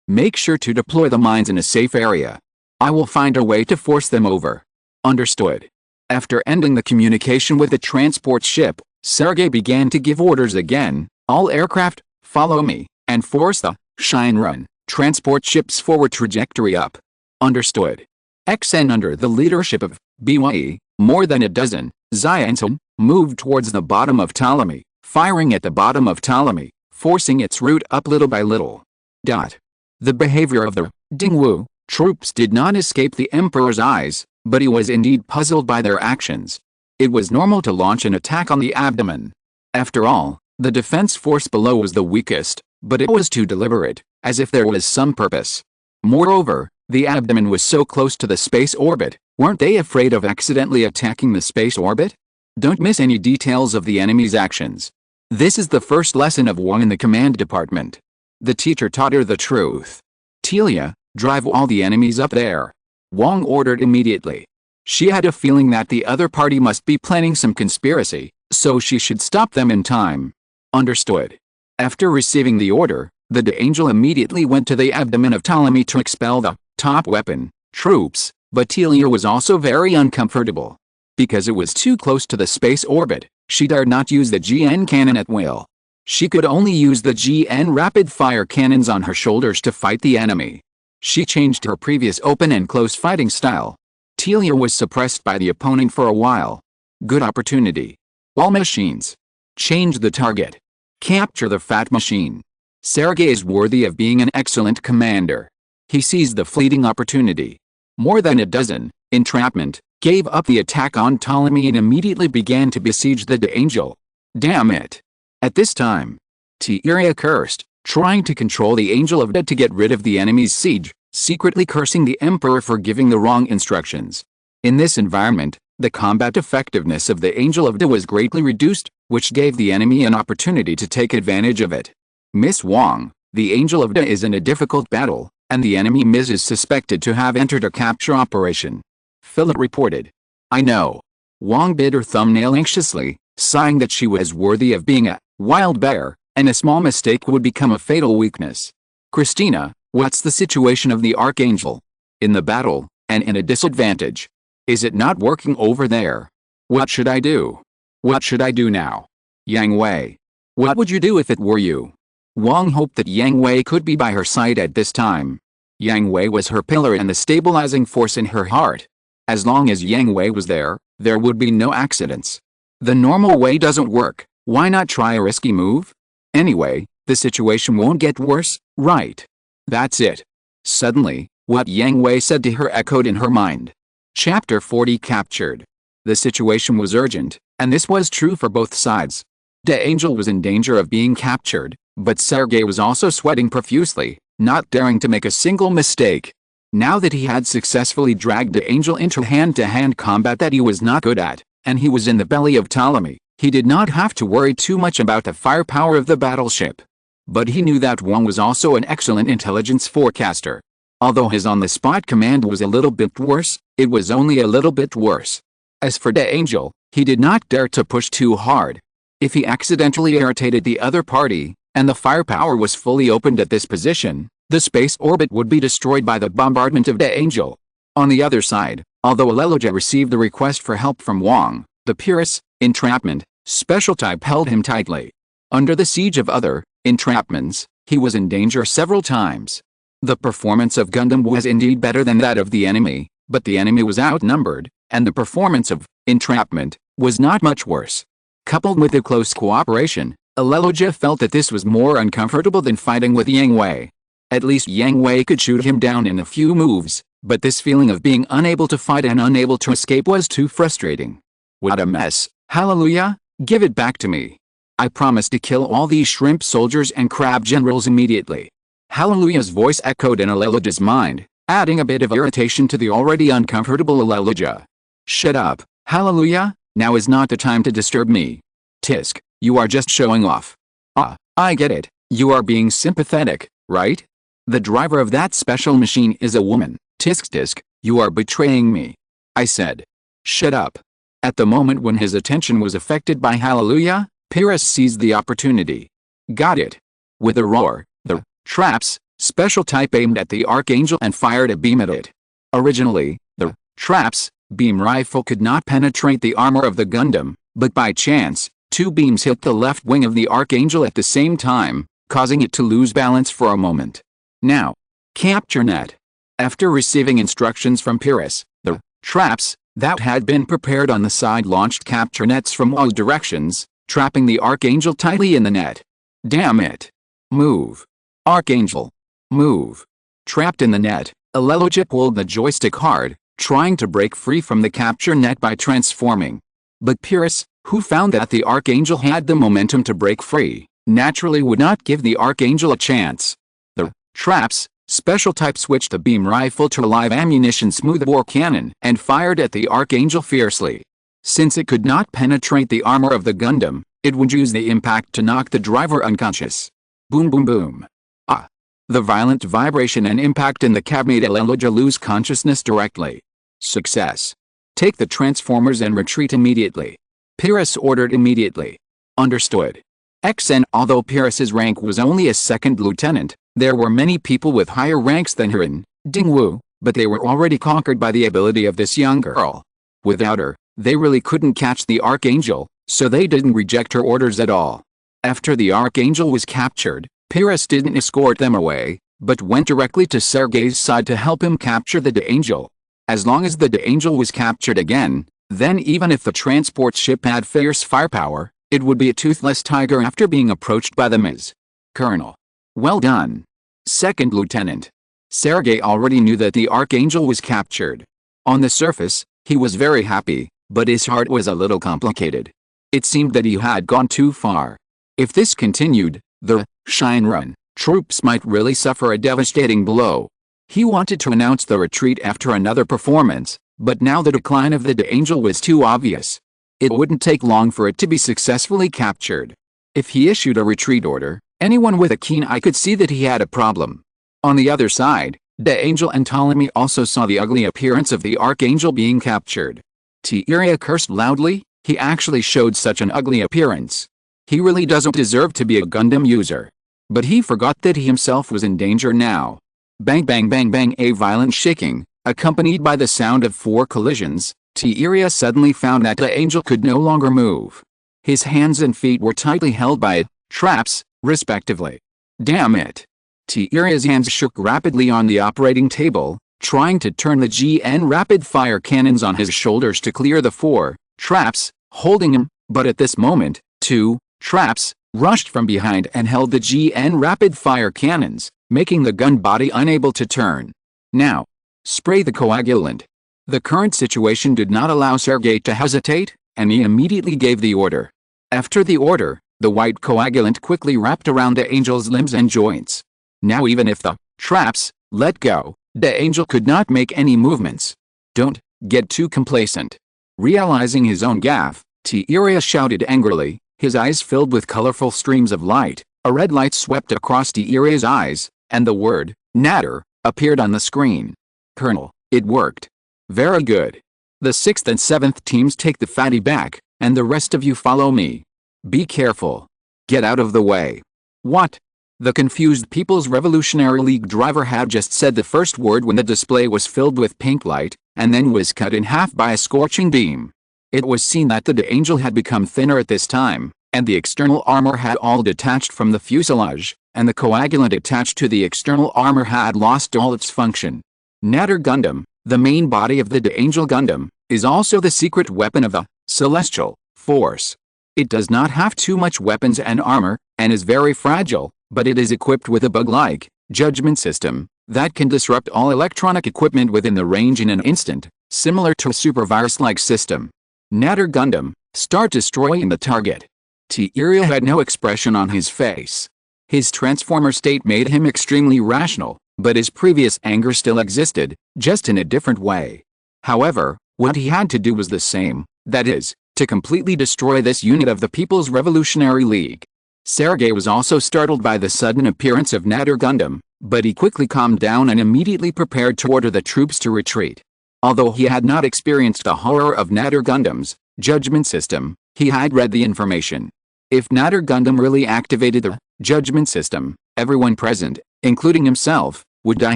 Make sure to deploy the mines in a safe area. I will find a way to force them over. Understood. After ending the communication with the transport ship, Sergei began to give orders again. All aircraft, follow me, and force the Shinrun transport ship's forward trajectory up. Understood. XN under the leadership of BYE, more than a dozen Xianzhen, moved towards the bottom of Ptolemy, firing at the bottom of Ptolemy, forcing its route up little by little. The behavior of the Dingwu troops did not escape the Emperor's eyes, but he was indeed puzzled by their actions. It was normal to launch an attack on the abdomen. After all, the defense force below was the weakest, but it was too deliberate, as if there was some purpose. Moreover, the abdomen was so close to the space orbit, weren't they afraid of accidentally attacking the space orbit? Don't miss any details of the enemy's actions. This is the first lesson of Wang in the command department. The teacher taught her the truth. Telia, drive all the enemies up there. Wang ordered immediately. She had a feeling that the other party must be planning some conspiracy, so she should stop them in time. Understood. After receiving the order, the angel immediately went to the abdomen of Ptolemy to expel the top weapon troops, but Telia was also very uncomfortable. Because it was too close to the space orbit, she dared not use the GN cannon at will. She could only use the GN rapid-fire cannons on her shoulders to fight the enemy. She changed her previous open and close fighting style. Telia was suppressed by the opponent for a while. Good opportunity. All machines. Change the target. Capture the fat machine. Sergei is worthy of being an excellent commander. He seized the fleeting opportunity. More than a dozen, entrapment, gave up the attack on Ptolemy and immediately began to besiege the angel. Damn it. At this time, Telia cursed, trying to control the angel of death to get rid of the enemy's siege, secretly cursing the emperor for giving the wrong instructions. In this environment, the combat effectiveness of the angel of death was greatly reduced, which gave the enemy an opportunity to take advantage of it. Miss Wang, the angel of death is in a difficult battle, and the enemy Miss is suspected to have entered a capture operation. Philip reported. I know. Wang bit her thumbnail anxiously, sighing that she was worthy of being a wild bear, and a small mistake would become a fatal weakness. Christina, what's the situation of the Archangel? In the battle, and in a disadvantage. Is it not working over there? What should I do? What should I do now? Yang Hui. What would you do if it were you? Wang hoped that Yang Hui could be by her side at this time. Yang Hui was her pillar and the stabilizing force in her heart. As long as Yang Hui was there, there would be no accidents. The normal way doesn't work, why not try a risky move? Anyway, the situation won't get worse, right? That's it. Suddenly, what Yang Hui said to her echoed in her mind. Chapter 40 Captured. The situation was urgent, and this was true for both sides. The angel was in danger of being captured, but Sergei was also sweating profusely, not daring to make a single mistake. Now that he had successfully dragged the angel into hand-to-hand combat that he was not good at, and he was in the belly of Ptolemy, he did not have to worry too much about the firepower of the battleship. But he knew that Wang was also an excellent intelligence forecaster. Although his on-the-spot command was a little bit worse, it was only a little bit worse. As for the angel, he did not dare to push too hard. If he accidentally irritated the other party, and the firepower was fully opened at this position, the space orbit would be destroyed by the bombardment of the angel. On the other side, although Aleloja received the request for help from Wang, The Pyrrhus entrapment special type held him tightly. Under the siege of other entrapments, he was in danger several times. The performance of Gundam was indeed better than that of the enemy, but the enemy was outnumbered, and the performance of entrapment was not much worse. Coupled with the close cooperation, Aleluja felt that this was more uncomfortable than fighting with Yang Hui. At least Yang Hui could shoot him down in a few moves, but this feeling of being unable to fight and unable to escape was too frustrating. What a mess, hallelujah, give it back to me. I promise to kill all these shrimp soldiers and crab generals immediately. Hallelujah's voice echoed in Aleluja's mind, adding a bit of irritation to the already uncomfortable Aleluja. Shut up, hallelujah, now is not the time to disturb me. Tisk, you are just showing off. Ah, I get it, you are being sympathetic, right? The driver of that special machine is a woman. Tisk, you are betraying me. I said. Shut up. At the moment when his attention was affected by Hallelujah, Pyrrhus seized the opportunity. Got it. With a roar, the traps special type aimed at the Archangel and fired a beam at it. Originally, the traps beam rifle could not penetrate the armor of the Gundam, but by chance, two beams hit the left wing of the Archangel at the same time, causing it to lose balance for a moment. Now, capture net. After receiving instructions from Pyrrhus, the traps that had been prepared on the side launched capture nets from all directions, trapping the Archangel tightly in the net. Damn it. Move. Archangel. Move. Trapped in the net, Aleluja pulled the joystick hard, trying to break free from the capture net by transforming. But Pyrrhus, who found that the Archangel had the momentum to break free, naturally would not give the Archangel a chance. The traps special type switched the beam rifle to a live ammunition smoothbore cannon and fired at the Archangel fiercely. Since it could not penetrate the armor of the Gundam, it would use the impact to knock the driver unconscious. Boom boom boom. Ah! The violent vibration and impact in the cab made Aleluja lose consciousness directly. Success. Take the transformers and retreat immediately. Pyrrhus ordered immediately. Understood. XN. Although Pyrrhus's rank was only a second lieutenant, there were many people with higher ranks than her in Dingwu, but they were already conquered by the ability of this young girl. Without her, they really couldn't catch the Archangel, so they didn't reject her orders at all. After the Archangel was captured, Pyrrhus didn't escort them away, but went directly to Sergei's side to help him capture the Angel. As long as the Angel was captured again, then even if the transport ship had fierce firepower, it would be a toothless tiger after being approached by them as Colonel. Well done. Second Lieutenant. Sergei already knew that the Archangel was captured. On the surface, he was very happy, but his heart was a little complicated. It seemed that he had gone too far. If this continued, the Shinran troops might really suffer a devastating blow. He wanted to announce the retreat after another performance, but now the decline of the Angel was too obvious. It wouldn't take long for it to be successfully captured. If he issued a retreat order, anyone with a keen eye could see that he had a problem. On the other side, the Angel and Ptolemy also saw the ugly appearance of the Archangel being captured. Tiria cursed loudly. He actually showed such an ugly appearance. He really doesn't deserve to be a Gundam user. But he forgot that he himself was in danger now. Bang bang bang bang, a violent shaking, accompanied by the sound of 4 collisions. Tiria suddenly found that the Angel could no longer move. His hands and feet were tightly held by traps, respectively. Damn it. Tiria's hands shook rapidly on the operating table, trying to turn the GN rapid-fire cannons on his shoulders to clear the 4 traps holding him, but at this moment, 2 traps rushed from behind and held the GN rapid-fire cannons, making the gun body unable to turn. Now, spray the coagulant. The current situation did not allow Sergei to hesitate, and he immediately gave the order. After the order, the white coagulant quickly wrapped around the Angel's limbs and joints. Now even if the traps let go, the Angel could not make any movements. Don't get too complacent. Realizing his own gaffe, Tiria shouted angrily, his eyes filled with colorful streams of light. A red light swept across Tiria's eyes, and the word, Natter, appeared on the screen. Colonel, it worked. Very good. The 6th and 7th teams take the fatty back, and the rest of you follow me. Be careful. Get out of the way. What? The confused People's Revolutionary League driver had just said the first word when the display was filled with pink light, and then was cut in half by a scorching beam. It was seen that the Angel had become thinner at this time, and the external armor had all detached from the fuselage, and the coagulant attached to the external armor had lost all its function. Natter Gundam, the main body of the Angel Gundam, is also the secret weapon of the Celestial Force. It does not have too much weapons and armor, and is very fragile, but it is equipped with a bug-like judgment system that can disrupt all electronic equipment within the range in an instant, similar to a supervirus-like system. Natter Gundam, start destroying the target. T-Area had no expression on his face. His transformer state made him extremely rational, but his previous anger still existed, just in a different way. However, what he had to do was the same, that is, to completely destroy this unit of the People's Revolutionary League. Sergei was also startled by the sudden appearance of Natter Gundam, but he quickly calmed down and immediately prepared to order the troops to retreat. Although he had not experienced the horror of Natter Gundam's judgment system, he had read the information. If Natter Gundam really activated the judgment system, everyone present, including himself, would die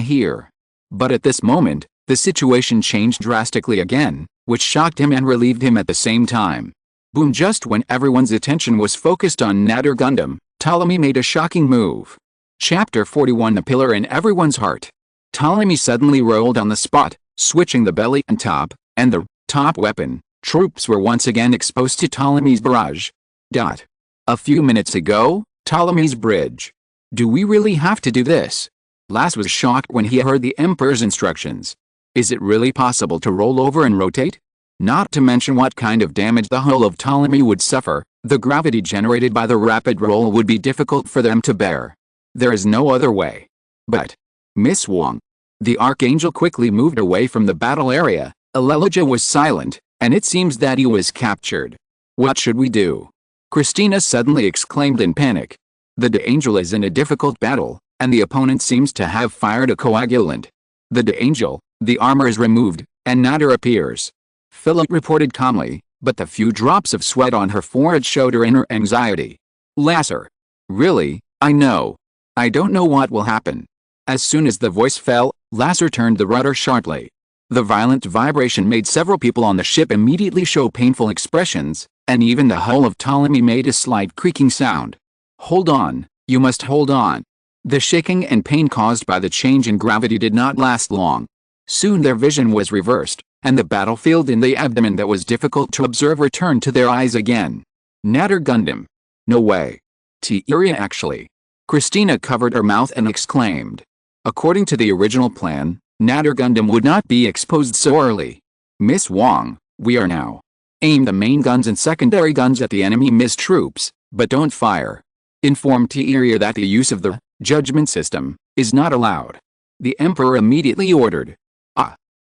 here. But at this moment, the situation changed drastically again, which shocked him and relieved him at the same time. Boom! Just when everyone's attention was focused on Natter Gundam, Ptolemy made a shocking move. Chapter 41 The Pillar in Everyone's Heart. Ptolemy suddenly rolled on the spot, switching the belly and top, and the top weapon. Troops were once again exposed to Ptolemy's barrage. A few minutes ago, Ptolemy's bridge. Do we really have to do this? Lass was shocked when he heard the Emperor's instructions. Is it really possible to roll over and rotate? Not to mention what kind of damage the hull of Ptolemy would suffer, the gravity generated by the rapid roll would be difficult for them to bear. There is no other way. But, Miss Wong. The Archangel quickly moved away from the battle area. Alelija was silent, and it seems that he was captured. What should we do? Christina suddenly exclaimed in panic. The Angel is in a difficult battle, and the opponent seems to have fired a coagulant. The Angel, the armor is removed, and Natter appears. Philip reported calmly, but the few drops of sweat on her forehead showed her inner anxiety. Lasser. Really, I know. I don't know what will happen. As soon as the voice fell, Lasser turned the rudder sharply. The violent vibration made several people on the ship immediately show painful expressions, and even the hull of Ptolemy made a slight creaking sound. Hold on, you must hold on. The shaking and pain caused by the change in gravity did not last long. Soon their vision was reversed, and the battlefield in the abdomen that was difficult to observe returned to their eyes again. Natter Gundam. No way. T-Area actually. Christina covered her mouth and exclaimed. According to the original plan, Natter Gundam would not be exposed so early. Miss Wong, we are now. Aim the main guns and secondary guns at the enemy Miss troops, but don't fire. Inform T-Area that the use of the judgment system is not allowed. The Emperor immediately ordered.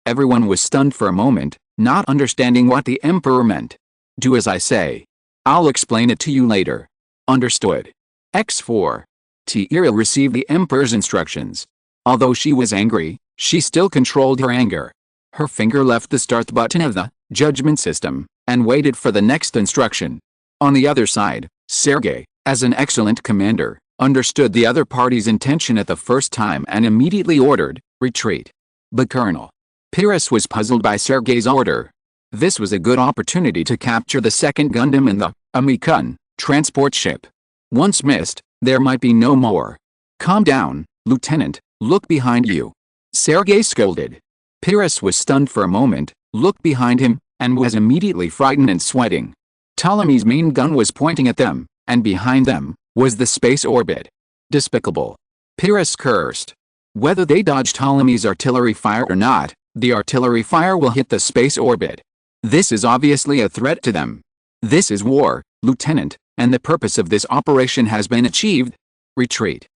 Everyone was stunned for a moment, not understanding what the Emperor meant. Do as I say. I'll explain it to you later. Understood. X4. T-Area received the Emperor's instructions. Although she was angry, she still controlled her anger. Her finger left the start button of the judgment system, and waited for the next instruction. On the other side, Sergei, as an excellent commander, understood the other party's intention at the first time and immediately ordered, retreat. But Colonel Pyrrhus was puzzled by Sergei's order. This was a good opportunity to capture the second Gundam in the Mecha transport ship. Once missed, there might be no more. Calm down, Lieutenant, look behind you. Sergei scolded. Pyrrhus was stunned for a moment, looked behind him, and was immediately frightened and sweating. Ptolemy's main gun was pointing at them, and behind them was the space orbit. Despicable. Pyrrhus cursed. Whether they dodge Ptolemy's artillery fire or not, the artillery fire will hit the space orbit. This is obviously a threat to them. This is war, Lieutenant, and the purpose of this operation has been achieved. Retreat.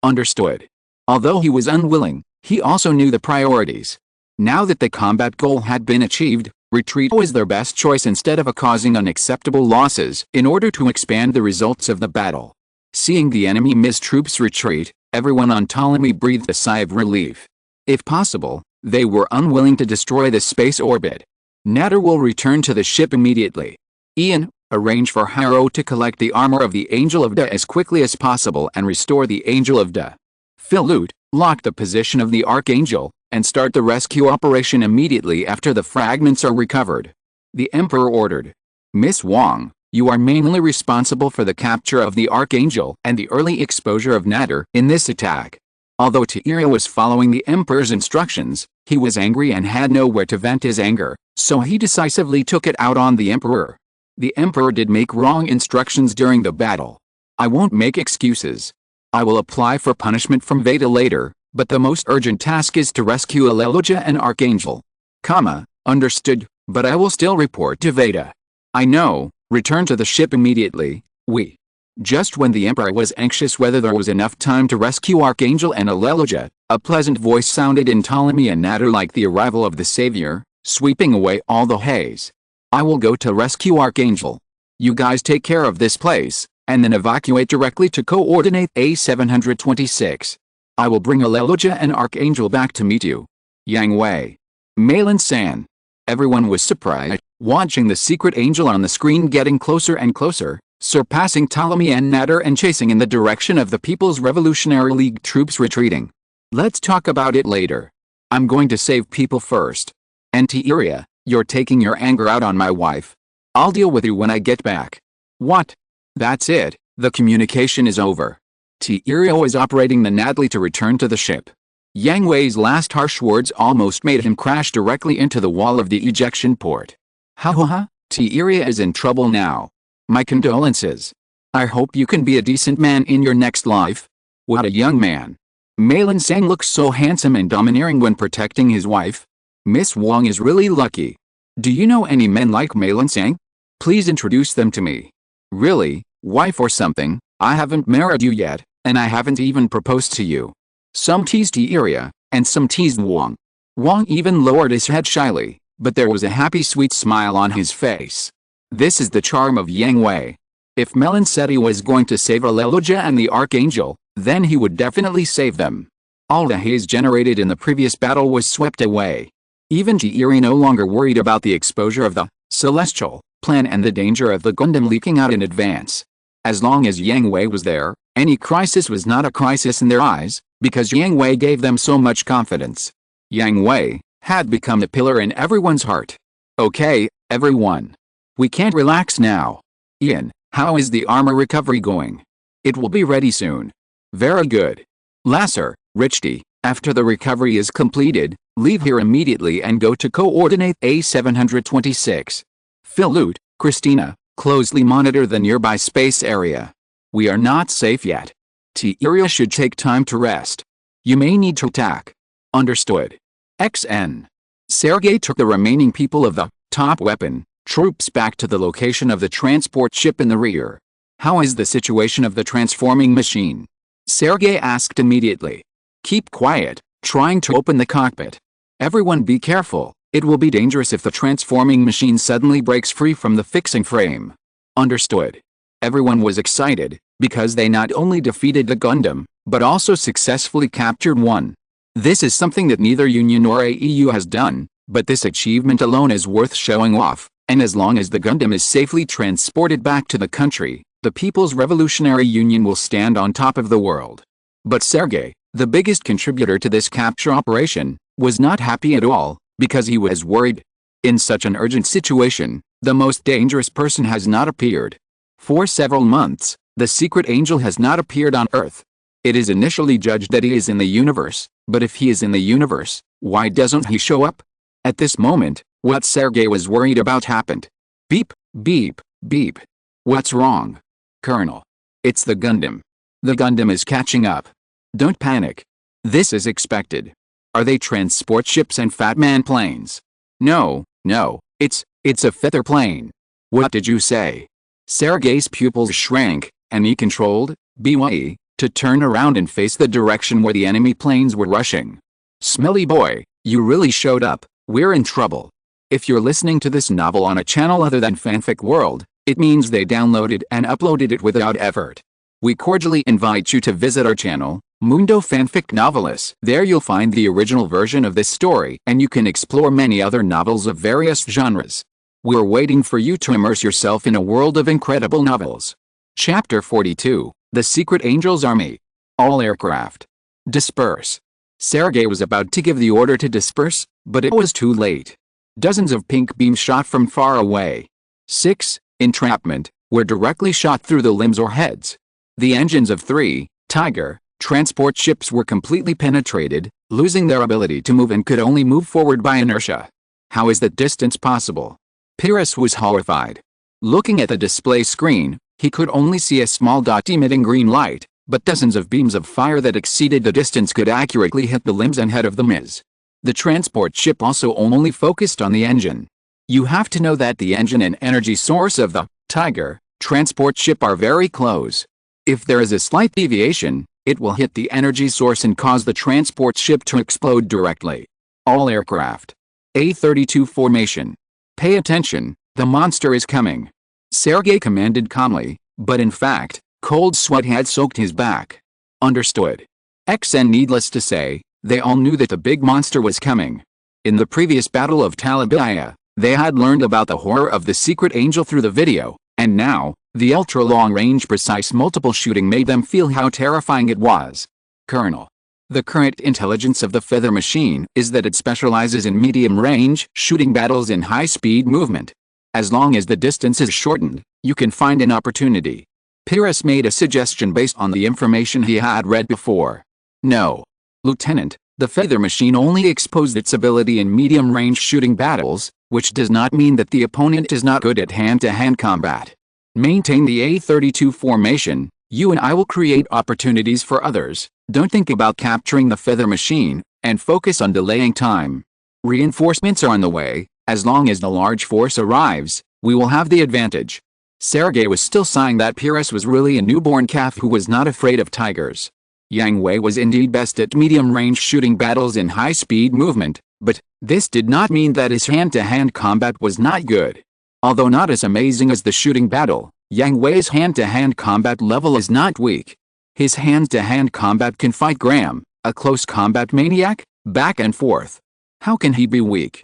Understood. Although he was unwilling, he also knew the priorities. Now that the combat goal had been achieved, retreat was their best choice instead of causing unacceptable losses in order to expand the results of the battle. Seeing the enemy Miss troops retreat, everyone on Ptolemy breathed a sigh of relief. If possible, they were unwilling to destroy the space orbit. Natter will return to the ship immediately. Ian, arrange for Haro to collect the armor of the Angel of Da as quickly as possible and restore the Angel of Da. Philut, lock the position of the Archangel, and start the rescue operation immediately after the fragments are recovered. The Emperor ordered. Miss Wang, you are mainly responsible for the capture of the Archangel and the early exposure of Natter in this attack. Although Tiria was following the Emperor's instructions, he was angry and had nowhere to vent his anger, so he decisively took it out on the Emperor. The Emperor did make wrong instructions during the battle. I won't make excuses. I will apply for punishment from Veda later, but the most urgent task is to rescue Aleluja and Archangel. Understood, but I will still report to Veda. I know, return to the ship immediately, we. Just when the Emperor was anxious whether there was enough time to rescue Archangel and Aleluja, a pleasant voice sounded in Ptolemy and Natter like the arrival of the Savior, sweeping away all the haze. I will go to rescue Archangel. You guys take care of this place, and then evacuate directly to coordinate A726. I will bring Aleluja and Archangel back to meet you. Yang Hui. Malin-san. Everyone was surprised, watching the secret angel on the screen getting closer and closer, surpassing Ptolemy and Natter and chasing in the direction of the People's Revolutionary League troops retreating. Let's talk about it later. I'm going to save people first. And Tiria, you're taking your anger out on my wife. I'll deal with you when I get back. What? That's it, the communication is over. Tiria is operating the Nadli to return to the ship. Yang Hui's last harsh words almost made him crash directly into the wall of the ejection port. Ha. Tiria is in trouble now. My condolences. I hope you can be a decent man in your next life. What a young man. Malin-san looks so handsome and domineering when protecting his wife. Miss Wang is really lucky. Do you know any men like Malin-san? Please introduce them to me. Really, wife or something, I haven't married you yet, and I haven't even proposed to you. Some teased Tiria, and some teased Wang. Wang even lowered his head shyly, but there was a happy sweet smile on his face. This is the charm of Yang Hui. If Melon said he was going to save Aleluja and the Archangel, then he would definitely save them. All the haze generated in the previous battle was swept away. Even Tiria no longer worried about the exposure of the Celestial plan and the danger of the Gundam leaking out in advance. As long as Yang Hui was there, any crisis was not a crisis in their eyes, because Yang Hui gave them so much confidence. Yang Hui had become a pillar in everyone's heart. Okay, everyone. We can't relax now. Ian, how is the armor recovery going? It will be ready soon. Very good. Lasser, Richty, after the recovery is completed, leave here immediately and go to coordinate A726. Philut, Christina, closely monitor the nearby space area. We are not safe yet. Tiria should take time to rest. You may need to attack. Understood. XN. Sergei took the remaining people of the top weapon troops back to the location of the transport ship in the rear. How is the situation of the transforming machine? Sergei asked immediately. Keep quiet, trying to open the cockpit. Everyone be careful, it will be dangerous if the transforming machine suddenly breaks free from the fixing frame. Understood. Everyone was excited, because they not only defeated the Gundam, but also successfully captured one. This is something that neither Union nor AEU has done, but this achievement alone is worth showing off, and as long as the Gundam is safely transported back to the country, the People's Revolutionary Union will stand on top of the world. But Sergei, the biggest contributor to this capture operation, was not happy at all, because he was worried. In such an urgent situation, the most dangerous person has not appeared. For several months, the secret angel has not appeared on Earth. It is initially judged that he is in the universe, but if he is in the universe, why doesn't he show up? At this moment, what Sergei was worried about happened. Beep, beep, beep. What's wrong? Colonel. It's the Gundam. The Gundam is catching up. Don't panic. This is expected. Are they transport ships and Fat Man planes? No, it's a feather plane. What did you say? Sergei's pupils shrank, and he controlled BYE to turn around and face the direction where the enemy planes were rushing. Smelly boy, you really showed up. We're in trouble. If you're listening to this novel on a channel other than Fanfic World, it means they downloaded and uploaded it without effort. We cordially invite you to visit our channel, Mundo Fanfic Novelis. There you'll find the original version of this story, and you can explore many other novels of various genres. We're waiting for you to immerse yourself in a world of incredible novels. Chapter 42, The Secret Angel's Army. All aircraft. Disperse. Sergei was about to give the order to disperse, but it was too late. Dozens of pink beams shot from far away. 6. Entrapment, were directly shot through the limbs or heads. The engines of 3 Tiger transport ships were completely penetrated, losing their ability to move and could only move forward by inertia. How is that distance possible? Pyrrhus was horrified. Looking at the display screen, he could only see a small dot emitting green light, but dozens of beams of fire that exceeded the distance could accurately hit the limbs and head of the Ms. The transport ship also only focused on the engine. You have to know that the engine and energy source of the Tiger transport ship are very close. If there is a slight deviation, it will hit the energy source and cause the transport ship to explode directly. All aircraft. A-32 formation. Pay attention, the monster is coming. Sergei commanded calmly, but in fact, cold sweat had soaked his back. Understood. And needless to say, they all knew that the big monster was coming. In the previous battle of Talabaya, they had learned about the horror of the secret angel through the video, and now, the ultra-long-range precise multiple shooting made them feel how terrifying it was. Colonel. The current intelligence of the feather machine is that it specializes in medium-range shooting battles in high-speed movement. As long as the distance is shortened, you can find an opportunity. Pyrrhus made a suggestion based on the information he had read before. No. Lieutenant, the feather machine only exposed its ability in medium-range shooting battles, which does not mean that the opponent is not good at hand-to-hand combat. Maintain the A-32 formation, you and I will create opportunities for others. Don't think about capturing the feather machine, and focus on delaying time. Reinforcements are on the way. As long as the large force arrives, we will have the advantage. Sergei was still sighing that Pyrrhus was really a newborn calf who was not afraid of tigers. Yang Hui was indeed best at medium-range shooting battles in high-speed movement, but this did not mean that his hand-to-hand combat was not good. Although not as amazing as the shooting battle, Yang Hui's hand-to-hand combat level is not weak. His hand-to-hand combat can fight Graham, a close combat maniac, back and forth. How can he be weak?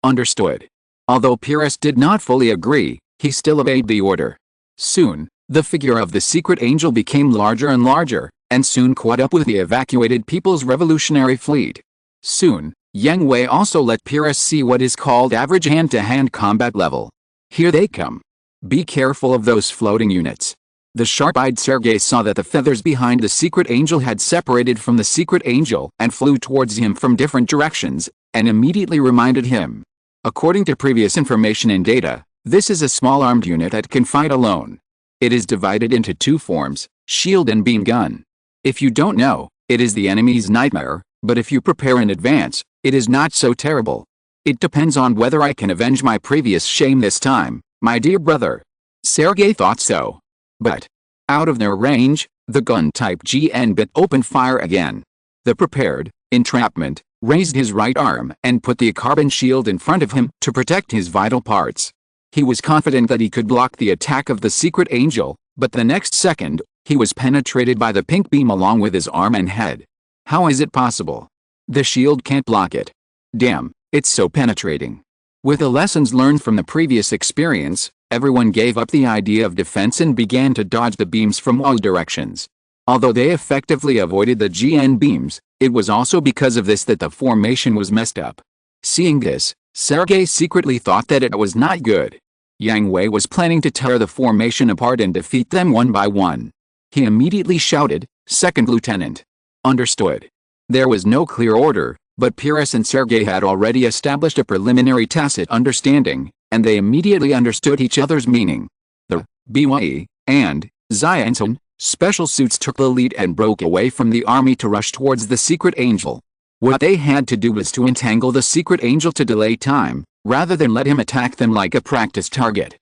Understood. Although Pyrrhus did not fully agree, he still obeyed the order. Soon, the figure of the secret angel became larger and larger, and soon caught up with the evacuated People's Revolutionary Fleet. Soon, Yang Hui also let Pyrrhus see what is called average hand-to-hand combat level. Here they come. Be careful of those floating units. The sharp-eyed Sergei saw that the feathers behind the secret angel had separated from the secret angel and flew towards him from different directions, and immediately reminded him. According to previous information and data, this is a small armed unit that can fight alone. It is divided into two forms, shield and beam gun. If you don't know, it is the enemy's nightmare, but if you prepare in advance, it is not so terrible. It depends on whether I can avenge my previous shame this time, my dear brother. Sergei thought so. But, out of their range, the gun-type GN bit opened fire again. The prepared entrapment raised his right arm and put the carbon shield in front of him to protect his vital parts. He was confident that he could block the attack of the secret angel, but the next second, he was penetrated by the pink beam along with his arm and head. How is it possible? The shield can't block it. Damn, it's so penetrating. With the lessons learned from the previous experience, everyone gave up the idea of defense and began to dodge the beams from all directions. Although they effectively avoided the GN beams, it was also because of this that the formation was messed up. Seeing this, Sergei secretly thought that it was not good. Yang Hui was planning to tear the formation apart and defeat them one by one. He immediately shouted, "Second Lieutenant." Understood. There was no clear order, but Pyrrhus and Sergei had already established a preliminary tacit understanding, and they immediately understood each other's meaning. The BYE and Xiansun special suits took the lead and broke away from the army to rush towards the secret angel. What they had to do was to entangle the secret angel to delay time, rather than let him attack them like a practice target.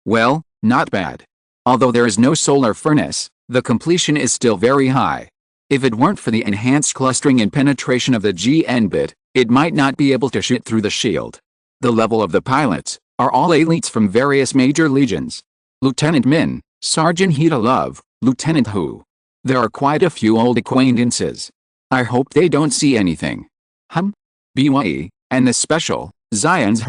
Well, not bad. Although there is no solar furnace, the completion is still very high. If it weren't for the enhanced clustering and penetration of the GN bit, it might not be able to shoot through the shield. The level of the pilots are all elites from various major legions. Lieutenant Min, Sergeant Hita Love, Lieutenant Hu. There are quite a few old acquaintances. I hope they don't see anything. BYE, and the special, Xian's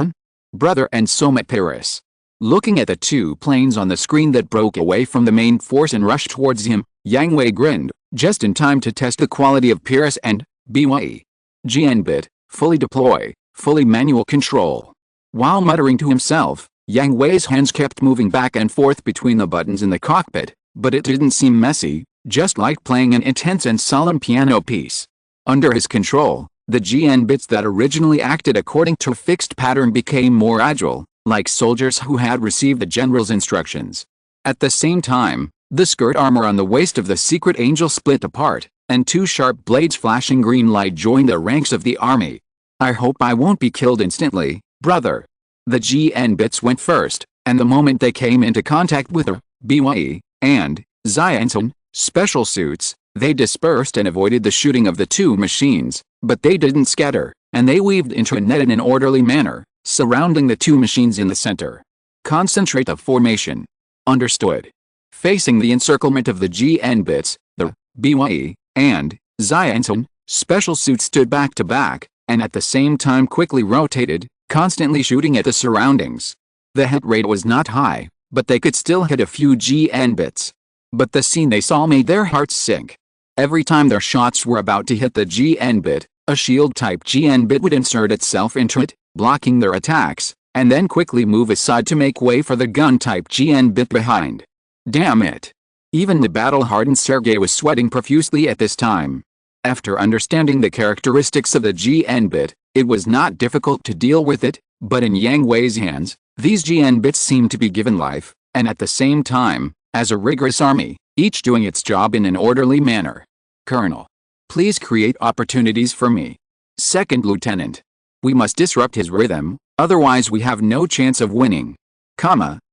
brother and Somet Paris. Looking at the two planes on the screen that broke away from the main force and rushed towards him, Yang Hui grinned, just in time to test the quality of Pyrrhus and BYE. GN bit, fully deploy. fully manual control. While muttering to himself, Yang Hui's hands kept moving back and forth between the buttons in the cockpit, but it didn't seem messy, just like playing an intense and solemn piano piece. Under his control, the GN bits that originally acted according to a fixed pattern became more agile, like soldiers who had received the general's instructions. At the same time, the skirt armor on the waist of the secret angel split apart, and two sharp blades flashing green light joined the ranks of the army. I hope I won't be killed instantly, brother. The GN bits went first, and the moment they came into contact with the BYE and Xianzhen special suits, they dispersed and avoided the shooting of the two machines, but they didn't scatter, and they weaved into a net in an orderly manner, surrounding the two machines in the center. Concentrate the formation. Understood. Facing the encirclement of the GN bits, the BYE and Xianzhen special suits stood back to back, and at the same time quickly rotated, constantly shooting at the surroundings. The hit rate was not high, but they could still hit a few GN bits. But the scene they saw made their hearts sink. Every time their shots were about to hit the GN bit, a shield-type GN bit would insert itself into it, blocking their attacks, and then quickly move aside to make way for the gun-type GN bit behind. Damn it! Even the battle-hardened Sergei was sweating profusely at this time. After understanding the characteristics of the GN bit, it was not difficult to deal with it, but in Yang Hui's hands, these GN bits seemed to be given life, and at the same time, as a rigorous army, each doing its job in an orderly manner. Colonel. Please create opportunities for me. Second Lieutenant. We must disrupt his rhythm, otherwise we have no chance of winning.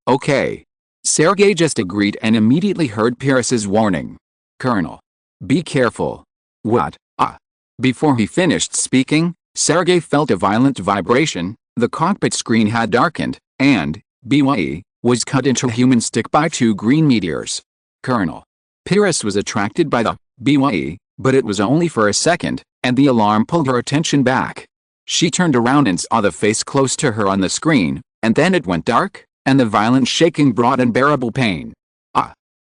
Okay. Sergei just agreed and immediately heard Pyrrhus's warning. Colonel. Be careful. What? Before he finished speaking, Sergei felt a violent vibration, the cockpit screen had darkened, and BYE was cut into a human stick by two green meteors. Colonel. Pyrrhus was attracted by the BYE, but it was only for a second, and the alarm pulled her attention back. She turned around and saw the face close to her on the screen, and then it went dark, and the violent shaking brought unbearable pain.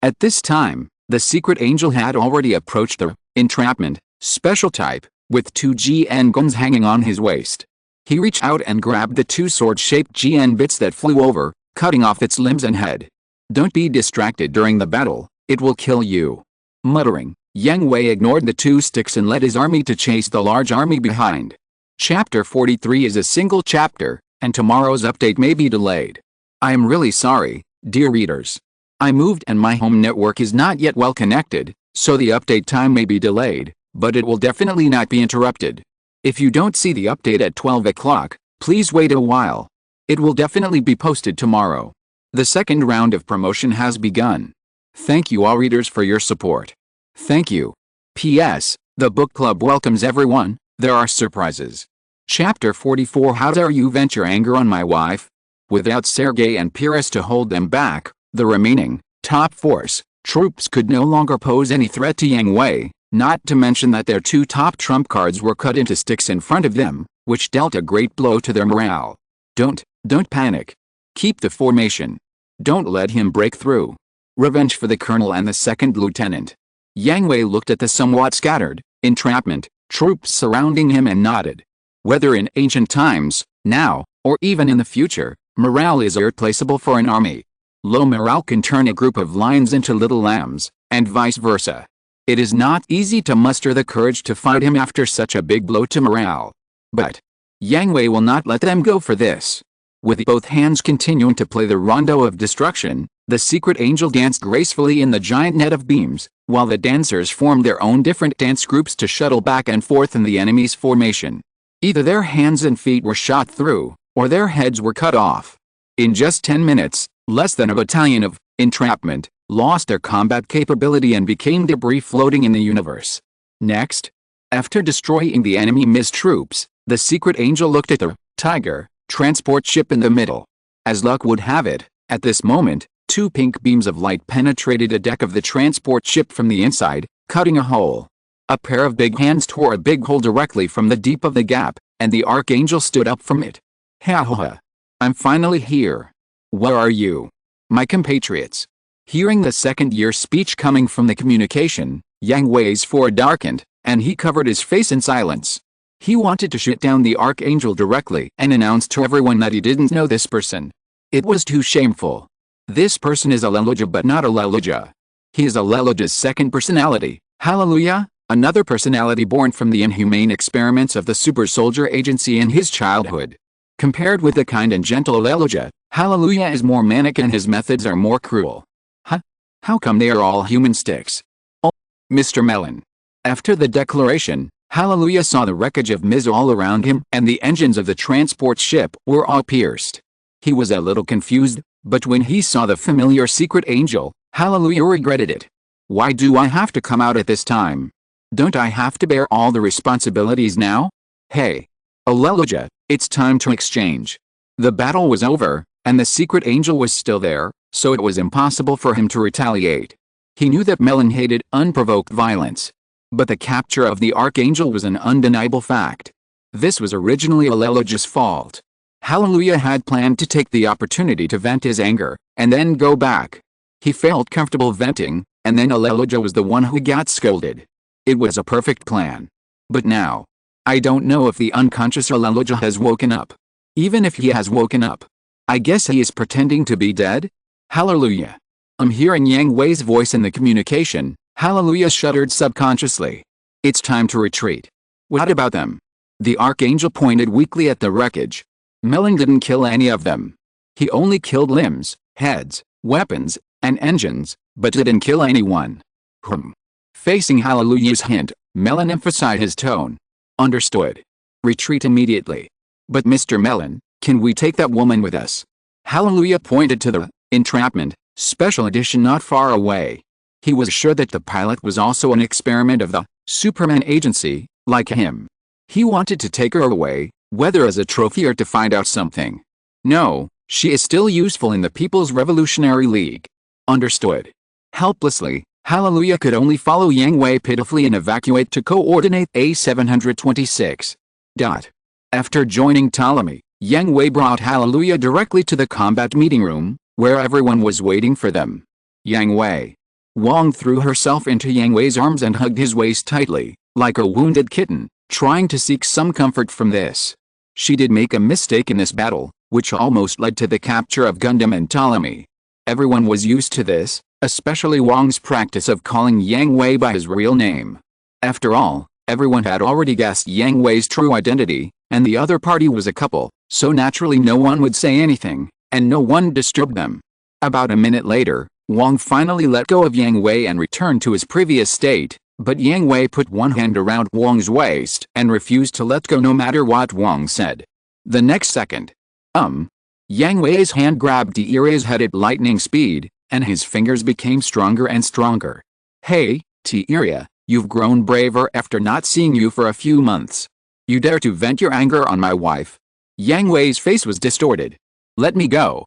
At this time, the secret angel had already approached the entrapment special type, with two GN guns hanging on his waist. He reached out and grabbed the two sword-shaped GN bits that flew over, cutting off its limbs and head. Don't be distracted during the battle, it will kill you. Muttering, Yang Hui ignored the two sticks and led his army to chase the large army behind. Chapter 43 is a single chapter, and tomorrow's update may be delayed. I am really sorry, dear readers. I moved and my home network is not yet well connected, so the update time may be delayed, but it will definitely not be interrupted. If you don't see the update at 12 o'clock, please wait a while. It will definitely be posted tomorrow. The second round of promotion has begun. Thank you all readers for your support. Thank you. P.S. The book club welcomes everyone, there are surprises. Chapter 44 How dare you vent your anger on my wife? Without Sergei and Pyrrhus to hold them back, the remaining top force troops could no longer pose any threat to Yang Hui, not to mention that their two top trump cards were cut into sticks in front of them, which dealt a great blow to their morale. Don't panic. Keep the formation. Don't let him break through. Revenge for the colonel and the second lieutenant. Yang Hui looked at the somewhat scattered entrapment troops surrounding him and nodded. Whether in ancient times, now, or even in the future, morale is irreplaceable for an army. Low morale can turn a group of lions into little lambs, and vice versa. It is not easy to muster the courage to fight him after such a big blow to morale. But Yang Hui will not let them go for this. With both hands continuing to play the rondo of destruction, the secret angel danced gracefully in the giant net of beams, while the dancers formed their own different dance groups to shuttle back and forth in the enemy's formation. Either their hands and feet were shot through, or their heads were cut off. In just 10 minutes, less than a battalion of entrapment lost their combat capability and became debris floating in the universe. Next, after destroying the enemy MIS troops, the secret angel looked at the Tiger transport ship in the middle. As luck would have it, at this moment, two pink beams of light penetrated the deck of the transport ship from the inside, cutting a hole. A pair of big hands tore a big hole directly from the deep of the gap, and the archangel stood up from it. Ha ha ha. I'm finally here. Where are you, my compatriots? Hearing the second-year speech coming from the communication, Yang Hui's forehead darkened, and he covered his face in silence. He wanted to shoot down the Archangel directly and announce to everyone that he didn't know this person. It was too shameful. This person is a Leluja but not a Leluja. He is a Leluja's second personality, Hallelujah, another personality born from the inhumane experiments of the Super Soldier Agency in his childhood. Compared with the kind and gentle Leluja, Hallelujah is more manic and his methods are more cruel. Huh? How come they are all human sticks? Oh, Mr. Melon. After the declaration, Hallelujah saw the wreckage of Ms. all around him and the engines of the transport ship were all pierced. He was a little confused, but when he saw the familiar secret angel, Hallelujah regretted it. Why do I have to come out at this time? Don't I have to bear all the responsibilities now? Hey, Leluja, it's time to exchange. The battle was over, and the secret angel was still there, so it was impossible for him to retaliate. He knew that Melon hated unprovoked violence. But the capture of the Archangel was an undeniable fact. This was originally Leluja's fault. Hallelujah had planned to take the opportunity to vent his anger, and then go back. He felt comfortable venting, and then Leluja was the one who got scolded. It was a perfect plan. But now, I don't know if the unconscious Leluja has woken up. Even if he has woken up, I guess he is pretending to be dead? Hallelujah. I'm hearing Yang Hui's voice in the communication. Hallelujah shuddered subconsciously. It's time to retreat. What about them? The Archangel pointed weakly at the wreckage. Melon didn't kill any of them. He only killed limbs, heads, weapons, and engines, but didn't kill anyone. Facing Hallelujah's hint, Melon emphasized his tone. Understood. Retreat immediately. But Mr. Melon, can we take that woman with us? Hallelujah pointed to the entrapment special edition not far away. He was sure that the pilot was also an experiment of the Superman Agency, like him. He wanted to take her away, whether as a trophy or to find out something. No, she is still useful in the People's Revolutionary League. Understood. Helplessly, Hallelujah could only follow Yang Hui pitifully and evacuate to coordinate A726. After joining Ptolemy, Yang Hui brought Hallelujah directly to the combat meeting room, where everyone was waiting for them. Yang Hui. Wong threw herself into Yang Hui's arms and hugged his waist tightly, like a wounded kitten, trying to seek some comfort from this. She did make a mistake in this battle, which almost led to the capture of Gundam and Ptolemy. Everyone was used to this, especially Wong's practice of calling Yang Hui by his real name. After all, everyone had already guessed Yang Hui's true identity, and the other party was a couple, so naturally no one would say anything, and no one disturbed them. About a minute later, Wong finally let go of Yang Hui and returned to his previous state, but Yang Hui put one hand around Wong's waist and refused to let go no matter what Wong said. The next second, Yang Hui's hand grabbed T-Iria's head at lightning speed, and his fingers became stronger and stronger. Hey, T-Iria, you've grown braver after not seeing you for a few months. You dare to vent your anger on my wife? Yang Hui's face was distorted. Let me go,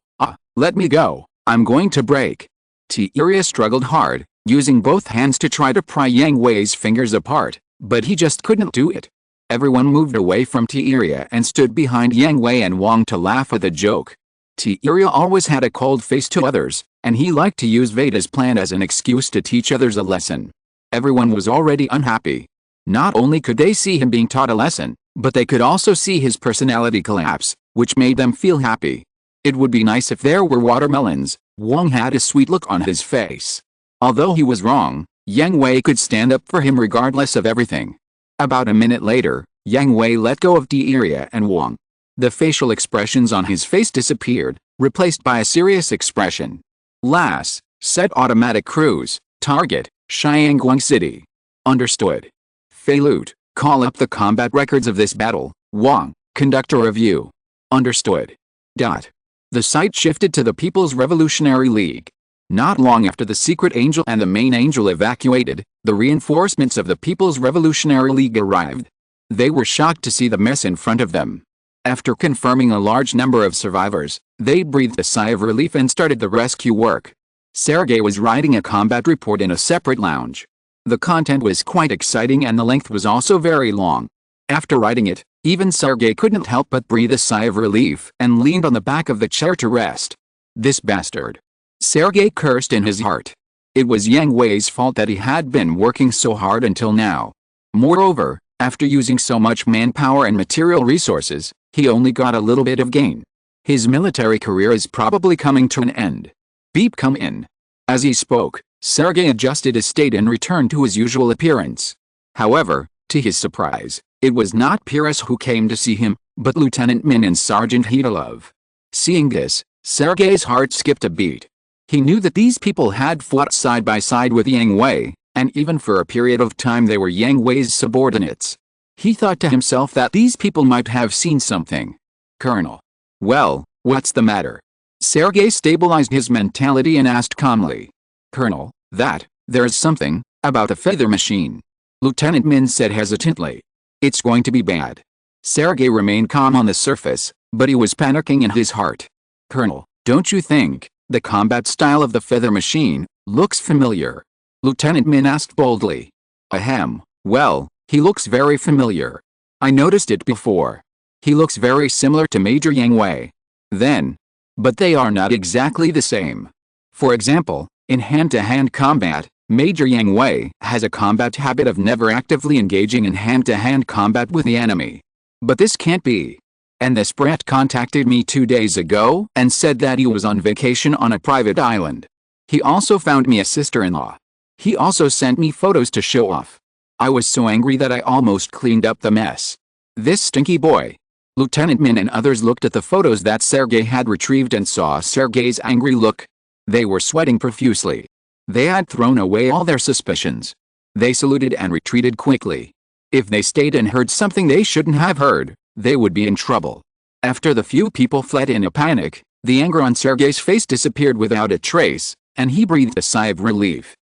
let me go, I'm going to break. T-Iria struggled hard, using both hands to try to pry Yang Hui's fingers apart, but he just couldn't do it. Everyone moved away from T-Iria and stood behind Yang Hui and Wong to laugh at the joke. T-Iria always had a cold face to others, and he liked to use Veda's plan as an excuse to teach others a lesson. Everyone was already unhappy. Not only could they see him being taught a lesson, but they could also see his personality collapse, which made them feel happy. It would be nice if there were watermelons. Wong had a sweet look on his face. Although he was wrong, Yang Hui could stand up for him regardless of everything. About a minute later, Yang Hui let go of T-Iria and Wong. The facial expressions on his face disappeared, replaced by a serious expression. LAS, set automatic cruise, target, Shiangguang City. Understood. Fei Lute, call up the combat records of this battle. Wong, conduct a review. Understood. The site shifted to the People's Revolutionary League. Not long after the secret angel and the main angel evacuated, the reinforcements of the People's Revolutionary League arrived. They were shocked to see the mess in front of them. After confirming a large number of survivors, they breathed a sigh of relief and started the rescue work. Sergei was writing a combat report in a separate lounge. The content was quite exciting and the length was also very long. After writing it, even Sergei couldn't help but breathe a sigh of relief and leaned on the back of the chair to rest. This bastard. Sergei cursed in his heart. It was Yang Hui's fault that he had been working so hard until now. Moreover, After using so much manpower and material resources, he only got a little bit of gain. His military career is probably coming to an end. Beep, come in. As he spoke, Sergei adjusted his state and returned to his usual appearance. However, to his surprise, it was not Pires who came to see him, but Lieutenant Min and Sergeant Hedalov. Seeing this, Sergei's heart skipped a beat. He knew that these people had fought side by side with Yang Hui, and even for a period of time they were Yang Hui's subordinates. He thought to himself that these people might have seen something. Colonel. Well, what's the matter? Sergei stabilized his mentality and asked calmly. Colonel, there's something about the feather machine. Lieutenant Min said hesitantly. It's going to be bad. Sergei remained calm on the surface, but he was panicking in his heart. Colonel, don't you think the combat style of the feather machine looks familiar? Lieutenant Min asked boldly. Ahem, well, he looks very familiar. I noticed it before. He looks very similar to Major Yang Hui. Then. But they are not exactly the same. For example, in hand-to-hand combat, Major Yang Hui has a combat habit of never actively engaging in hand-to-hand combat with the enemy. But this can't be. And this brat contacted me 2 days ago and said that he was on vacation on a private island. He also found me a sister-in-law. He also sent me photos to show off. I was so angry that I almost cleaned up the mess. This stinky boy. Lieutenant Min and others looked at the photos that Sergei had retrieved and saw Sergei's angry look. They were sweating profusely. They had thrown away all their suspicions. They saluted and retreated quickly. If they stayed and heard something they shouldn't have heard, they would be in trouble. After the few people fled in a panic, the anger on Sergei's face disappeared without a trace, and he breathed a sigh of relief.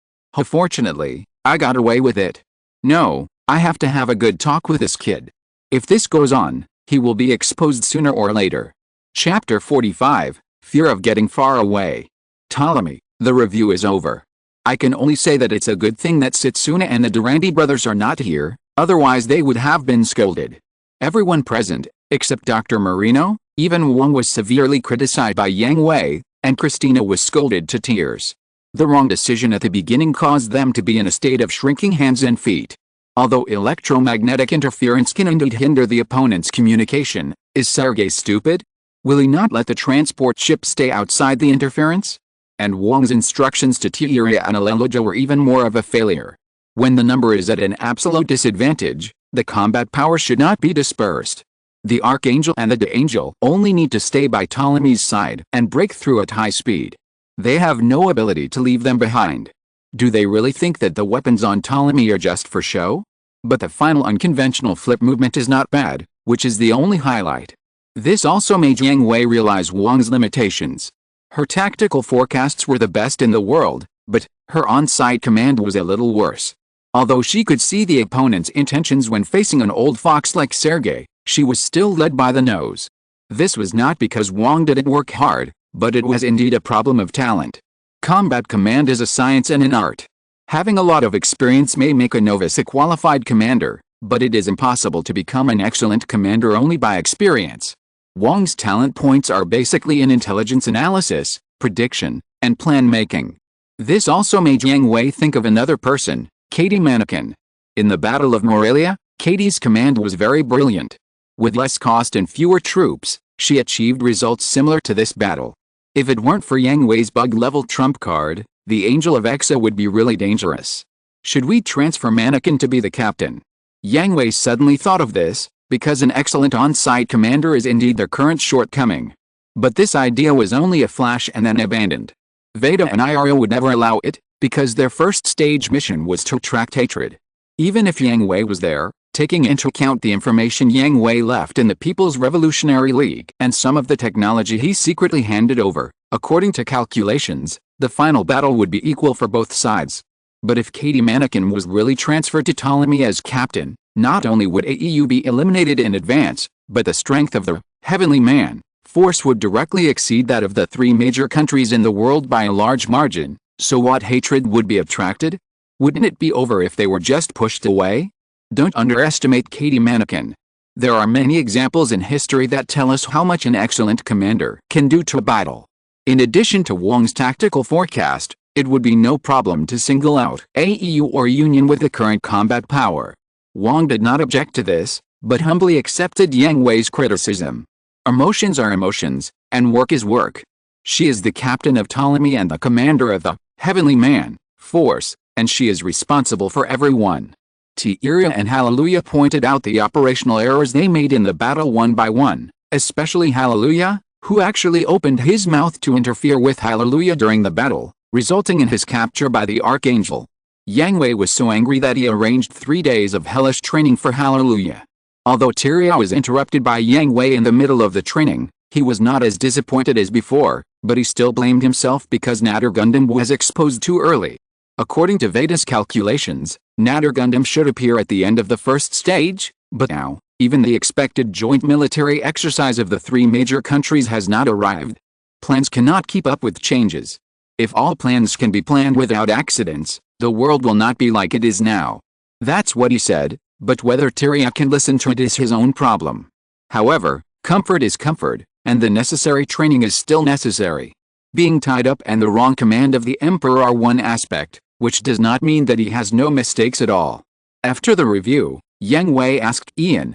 Fortunately, I got away with it. No, I have to have a good talk with this kid. If this goes on, he will be exposed sooner or later. Chapter 45, Fear of Getting Far Away. Ptolemy, the review is over. I can only say that it's a good thing that Setsuna and the Durante brothers are not here, otherwise they would have been scolded. Everyone present, except Dr. Marino, even Wang was severely criticized by Yang Hui, and Christina was scolded to tears. The wrong decision at the beginning caused them to be in a state of shrinking hands and feet. Although electromagnetic interference can indeed hinder the opponent's communication, is Sergei stupid? Will he not let the transport ship stay outside the interference? And Wang's instructions to Tiria and Aleluja were even more of a failure. When the number is at an absolute disadvantage, the combat power should not be dispersed. The Archangel and the De-Angel only need to stay by Ptolemy's side and break through at high speed. They have no ability to leave them behind. Do they really think that the weapons on Ptolemy are just for show? But the final unconventional flip movement is not bad, which is the only highlight. This also made Yang Hui realize Wang's limitations. Her tactical forecasts were the best in the world, but her on-site command was a little worse. Although she could see the opponent's intentions when facing an old fox like Sergei, she was still led by the nose. This was not because Wang didn't work hard, but it was indeed a problem of talent. Combat command is a science and an art. Having a lot of experience may make a novice a qualified commander, but it is impossible to become an excellent commander only by experience. Wang's talent points are basically in intelligence analysis, prediction, and plan making. This also made Yang Hui think of another person, Katie Mannequin. In the Battle of Morelia, Katie's command was very brilliant. With less cost and fewer troops, she achieved results similar to this battle. If it weren't for Yang Hui's bug-level trump card, the Angel of Exa would be really dangerous. Should we transfer Mannequin to be the captain? Yang Hui suddenly thought of this, because an excellent on-site commander is indeed their current shortcoming. But this idea was only a flash and then abandoned. Veda and Iro would never allow it, because their first stage mission was to attract hatred. Even if Yang Hui was there, taking into account the information Yang Hui left in the People's Revolutionary League and some of the technology he secretly handed over, according to calculations, the final battle would be equal for both sides. But if Katie Mannequin was really transferred to Ptolemy as captain, not only would AEU be eliminated in advance, but the strength of the Heavenly Man force would directly exceed that of the 3 major countries in the world by a large margin. So what hatred would be attracted? Wouldn't it be over if they were just pushed away? Don't underestimate Katie Mannequin. There are many examples in history that tell us how much an excellent commander can do to a battle. In addition to Wang's tactical forecast, it would be no problem to single out AEU or Union with the current combat power. Wang did not object to this, but humbly accepted Yang Hui's criticism. Emotions are emotions, and work is work. She is the captain of Ptolemy and the commander of the Heavenly Man force, and she is responsible for everyone. Tiria and Hallelujah pointed out the operational errors they made in the battle one by one, especially Hallelujah, who actually opened his mouth to interfere with Hallelujah during the battle, resulting in his capture by the Archangel. Yang Hui was so angry that he arranged 3 days of hellish training for Hallelujah. Although Tiria was interrupted by Yang Hui in the middle of the training, he was not as disappointed as before, but he still blamed himself because Natter Gundam was exposed too early. According to Veda's calculations, Natter Gundam should appear at the end of the first stage, but now, even the expected joint military exercise of the 3 major countries has not arrived. Plans cannot keep up with changes. If all plans can be planned without accidents, the world will not be like it is now. That's what he said, but whether Tiria can listen to it is his own problem. However, comfort is comfort, and the necessary training is still necessary. Being tied up and the wrong command of the Emperor are one aspect, which does not mean that he has no mistakes at all. After the review, Yang Hui asked Ian,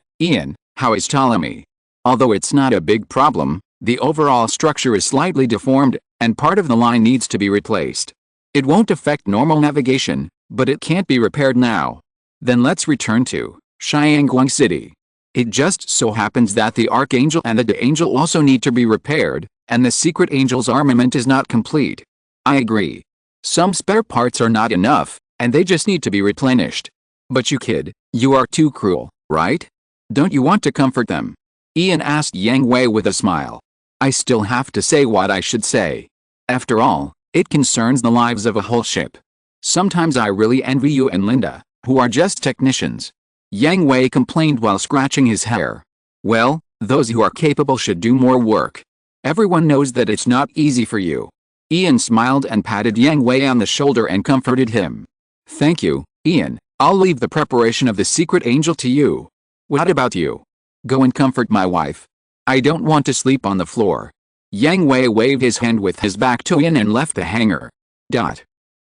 how is Ptolemy? Although it's not a big problem, the overall structure is slightly deformed, and part of the line needs to be replaced. It won't affect normal navigation, but it can't be repaired now. Then let's return to Xiangguang City. It just so happens that the Archangel and the Angel also need to be repaired, and the Secret Angel's armament is not complete. I agree. Some spare parts are not enough, and they just need to be replenished. But you kid, you are too cruel, right? Don't you want to comfort them? Ian asked Yang Hui with a smile. I still have to say what I should say. After all, it concerns the lives of a whole ship. Sometimes I really envy you and Linda, who are just technicians. Yang Hui complained while scratching his hair. Well, those who are capable should do more work. Everyone knows that it's not easy for you. Ian smiled and patted Yang Hui on the shoulder and comforted him. Thank you, Ian. I'll leave the preparation of the Secret Angel to you. What about you? Go and comfort my wife. I don't want to sleep on the floor. Yang Hui waved his hand with his back to Ian and left the hangar.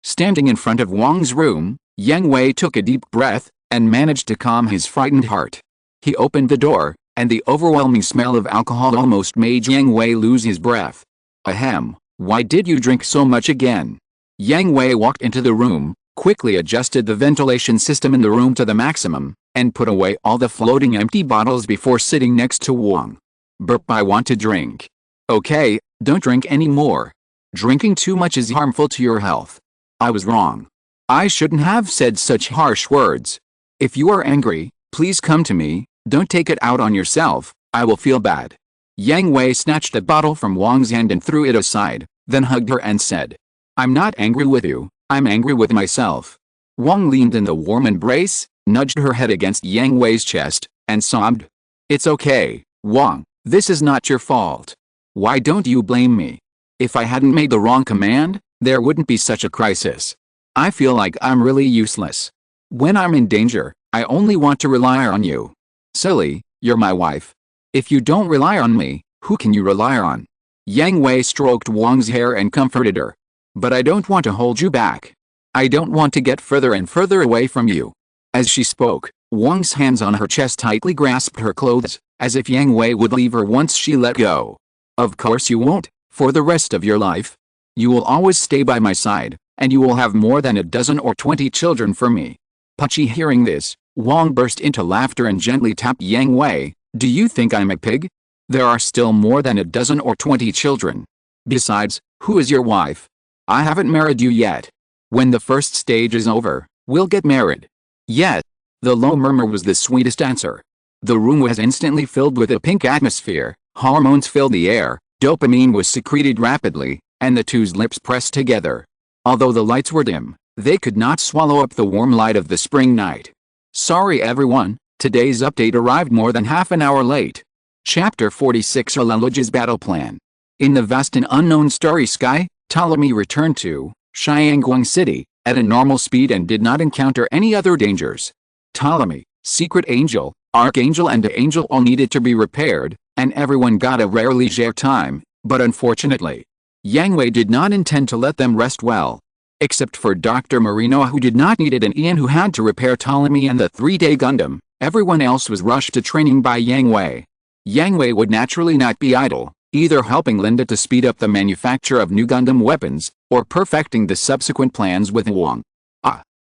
Standing in front of Wang's room, Yang Hui took a deep breath, and managed to calm his frightened heart. He opened the door, and the overwhelming smell of alcohol almost made Yang Hui lose his breath. Ahem, why did you drink so much again? Yang Hui walked into the room, quickly adjusted the ventilation system in the room to the maximum, and put away all the floating empty bottles before sitting next to Wang. Burp, I want to drink. Okay, don't drink any more. Drinking too much is harmful to your health. I was wrong. I shouldn't have said such harsh words. If you are angry, please come to me, don't take it out on yourself, I will feel bad. Yang Hui snatched the bottle from Wang's hand and threw it aside, then hugged her and said, I'm not angry with you, I'm angry with myself. Wang leaned in the warm embrace, nudged her head against Yang Hui's chest, and sobbed. It's okay, Wang, this is not your fault. Why don't you blame me? If I hadn't made the wrong command, there wouldn't be such a crisis. I feel like I'm really useless. When I'm in danger, I only want to rely on you. Silly, you're my wife. If you don't rely on me, who can you rely on? Yang Hui stroked Wang's hair and comforted her. But I don't want to hold you back. I don't want to get further and further away from you. As she spoke, Wang's hands on her chest tightly grasped her clothes, as if Yang Hui would leave her once she let go. Of course you won't, for the rest of your life. You will always stay by my side, and you will have more than 12 or 20 children for me. Pucci hearing this, Wang burst into laughter and gently tapped Yang Hui. Do you think I'm a pig? There are still more than 12 or 20 children. Besides, who is your wife? I haven't married you yet. When the first stage is over, we'll get married. Yet. The low murmur was the sweetest answer. The room was instantly filled with a pink atmosphere, hormones filled the air, dopamine was secreted rapidly, and the two's lips pressed together. Although the lights were dim, they could not swallow up the warm light of the spring night. Sorry everyone, today's update arrived more than half an hour late. Chapter 46 Aleluja's Battle Plan. In the vast and unknown starry sky, Ptolemy returned to Xiangguang City at a normal speed and did not encounter any other dangers. Ptolemy, Secret Angel, Archangel and the Angel all needed to be repaired, and everyone got a rare leisure time, but unfortunately, Yang Hui did not intend to let them rest well. Except for Dr. Marino, who did not need it, and Ian, who had to repair Ptolemy and the 3-day Gundam, everyone else was rushed to training by Yang Hui. Yang Hui would naturally not be idle, either helping Linda to speed up the manufacture of new Gundam weapons, or perfecting the subsequent plans with Wong.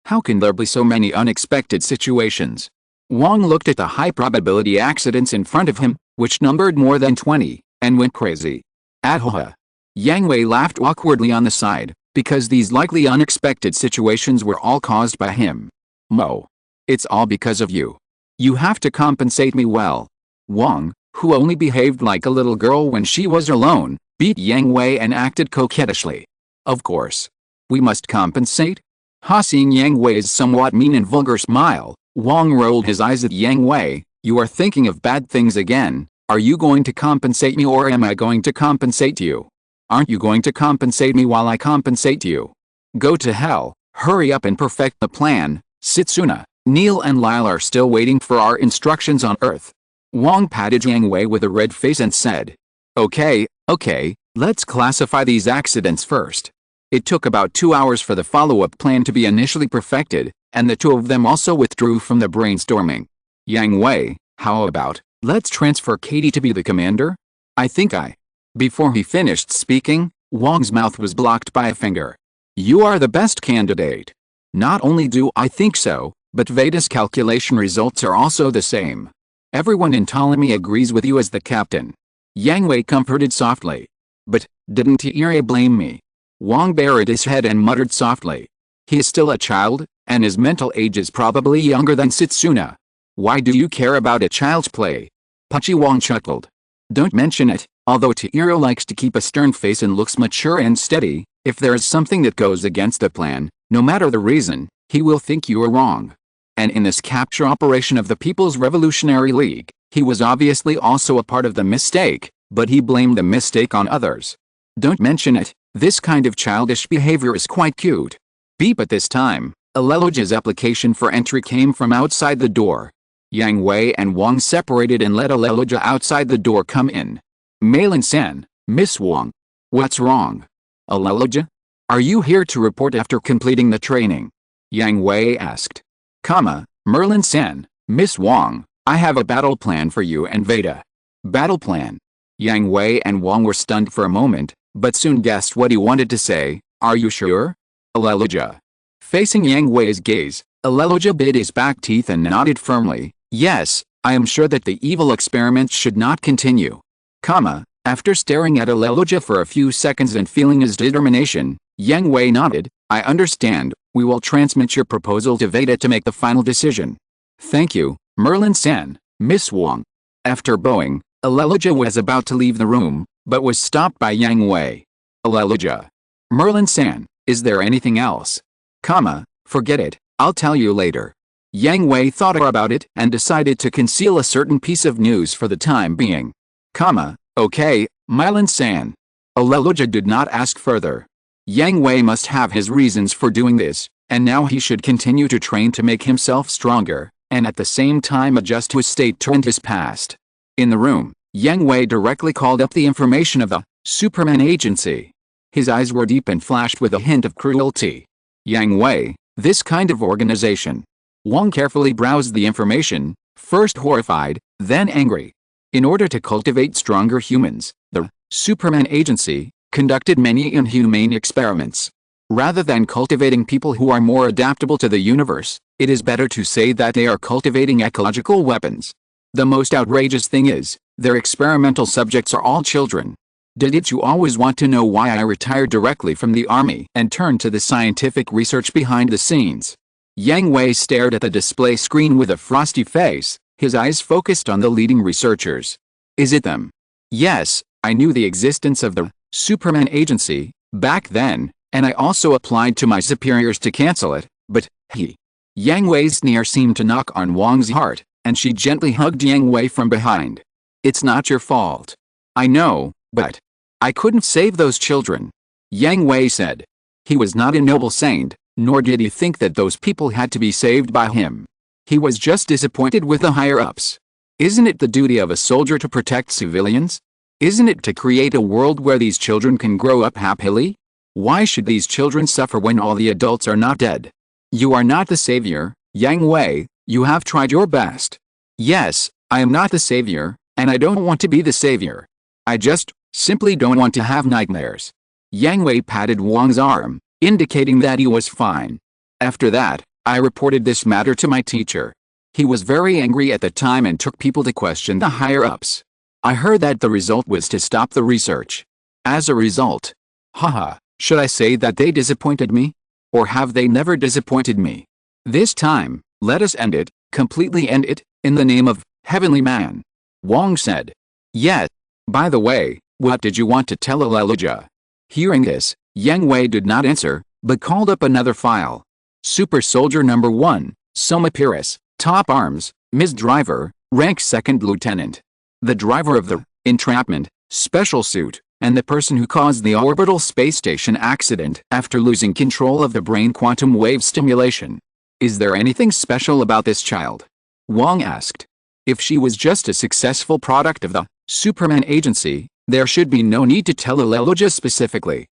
How can there be so many unexpected situations? Wong looked at the high-probability accidents in front of him, which numbered more than 20, and went crazy. Ahoha. Yang Hui laughed awkwardly on the side, because these likely unexpected situations were all caused by him. Mo. It's all because of you. You have to compensate me well. Wong, who only behaved like a little girl when she was alone, beat Yang Hui and acted coquettishly. Of course. We must compensate? Seeing Yang Hui's somewhat mean and vulgar smile, Wong rolled his eyes at Yang Hui. You are thinking of bad things again. Are you going to compensate me, or am I going to compensate you? Aren't you going to compensate me while I compensate you? Go to hell. Hurry up and perfect the plan. Setsuna, Neil and Lyle are still waiting for our instructions on Earth. Wong patted Yang Hui with a red face and said, Okay, let's classify these accidents first. It took about 2 hours for the follow-up plan to be initially perfected, and the two of them also withdrew from the brainstorming. Yang Hui, how about, let's transfer Katie to be the commander? Before he finished speaking, Wong's mouth was blocked by a finger. You are the best candidate. Not only do I think so, but Veda's calculation results are also the same. Everyone in Ptolemy agrees with you as the captain. Yang Hui comforted softly. But, didn't Ira blame me? Wong buried his head and muttered softly. He is still a child, and his mental age is probably younger than Setsuna. Why do you care about a child's play? Pucci Wong chuckled. Don't mention it. Although Tairo likes to keep a stern face and looks mature and steady, if there is something that goes against the plan, no matter the reason, he will think you are wrong. And in this capture operation of the People's Revolutionary League, he was obviously also a part of the mistake, but he blamed the mistake on others. Don't mention it. This kind of childish behavior is quite cute. Beep. At this time, Aleloja's application for entry came from outside the door. Yang Hui and Wong separated and let Aleloja outside the door come in. Malin-san, Miss Wong. What's wrong? Aleloja? Are you here to report after completing the training? Yang Hui asked. Merlin-san, Miss Wong, I have a battle plan for you and Veda. Battle plan? Yang Hui and Wong were stunned for a moment, but soon guessed what he wanted to say. Are you sure? Aleloja. Facing Yang Hui's gaze, Aleloja bit his back teeth and nodded firmly. Yes, I am sure that the evil experiments should not continue. After staring at Aleloja for a few seconds and feeling his determination, Yang Hui nodded. I understand. We will transmit your proposal to Veda to make the final decision. Thank you, Merlin-san, Miss Wong. After bowing, Aleloja was about to leave the room, but was stopped by Yang Hui. Aleloja. Merlin-san, is there anything else? Forget it, I'll tell you later. Yang Hui thought about it and decided to conceal a certain piece of news for the time being. Okay, Merlin-san. Aleloja did not ask further. Yang Hui must have his reasons for doing this, and now he should continue to train to make himself stronger, and at the same time adjust to his state and his past. In the room, Yang Hui directly called up the information of the Superman Agency. His eyes were deep and flashed with a hint of cruelty. Yang Hui, this kind of organization. Wong carefully browsed the information, first horrified, then angry. In order to cultivate stronger humans, the Superman Agency conducted many inhumane experiments. Rather than cultivating people who are more adaptable to the universe, it is better to say that they are cultivating ecological weapons. The most outrageous thing is, their experimental subjects are all children. Did you always want to know why I retired directly from the army and turned to the scientific research behind the scenes? Yang Hui stared at the display screen with a frosty face, his eyes focused on the leading researchers. Is it them? Yes, I knew the existence of the Superman Agency back then, and I also applied to my superiors to cancel it, but Yang Hui's sneer seemed to knock on Wong's heart, and she gently hugged Yang Hui from behind. It's not your fault. I know, but I couldn't save those children. Yang Hui said. He was not a noble saint, nor did he think that those people had to be saved by him. He was just disappointed with the higher-ups. Isn't it the duty of a soldier to protect civilians? Isn't it to create a world where these children can grow up happily? Why should these children suffer when all the adults are not dead? You are not the savior, Yang Hui, you have tried your best. Yes, I am not the savior, and I don't want to be the savior. I just, simply don't want to have nightmares. Yang Hui patted Wang's arm, indicating that he was fine. After that, I reported this matter to my teacher. He was very angry at the time and took people to question the higher-ups. I heard that the result was to stop the research. As a result, haha, should I say that they disappointed me? Or have they never disappointed me? This time, let us end it, completely end it, in the name of Heavenly Man. Wang said. Yes. By the way, what did you want to tell Aleluja? Hearing this, Yang Hui did not answer, but called up another file. Super Soldier Number 1, Soma Pyrrhus, Top Arms, Ms. Driver, rank 2nd Lieutenant. The driver of the entrapment special suit, and the person who caused the orbital space station accident after losing control of the brain quantum wave stimulation. Is there anything special about this child? Wang asked. If she was just a successful product of the Superman agency, there should be no need to tell Aleluja specifically.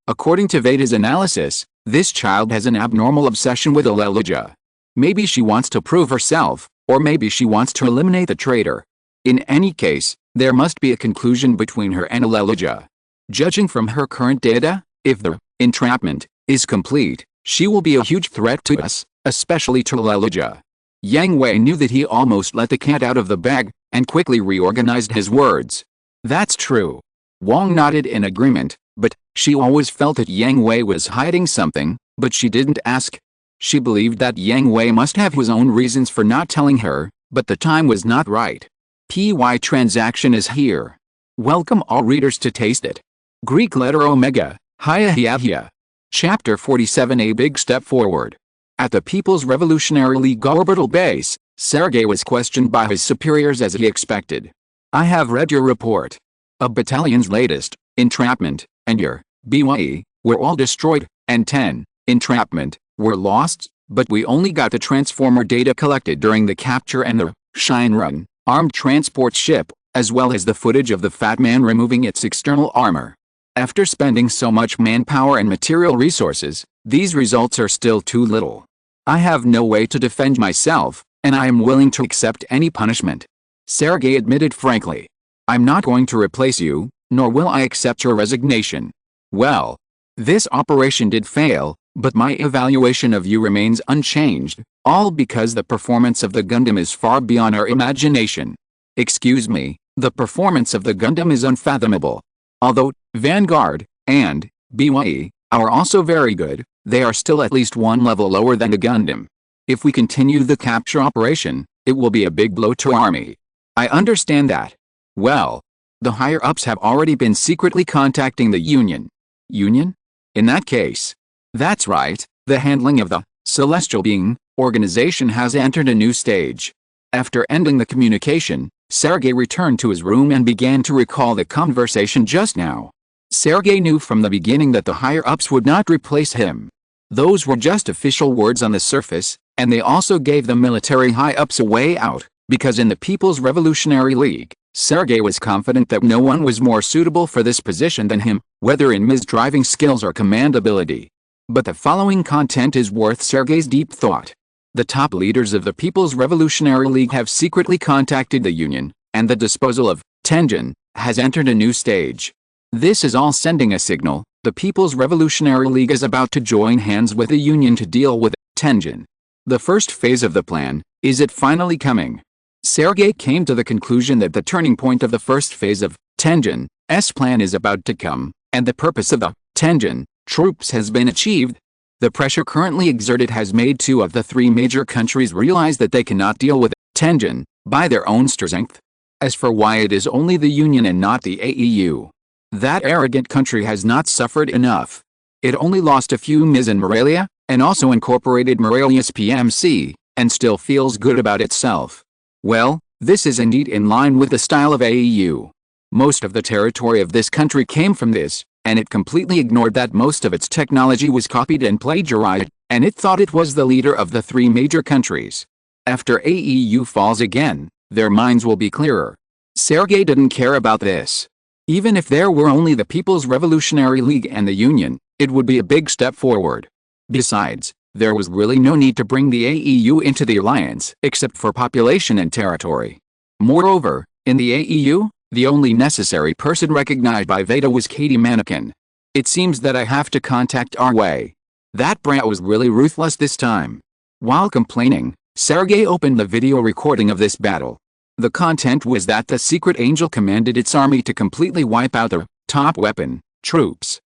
According to Veda's analysis, this child has an abnormal obsession with Aleluja. Maybe she wants to prove herself, or maybe she wants to eliminate the traitor. In any case, there must be a conclusion between her and Aleluja. Judging from her current data, if the entrapment is complete, she will be a huge threat to us, especially to Aleluja. Yang Hui knew that he almost let the cat out of the bag, and quickly reorganized his words. That's true. Wang nodded in agreement, but she always felt that Yang Hui was hiding something, but she didn't ask. She believed that Yang Hui must have his own reasons for not telling her, but the time was not right. PY transaction is here. Welcome all readers to taste it. Greek letter Omega, Hiya. Chapter 47, a big step forward. At the People's Revolutionary League orbital base, Sergei was questioned by his superiors as he expected. I have read your report. A battalion's latest entrapment, and your BYE, were all destroyed, and 10 entrapment were lost, but we only got the transformer data collected during the capture and the Shine Run armed transport ship, as well as the footage of the Fat Man removing its external armor. After spending so much manpower and material resources, these results are still too little. I have no way to defend myself, and I am willing to accept any punishment. Sergei admitted frankly. I'm not going to replace you, nor will I accept your resignation. Well, this operation did fail, but my evaluation of you remains unchanged, all because the performance of the Gundam is far beyond our imagination. Excuse me, the performance of the Gundam is unfathomable. Although Vanguard and BYE are also very good, they are still at least one level lower than the Gundam. If we continue the capture operation, it will be a big blow to our army. I understand that. Well, the higher-ups have already been secretly contacting the Union. Union? In that case. That's right, the handling of the Celestial Being organization has entered a new stage. After ending the communication, Sergei returned to his room and began to recall the conversation just now. Sergei knew from the beginning that the higher-ups would not replace him. Those were just official words on the surface, and they also gave the military high-ups a way out, because in the People's Revolutionary League, Sergei was confident that no one was more suitable for this position than him, whether in his driving skills or command ability. But the following content is worth Sergei's deep thought. The top leaders of the People's Revolutionary League have secretly contacted the Union, and the disposal of Tenjin has entered a new stage. This is all sending a signal. The People's Revolutionary League is about to join hands with the Union to deal with Tenjin. The first phase of the plan, is it finally coming? Sergei came to the conclusion that the turning point of the first phase of Tenjin's plan is about to come, and the purpose of the Tenjin troops has been achieved. The pressure currently exerted has made 2 of the 3 major countries realize that they cannot deal with Tenjin by their own strength. As for why it is only the Union and not the AEU, that arrogant country has not suffered enough. It only lost a few MIS in Morelia, and also incorporated Morelia's PMC, and still feels good about itself. Well, this is indeed in line with the style of AEU. Most of the territory of this country came from this, and it completely ignored that most of its technology was copied and plagiarized, and it thought it was the leader of the 3 major countries. After AEU falls again, their minds will be clearer. Sergei didn't care about this. Even if there were only the People's Revolutionary League and the Union, it would be a big step forward. Besides, there was really no need to bring the AEU into the alliance except for population and territory. Moreover, in the AEU, the only necessary person recognized by Veda was Katie Mannequin. It seems that I have to contact our way. That brat was really ruthless this time. While complaining, Sergei opened the video recording of this battle. The content was that the Secret Angel commanded its army to completely wipe out the top weapon troops.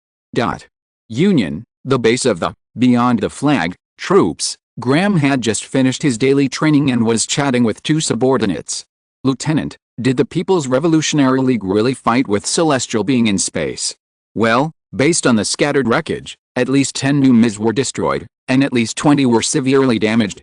Union, the base of the beyond the flag troops. Graham had just finished his daily training and was chatting with two subordinates. Lieutenant, did the People's Revolutionary League really fight with celestial being in space? Well, based on the scattered wreckage, at least 10 new MiS were destroyed, and at least 20 were severely damaged.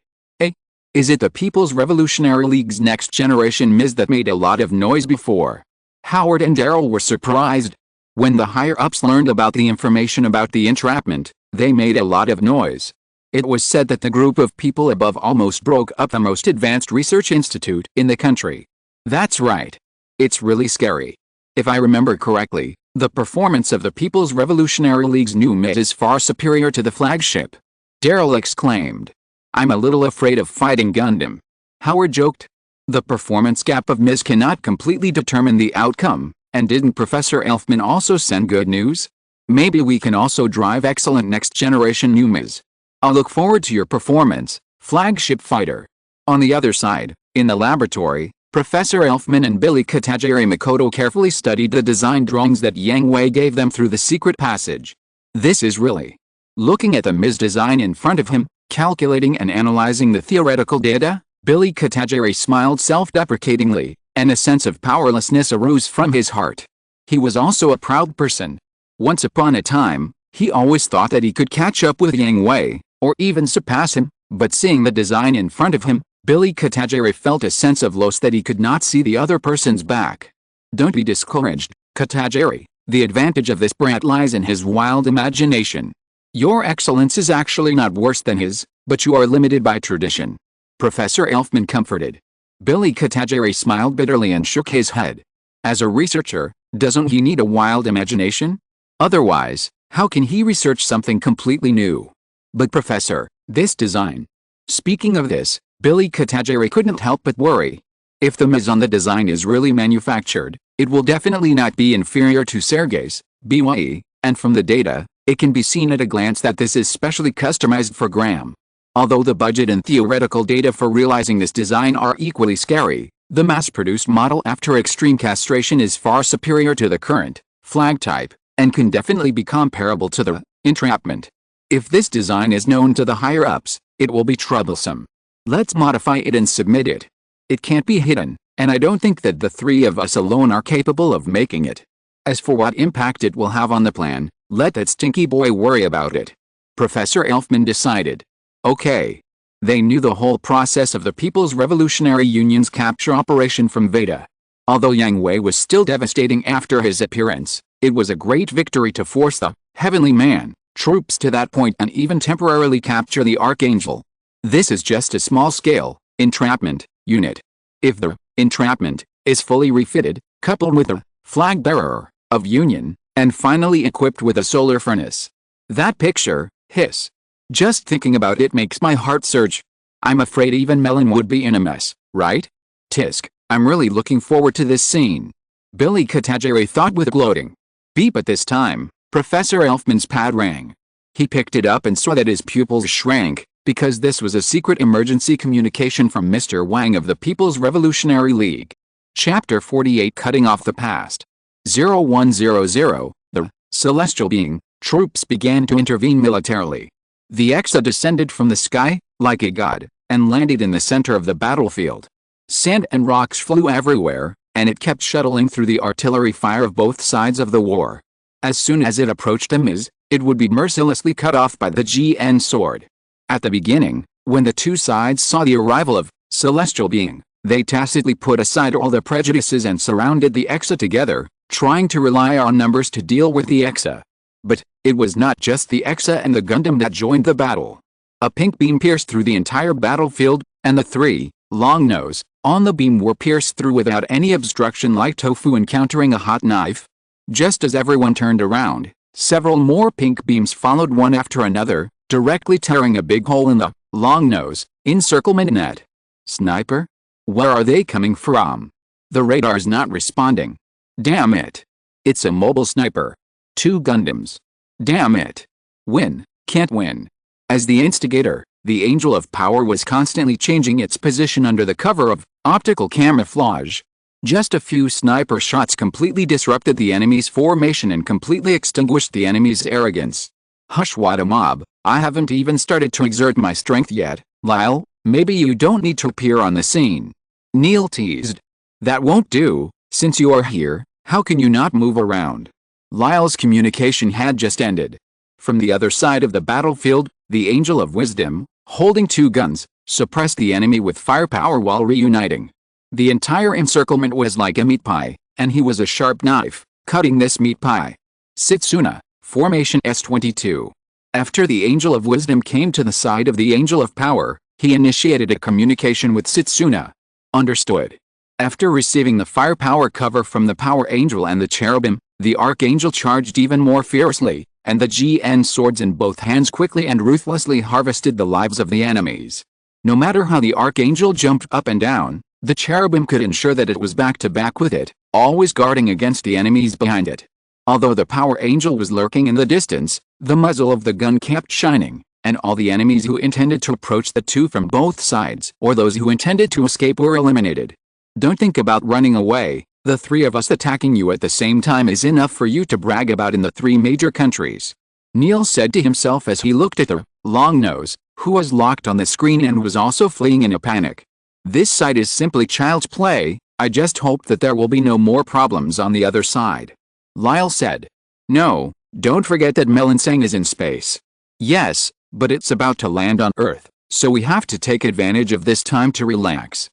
Is it the People's Revolutionary League's next generation MiS that made a lot of noise before? Howard and Daryl were surprised. When the higher-ups learned about the information about the entrapment, they made a lot of noise. It was said that the group of people above almost broke up the most advanced research institute in the country. That's right. It's really scary. If I remember correctly, the performance of the People's Revolutionary League's new MiS is far superior to the flagship. Daryl exclaimed. I'm a little afraid of fighting Gundam. Howard joked. The performance gap of MiS cannot completely determine the outcome, and didn't Professor Elfman also send good news? Maybe we can also drive excellent next-generation new MiS. I'll look forward to your performance, flagship fighter. On the other side, in the laboratory, Professor Elfman and Billy Katagiri Makoto carefully studied the design drawings that Yang Hui gave them through the secret passage. This is really. Looking at the MiS design in front of him, calculating and analyzing the theoretical data, Billy Katagiri smiled self-deprecatingly, and a sense of powerlessness arose from his heart. He was also a proud person. Once upon a time, he always thought that he could catch up with Yang Hui, or even surpass him, but seeing the design in front of him, Billy Katagiri felt a sense of loss that he could not see the other person's back. Don't be discouraged, Katagiri. The advantage of this brat lies in his wild imagination. Your excellence is actually not worse than his, but you are limited by tradition. Professor Elfman comforted. Billy Katagiri smiled bitterly and shook his head. As a researcher, doesn't he need a wild imagination? Otherwise, how can he research something completely new? But Professor, this design. Speaking of this, Billy Katagiri couldn't help but worry. If the MiS on the design is really manufactured, it will definitely not be inferior to Sergei's, BYE, and from the data, it can be seen at a glance that this is specially customized for Graham. Although the budget and theoretical data for realizing this design are equally scary, the mass-produced model after extreme castration is far superior to the current flag type, and can definitely be comparable to the entrapment. If this design is known to the higher-ups, it will be troublesome. Let's modify it and submit it. It can't be hidden, and I don't think that the three of us alone are capable of making it. As for what impact it will have on the plan, let that stinky boy worry about it. Professor Elfman decided. Okay. They knew the whole process of the People's Revolutionary Union's capture operation from Veda. Although Yang Hui was still devastating after his appearance, it was a great victory to force the Heavenly Man troops to that point and even temporarily capture the Archangel. This is just a small-scale entrapment unit. If the entrapment is fully refitted, coupled with the flag bearer of Union, and finally equipped with a solar furnace. That picture, hiss. Just thinking about it makes my heart surge. I'm afraid even Melon would be in a mess, right? Tisk, I'm really looking forward to this scene. Billy Katagiri thought with gloating. Beep at this time, Professor Elfman's pad rang. He picked it up and saw that his pupils shrank, because this was a secret emergency communication from Mr. Wang of the People's Revolutionary League. Chapter 48 Cutting Off the Past. 0100, the celestial being troops began to intervene militarily. The Exa descended from the sky, like a god, and landed in the center of the battlefield. Sand and rocks flew everywhere, and it kept shuttling through the artillery fire of both sides of the war. As soon as it approached the MiS, it would be mercilessly cut off by the GN sword. At the beginning, when the two sides saw the arrival of celestial being, they tacitly put aside all their prejudices and surrounded the Exa together, trying to rely on numbers to deal with the Exa. But it was not just the Exa and the Gundam that joined the battle. A pink beam pierced through the entire battlefield, and the three, long nose, on the beam were pierced through without any obstruction like tofu encountering a hot knife. Just as everyone turned around, several more pink beams followed one after another, directly tearing a big hole in the long nose encirclement net. Sniper? Where are they coming from? The radar's not responding. Damn it. It's a mobile sniper. 2 Gundams. Damn it. Win. Can't win. As the instigator, the Angel of Power was constantly changing its position under the cover of optical camouflage. Just a few sniper shots completely disrupted the enemy's formation and completely extinguished the enemy's arrogance. Hush, what a mob. I haven't even started to exert my strength yet, Lyle. Maybe you don't need to appear on the scene. Neil teased. That won't do. Since you are here, how can you not move around? Lyle's communication had just ended. From the other side of the battlefield, the Angel of Wisdom, holding 2 guns, suppressed the enemy with firepower while reuniting. The entire encirclement was like a meat pie, and he was a sharp knife, cutting this meat pie. Setsuna, Formation S22. After the Angel of Wisdom came to the side of the Angel of Power, he initiated a communication with Setsuna. Understood. After receiving the firepower cover from the Power Angel and the Cherubim, the Archangel charged even more fiercely, and the GN swords in both hands quickly and ruthlessly harvested the lives of the enemies. No matter how the Archangel jumped up and down, the Cherubim could ensure that it was back to back with it, always guarding against the enemies behind it. Although the Power Angel was lurking in the distance, the muzzle of the gun kept shining, and all the enemies who intended to approach the two from both sides or those who intended to escape were eliminated. Don't think about running away. The 3 of us attacking you at the same time is enough for you to brag about in the 3 major countries. Neil said to himself as he looked at the long nose, who was locked on the screen and was also fleeing in a panic. This side is simply child's play. I just hope that there will be no more problems on the other side. Lyle said. No, don't forget that Melansang is in space. Yes, but it's about to land on Earth, so we have to take advantage of this time to relax.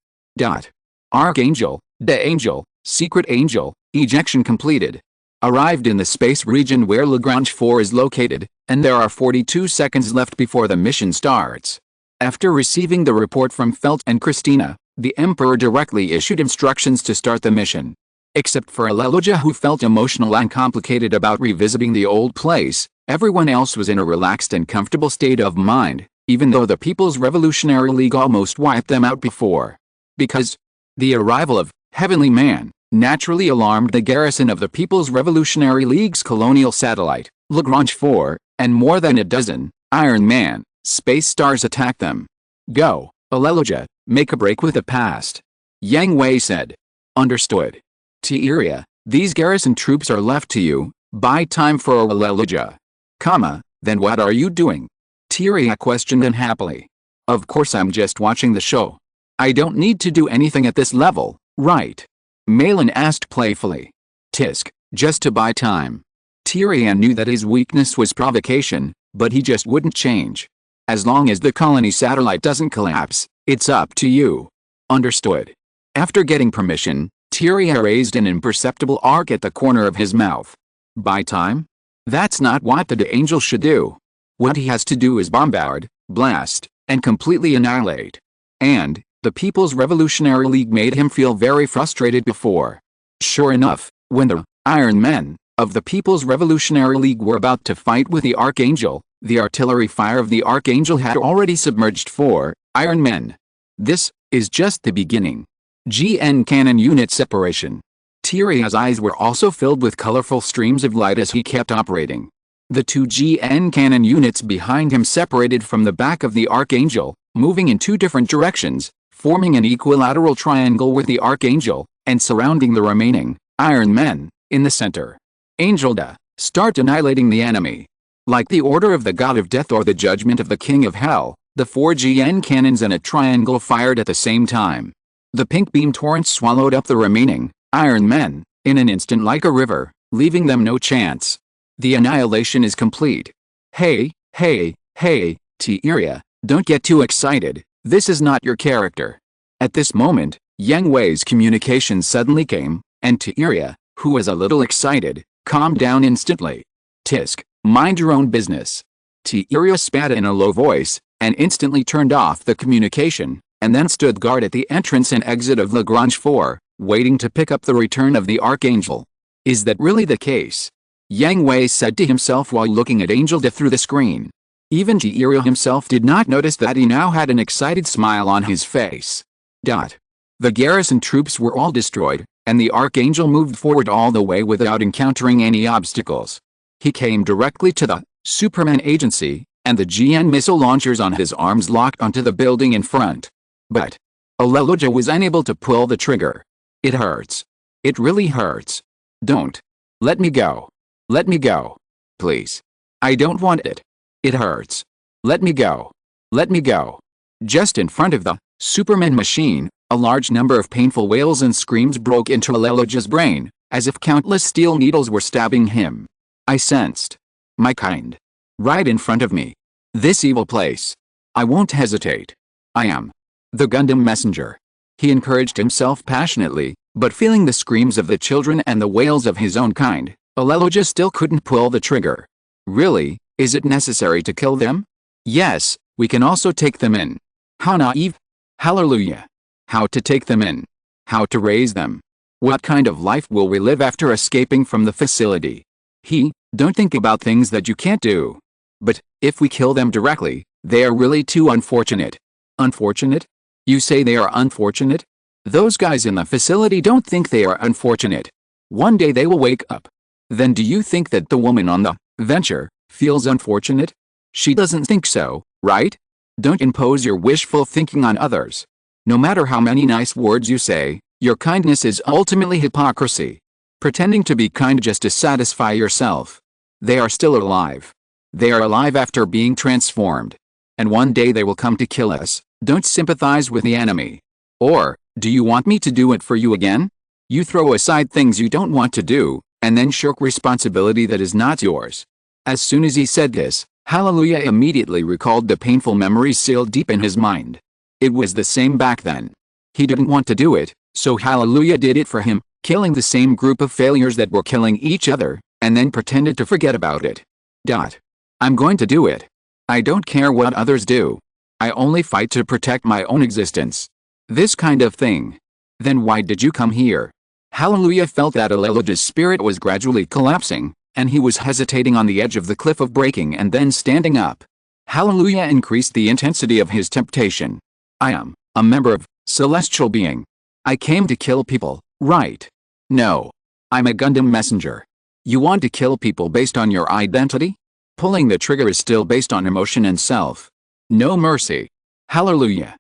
Archangel, the Angel, Secret Angel, ejection completed. Arrived in the space region where Lagrange 4 is located, and there are 42 seconds left before the mission starts. After receiving the report from Felt and Christina, the Emperor directly issued instructions to start the mission. Except for Aleluja, who felt emotional and complicated about revisiting the old place, everyone else was in a relaxed and comfortable state of mind, even though the People's Revolutionary League almost wiped them out before. Because the arrival of Heavenly Man naturally alarmed the garrison of the People's Revolutionary League's colonial satellite, Lagrange 4, and more than a dozen Iron Man space stars attacked them. Go, Aleluja, make a break with the past. Yang Hui said. Understood. Tieria, these garrison troops are left to you. Buy time for Aleluja. Then what are you doing? Tieria questioned unhappily. Of course I'm just watching the show. I don't need to do anything at this level, right? Malin asked playfully. Tisk, just to buy time. Tieria knew that his weakness was provocation, but he just wouldn't change. As long as the colony satellite doesn't collapse, it's up to you. Understood. After getting permission, Tieria raised an imperceptible arc at the corner of his mouth. Buy time? That's not what the Angel should do. What he has to do is bombard, blast, and completely annihilate. And the People's Revolutionary League made him feel very frustrated before. Sure enough, when the Iron Men of the People's Revolutionary League were about to fight with the Archangel, the artillery fire of the Archangel had already submerged 4 Iron Men. This is just the beginning. GN cannon unit separation. Tieria's eyes were also filled with colorful streams of light as he kept operating. The 2 GN cannon units behind him separated from the back of the Archangel, moving in 2 different directions, forming an equilateral triangle with the Archangel, and surrounding the remaining Iron Men in the center. Angelda, start annihilating the enemy. Like the order of the God of Death or the judgment of the King of Hell, the 4 GN cannons in a triangle fired at the same time. The pink beam torrent swallowed up the remaining Iron Men in an instant like a river, leaving them no chance. The annihilation is complete. Hey, Tieria, don't get too excited. This is not your character. At this moment, Yang Hui's communication suddenly came, and Tieria, who was a little excited, calmed down instantly. Tisk, mind your own business. Tieria spat in a low voice, and instantly turned off the communication, and then stood guard at the entrance and exit of Lagrange 4, waiting to pick up the return of the Archangel. Is that really the case? Yang Hui said to himself while looking at Angel De through the screen. Even Jiraiya himself did not notice that he now had an excited smile on his face. The garrison troops were all destroyed, and the Archangel moved forward all the way without encountering any obstacles. He came directly to the Superman agency, and the GN missile launchers on his arms locked onto the building in front. But Aleluja was unable to pull the trigger. It hurts. It really hurts. Don't. Let me go. Let me go. Please. I don't want it. It hurts. Let me go. Let me go. Just in front of the Superman machine, a large number of painful wails and screams broke into Aleluja's brain, as if countless steel needles were stabbing him. I sensed. My kind. Right in front of me. This evil place. I won't hesitate. I am the Gundam messenger. He encouraged himself passionately, but feeling the screams of the children and the wails of his own kind, Aleluja still couldn't pull the trigger. Really, is it necessary to kill them? Yes, we can also take them in. How naive. Hallelujah. How to take them in. How to raise them. What kind of life will we live after escaping from the facility? Don't think about things that you can't do. But, if we kill them directly, they are really too unfortunate. Unfortunate? You say they are unfortunate? Those guys in the facility don't think they are unfortunate. One day they will wake up. Then do you think that the woman on the Venture feels unfortunate? She doesn't think so, right? Don't impose your wishful thinking on others. No matter how many nice words you say, your kindness is ultimately hypocrisy. Pretending to be kind just to satisfy yourself. They are still alive. They are alive after being transformed. And one day they will come to kill us. Don't sympathize with the enemy. Or, do you want me to do it for you again? You throw aside things you don't want to do, and then shirk responsibility that is not yours. As soon as he said this, Hallelujah immediately recalled the painful memories sealed deep in his mind. It was the same back then. He didn't want to do it, so Hallelujah did it for him, killing the same group of failures that were killing each other, and then pretended to forget about it. I'm going to do it. I don't care what others do. I only fight to protect my own existence. This kind of thing. Then why did you come here? Hallelujah felt that Aleluja's spirit was gradually collapsing, and he was hesitating on the edge of the cliff of breaking and then standing up. Hallelujah increased the intensity of his temptation. I am a member of celestial being. I came to kill people, right? No. I'm a Gundam messenger. You want to kill people based on your identity? Pulling the trigger is still based on emotion and self. No mercy. Hallelujah.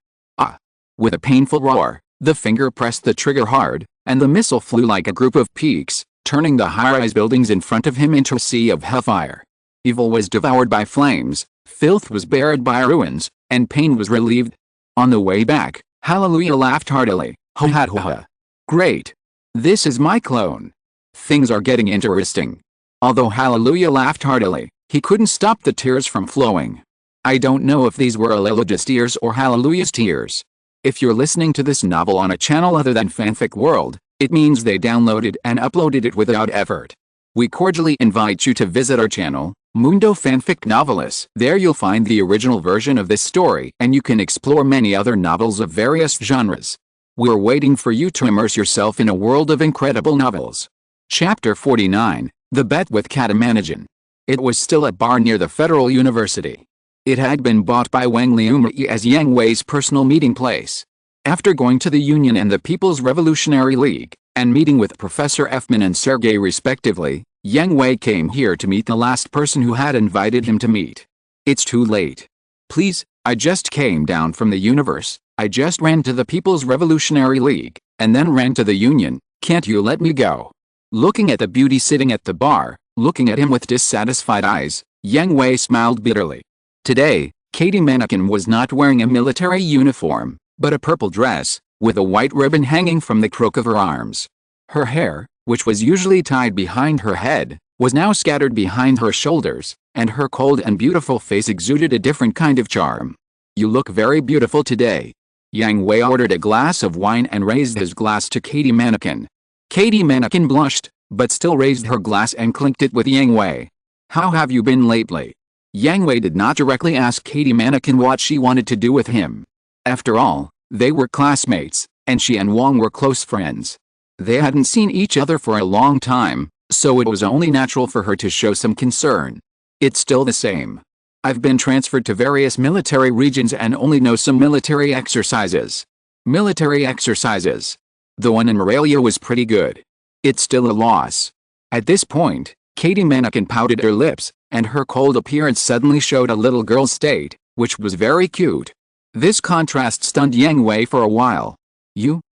With a painful roar, the finger pressed the trigger hard, and the missile flew like a group of peaks, turning the high-rise buildings in front of him into a sea of hellfire. Evil was devoured by flames, filth was buried by ruins, and pain was relieved. On the way back, Hallelujah laughed heartily. Ho ha ho ha. Great. This is my clone. Things are getting interesting. Although Hallelujah laughed heartily, he couldn't stop the tears from flowing. I don't know if these were Aleluja's tears or Hallelujah's tears. If you're listening to this novel on a channel other than Fanfic World, it means they downloaded and uploaded it without effort. We cordially invite you to visit our channel, Mundo Fanfic Novelis. There you'll find the original version of this story and you can explore many other novels of various genres. We're waiting for you to immerse yourself in a world of incredible novels. Chapter 49, The Bet with Katamanajan. It was still a bar near the Federal University. It had been bought by Wang Liumei as Yang Hui's personal meeting place. After going to the Union and the People's Revolutionary League, and meeting with Professor Effman and Sergei respectively, Yang Hui came here to meet the last person who had invited him to meet. It's too late. Please, I just came down from the universe, I just ran to the People's Revolutionary League, and then ran to the Union, can't you let me go? Looking at the beauty sitting at the bar, looking at him with dissatisfied eyes, Yang Hui smiled bitterly. Today, Katie Mannequin was not wearing a military uniform, but a purple dress, with a white ribbon hanging from the crook of her arms. Her hair, which was usually tied behind her head, was now scattered behind her shoulders, and her cold and beautiful face exuded a different kind of charm. You look very beautiful today. Yang Hui ordered a glass of wine and raised his glass to Katie Mannequin. Katie Mannequin blushed, but still raised her glass and clinked it with Yang Hui. How have you been lately? Yang Hui did not directly ask Katie Mannequin what she wanted to do with him. After all, they were classmates, and she and Wang were close friends. They hadn't seen each other for a long time, so it was only natural for her to show some concern. It's still the same. I've been transferred to various military regions and only know some military exercises. Military exercises. The one in Morelia was pretty good. It's still a loss. At this point, Katie Mannequin pouted her lips, and her cold appearance suddenly showed a little girl's state, which was very cute. This contrast stunned Yang Hui for a while.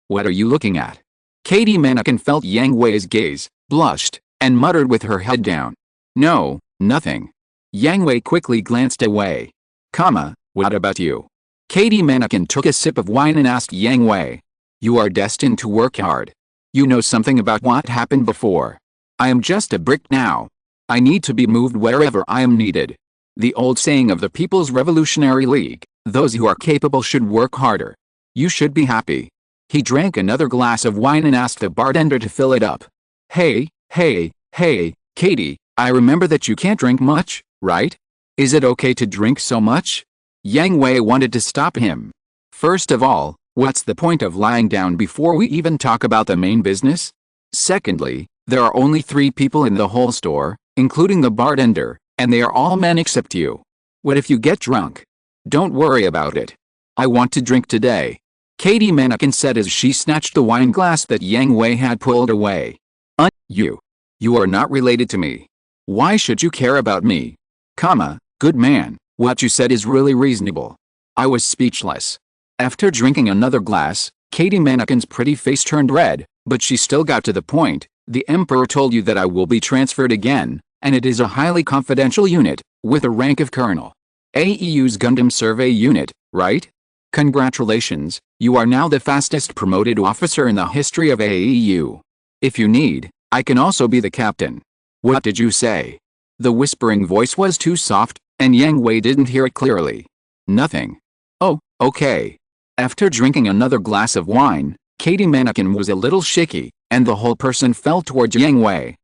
What are you looking at? Katie Mannequin felt Yang Hui's gaze, blushed, and muttered with her head down. No, nothing. Yang Hui quickly glanced away. What about you? Katie Mannequin took a sip of wine and asked Yang Hui. You are destined to work hard. You know something about what happened before. I am just a brick now. I need to be moved wherever I am needed. The old saying of the People's Revolutionary League, those who are capable should work harder. You should be happy. He drank another glass of wine and asked the bartender to fill it up. Hey, Katie, I remember that you can't drink much, right? Is it okay to drink so much? Yang Hui wanted to stop him. First of all, what's the point of lying down before we even talk about the main business? Secondly, there are only 3 people in the whole store, including the bartender, and they are all men except you. What if you get drunk? Don't worry about it. I want to drink today. Katie Mannequin said as she snatched the wine glass that Yang Hui had pulled away. You are not related to me. Why should you care about me? Good man, what you said is really reasonable. I was speechless. After drinking another glass, Katie Mannequin's pretty face turned red, but she still got to the point. The Emperor told you that I will be transferred again, and it is a highly confidential unit, with a rank of colonel. AEU's Gundam survey unit, right? Congratulations, you are now the fastest promoted officer in the history of AEU. If you need, I can also be the captain. What did you say? The whispering voice was too soft, and Yang Hui didn't hear it clearly. Nothing. Oh, okay. After drinking another glass of wine, Katie Mannequin was a little shaky, and the whole person fell towards Yang Hui.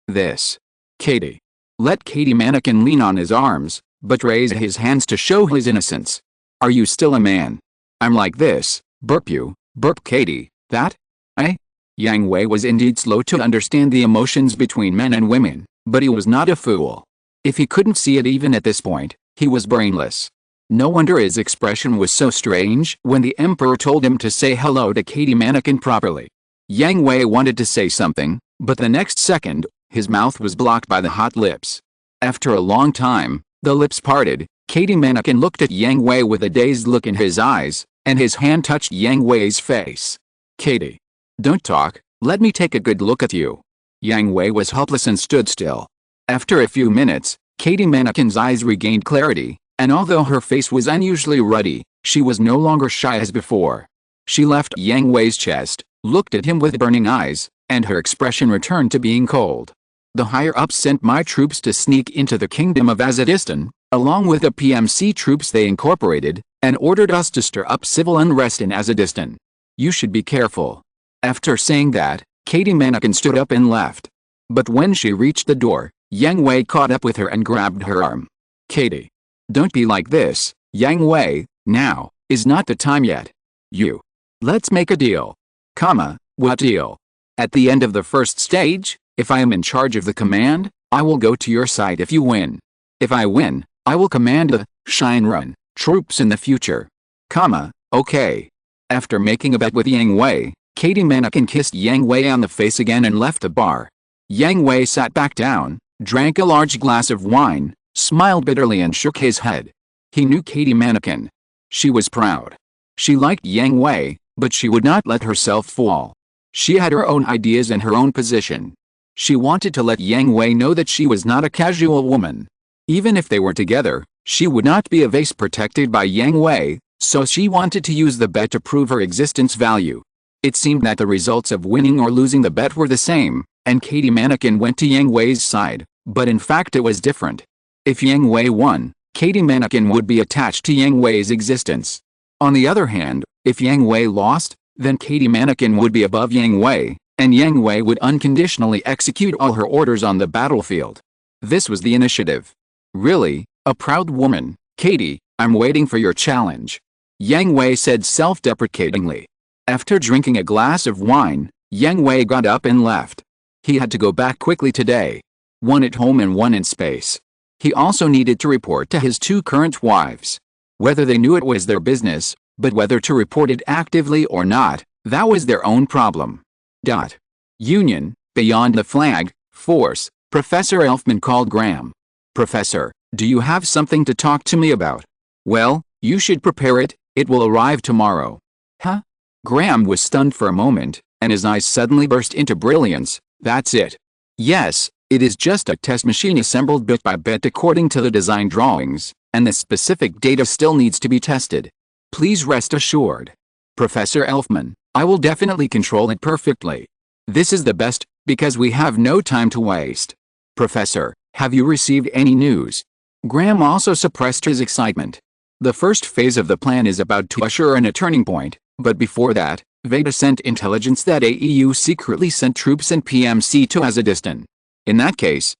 This. Katie. Let Katie Mannequin lean on his arms, but raise his hands to show his innocence. Are you still a man? I'm like this, burp Katie, Yang Hui was indeed slow to understand the emotions between men and women, but he was not a fool. If he couldn't see it even at this point, he was brainless. No wonder his expression was so strange when the Emperor told him to say hello to Katie Mannequin properly. Yang Hui wanted to say something, but the next second, his mouth was blocked by the hot lips. After a long time, the lips parted. Katie Mannequin looked at Yang Hui with a dazed look in his eyes, and his hand touched Yang Hui's face. Katie. Don't talk, let me take a good look at you. Yang Hui was helpless and stood still. After a few minutes, Katie Mannequin's eyes regained clarity, and although her face was unusually ruddy, she was no longer shy as before. She left Yang Hui's chest, looked at him with burning eyes, and her expression returned to being cold. The higher-ups sent my troops to sneak into the kingdom of Azeristan, along with the PMC troops they incorporated, and ordered us to stir up civil unrest in Azeristan. You should be careful. After saying that, Katie Mannequin stood up and left. But when she reached the door, Yang Hui caught up with her and grabbed her arm. Katie. Don't be like this, Yang Hui, now is not the time yet. Let's make a deal. What deal? At the end of the first stage, if I am in charge of the command, I will go to your side if you win. If I win, I will command the Shinrun troops in the future. Okay. After making a bet with Yang Hui, Katie Mannequin kissed Yang Hui on the face again and left the bar. Yang Hui sat back down, drank a large glass of wine, smiled bitterly and shook his head. He knew Katie Mannequin. She was proud. She liked Yang Hui, but she would not let herself fall. She had her own ideas and her own position. She wanted to let Yang Hui know that she was not a casual woman. Even if they were together, she would not be a vase protected by Yang Hui, so she wanted to use the bet to prove her existence value. It seemed that the results of winning or losing the bet were the same, and Katie Mannequin went to Yang Hui's side, but in fact it was different. If Yang Hui won, Katie Mannequin would be attached to Yang Hui's existence. On the other hand, if Yang Hui lost, then Katie Mannequin would be above Yang Hui, and Yang Hui would unconditionally execute all her orders on the battlefield. This was the initiative. Really, a proud woman, Katie, I'm waiting for your challenge. Yang Hui said self-deprecatingly. After drinking a glass of wine, Yang Hui got up and left. He had to go back quickly today. One at home and one in space. He also needed to report to his 2 current wives. Whether they knew it was their business, but whether to report it actively or not, that was their own problem. Union, beyond the flag, force, Professor Elfman called Graham. Professor, do you have something to talk to me about? Well, you should prepare it, it will arrive tomorrow. Huh? Graham was stunned for a moment, and his eyes suddenly burst into brilliance. That's it. Yes, it is just a test machine assembled bit by bit according to the design drawings, and the specific data still needs to be tested. Please rest assured. Professor Elfman, I will definitely control it perfectly. This is the best, because we have no time to waste. Professor, have you received any news? Graham also suppressed his excitement. The first phase of the plan is about to usher in a turning point, but before that, Veda sent intelligence that AEU secretly sent troops and PMC to Azeddistan. In that case,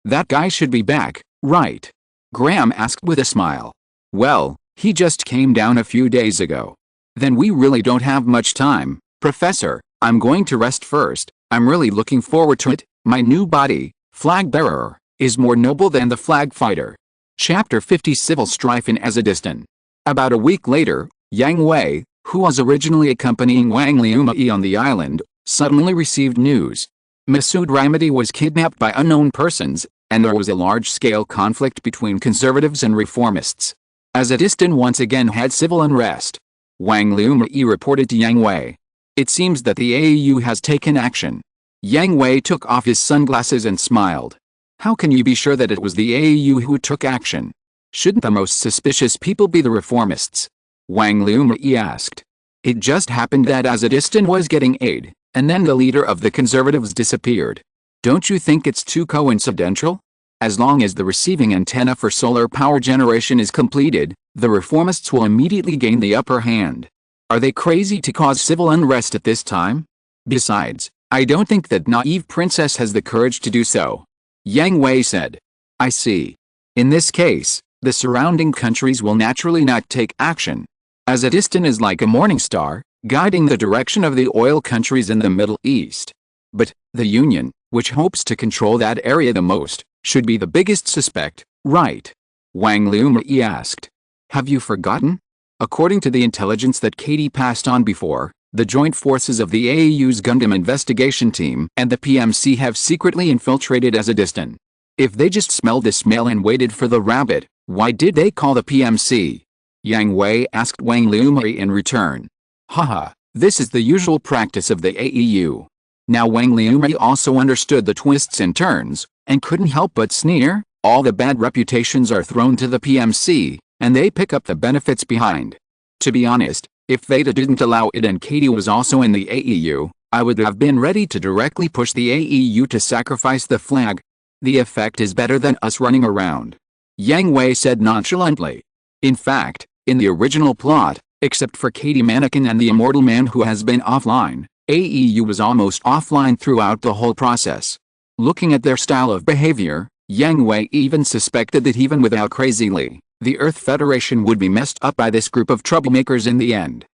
that guy should be back, right? Graham asked with a smile. Well, he just came down a few days ago. Then we really don't have much time, Professor. I'm going to rest first. I'm really looking forward to it. My new body, Flag Bearer, is more noble than the Flag Fighter. Chapter 50 Civil Strife in Azeddistan. About a week later, Yang Hui, who was originally accompanying Wang Liumai on the island, suddenly received news. Masood Rahmati was kidnapped by unknown persons, and there was a large-scale conflict between conservatives and reformists. Azeddistan once again had civil unrest. Wang Liumai reported to Yang Hui. It seems that the AEU has taken action. Yang Hui took off his sunglasses and smiled. How can you be sure that it was the AEU who took action? Shouldn't the most suspicious people be the reformists? Wang Liumai asked. It just happened that Azeddistan was getting aid, and then the leader of the conservatives disappeared. Don't you think it's too coincidental? As long as the receiving antenna for solar power generation is completed, the reformists will immediately gain the upper hand. Are they crazy to cause civil unrest at this time? Besides, I don't think that naive princess has the courage to do so. Yang Hui said. I see. In this case, the surrounding countries will naturally not take action. Azeddistan is like a morning star, guiding the direction of the oil countries in the Middle East. But, the Union, which hopes to control that area the most, should be the biggest suspect, right? Wang Liumai asked. Have you forgotten? According to the intelligence that Katie passed on before, the joint forces of the AEU's Gundam investigation team and the PMC have secretly infiltrated Azeddistan. If they just smelled the smell and waited for the rabbit, why did they call the PMC? Yang Hui asked Wang Liumai in return. Haha, this is the usual practice of the AEU. Now Wang Liumai also understood the twists and turns, and couldn't help but sneer. All the bad reputations are thrown to the PMC, and they pick up the benefits behind. To be honest, if Veda didn't allow it and Katie was also in the AEU, I would have been ready to directly push the AEU to sacrifice the flag. The effect is better than us running around. Yang Hui said nonchalantly. In fact, in the original plot, except for Katie Mannequin and the immortal man who has been offline, AEU was almost offline throughout the whole process. Looking at their style of behavior, Yang Hui even suspected that even without Crazy Lee, the Earth Federation would be messed up by this group of troublemakers in the end.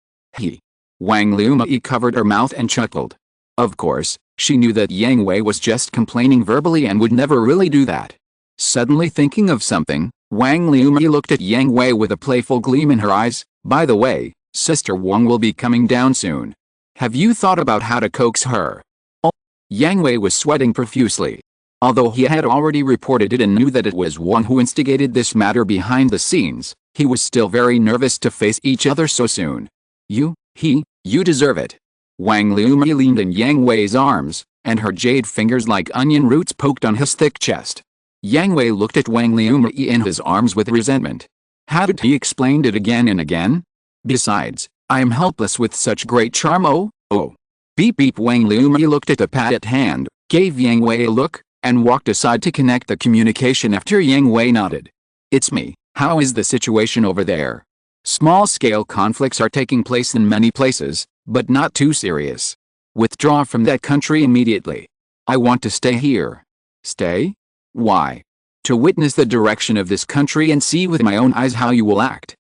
Wang Liumai covered her mouth and chuckled. Of course, she knew that Yang Hui was just complaining verbally and would never really do that. Suddenly thinking of something, Wang Liumai looked at Yang Hui with a playful gleam in her eyes. By the way, Sister Wang will be coming down soon. Have you thought about how to coax her? Yang Hui was sweating profusely. Although he had already reported it and knew that it was Wang who instigated this matter behind the scenes, he was still very nervous to face each other so soon. You deserve it. Wang Liumai leaned in Yang Hui's arms, and her jade fingers like onion roots poked on his thick chest. Yang Hui looked at Wang Liumai in his arms with resentment. Hadn't he explained it again and again? Besides, I am helpless with such great charm. Oh. Beep beep. Wang Liumai looked at the pad at hand, gave Yang Hui a look, and walked aside to connect the communication after Yang Hui nodded. It's me. How is the situation over there? Small-scale conflicts are taking place in many places, but not too serious. Withdraw from that country immediately. I want to stay here. Stay? Why? To witness the direction of this country and see with my own eyes how you will act.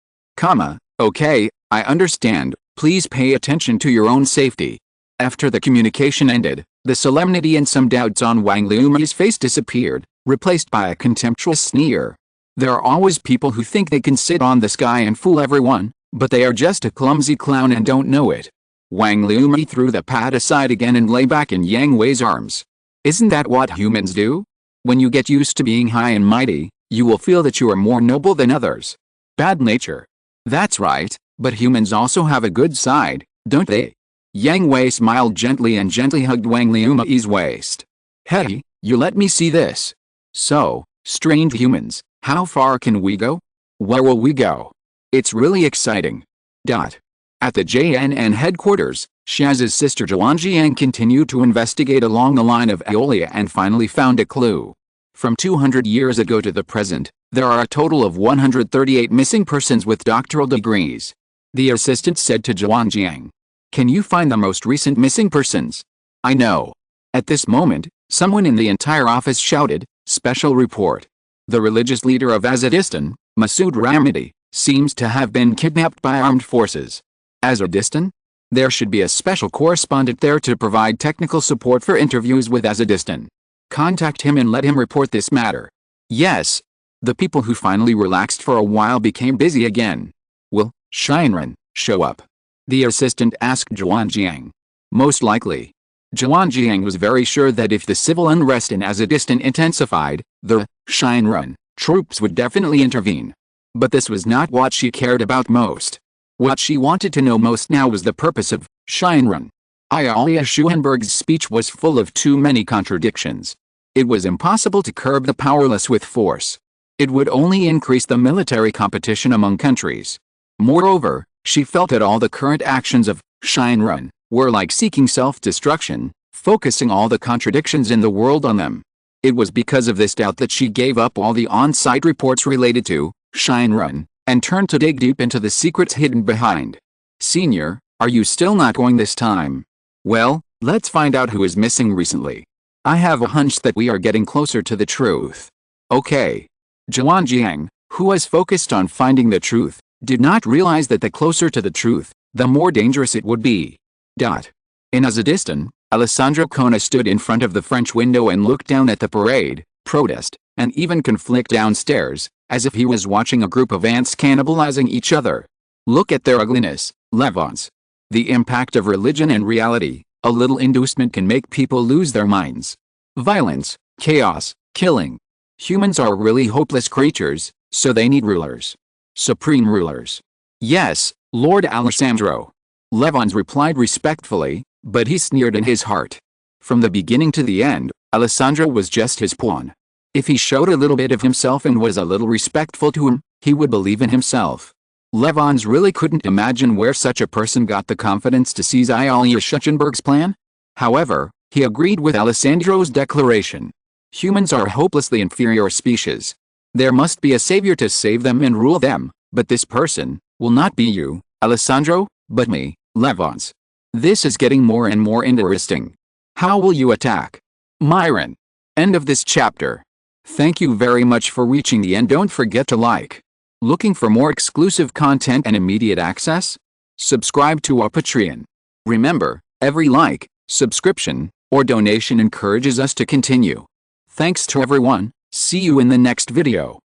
Okay, I understand. Please pay attention to your own safety. After the communication ended, The solemnity and some doubts on Wang Liumi's face disappeared, replaced by a contemptuous sneer. There are always people who think they can sit on the sky and fool everyone, but they are just a clumsy clown and don't know it. Wang Liumi threw the pad aside again and lay back in Yang Hui's arms. Isn't that what humans do? When you get used to being high and mighty, you will feel that you are more noble than others. Bad nature. That's right, but humans also have a good side, don't they? Yang Hui smiled gently and gently hugged Wang Liumi's waist. Hey, you let me see this. So, strange humans, how far can we go? Where will we go? It's really exciting. At the JNN headquarters, Shaz's sister Zhuangjiang continued to investigate along the line of Aeolia and finally found a clue. From 200 years ago to the present, there are a total of 138 missing persons with doctoral degrees. The assistant said to Zhuangjiang, "Can you find the most recent missing persons?" "I know." At this moment, someone in the entire office shouted, "Special report. The religious leader of Azeristan, Masood Ramadi, seems to have been kidnapped by armed forces." Azeristan? There should be a special correspondent there to provide technical support for interviews with Azeristan. Contact him and let him report this matter. Yes. The people who finally relaxed for a while became busy again. Will Shinran show up? The assistant asked Zhuangjiang. Most likely. Zhuangjiang was very sure that if the civil unrest in Azeristan intensified, the Shinran troops would definitely intervene. But this was not what she cared about most. What she wanted to know most now was the purpose of Shinran. Aeolia Schuenberg's speech was full of too many contradictions. It was impossible to curb the powerless with force. It would only increase the military competition among countries. Moreover, she felt that all the current actions of Shinran were like seeking self-destruction, focusing all the contradictions in the world on them. It was because of this doubt that she gave up all the on-site reports related to Shinran and turned to dig deep into the secrets hidden behind. "Senior, are you still not going this time?" "Well, let's find out who is missing recently. I have a hunch that we are getting closer to the truth." Okay. Zhuangjiang, who was focused on finding the truth, did not realize that the closer to the truth, the more dangerous it would be. In Azeristan, Alessandro Kona stood in front of the French window and looked down at the parade, protest, and even conflict downstairs, as if he was watching a group of ants cannibalizing each other. Look at their ugliness, Levons. The impact of religion and reality, a little inducement can make people lose their minds. Violence, chaos, killing. Humans are really hopeless creatures, so they need rulers. Supreme rulers. Yes, Lord Alessandro. Levons replied respectfully, but he sneered in his heart. From the beginning to the end, Alessandro was just his pawn. If he showed a little bit of himself and was a little respectful to him, he would believe in himself. Levons really couldn't imagine where such a person got the confidence to seize Aeolia Schuenberg's plan. However, he agreed with Alessandro's declaration. Humans are a hopelessly inferior species. There must be a savior to save them and rule them, but this person will not be you, Alessandro, but me, Levons. This is getting more and more interesting. How will you attack? Myron. End of this chapter. Thank you very much for reaching the end. Don't forget to like. Looking for more exclusive content and immediate access? Subscribe to our Patreon. Remember, every like, subscription, or donation encourages us to continue. Thanks to everyone. See you in the next video.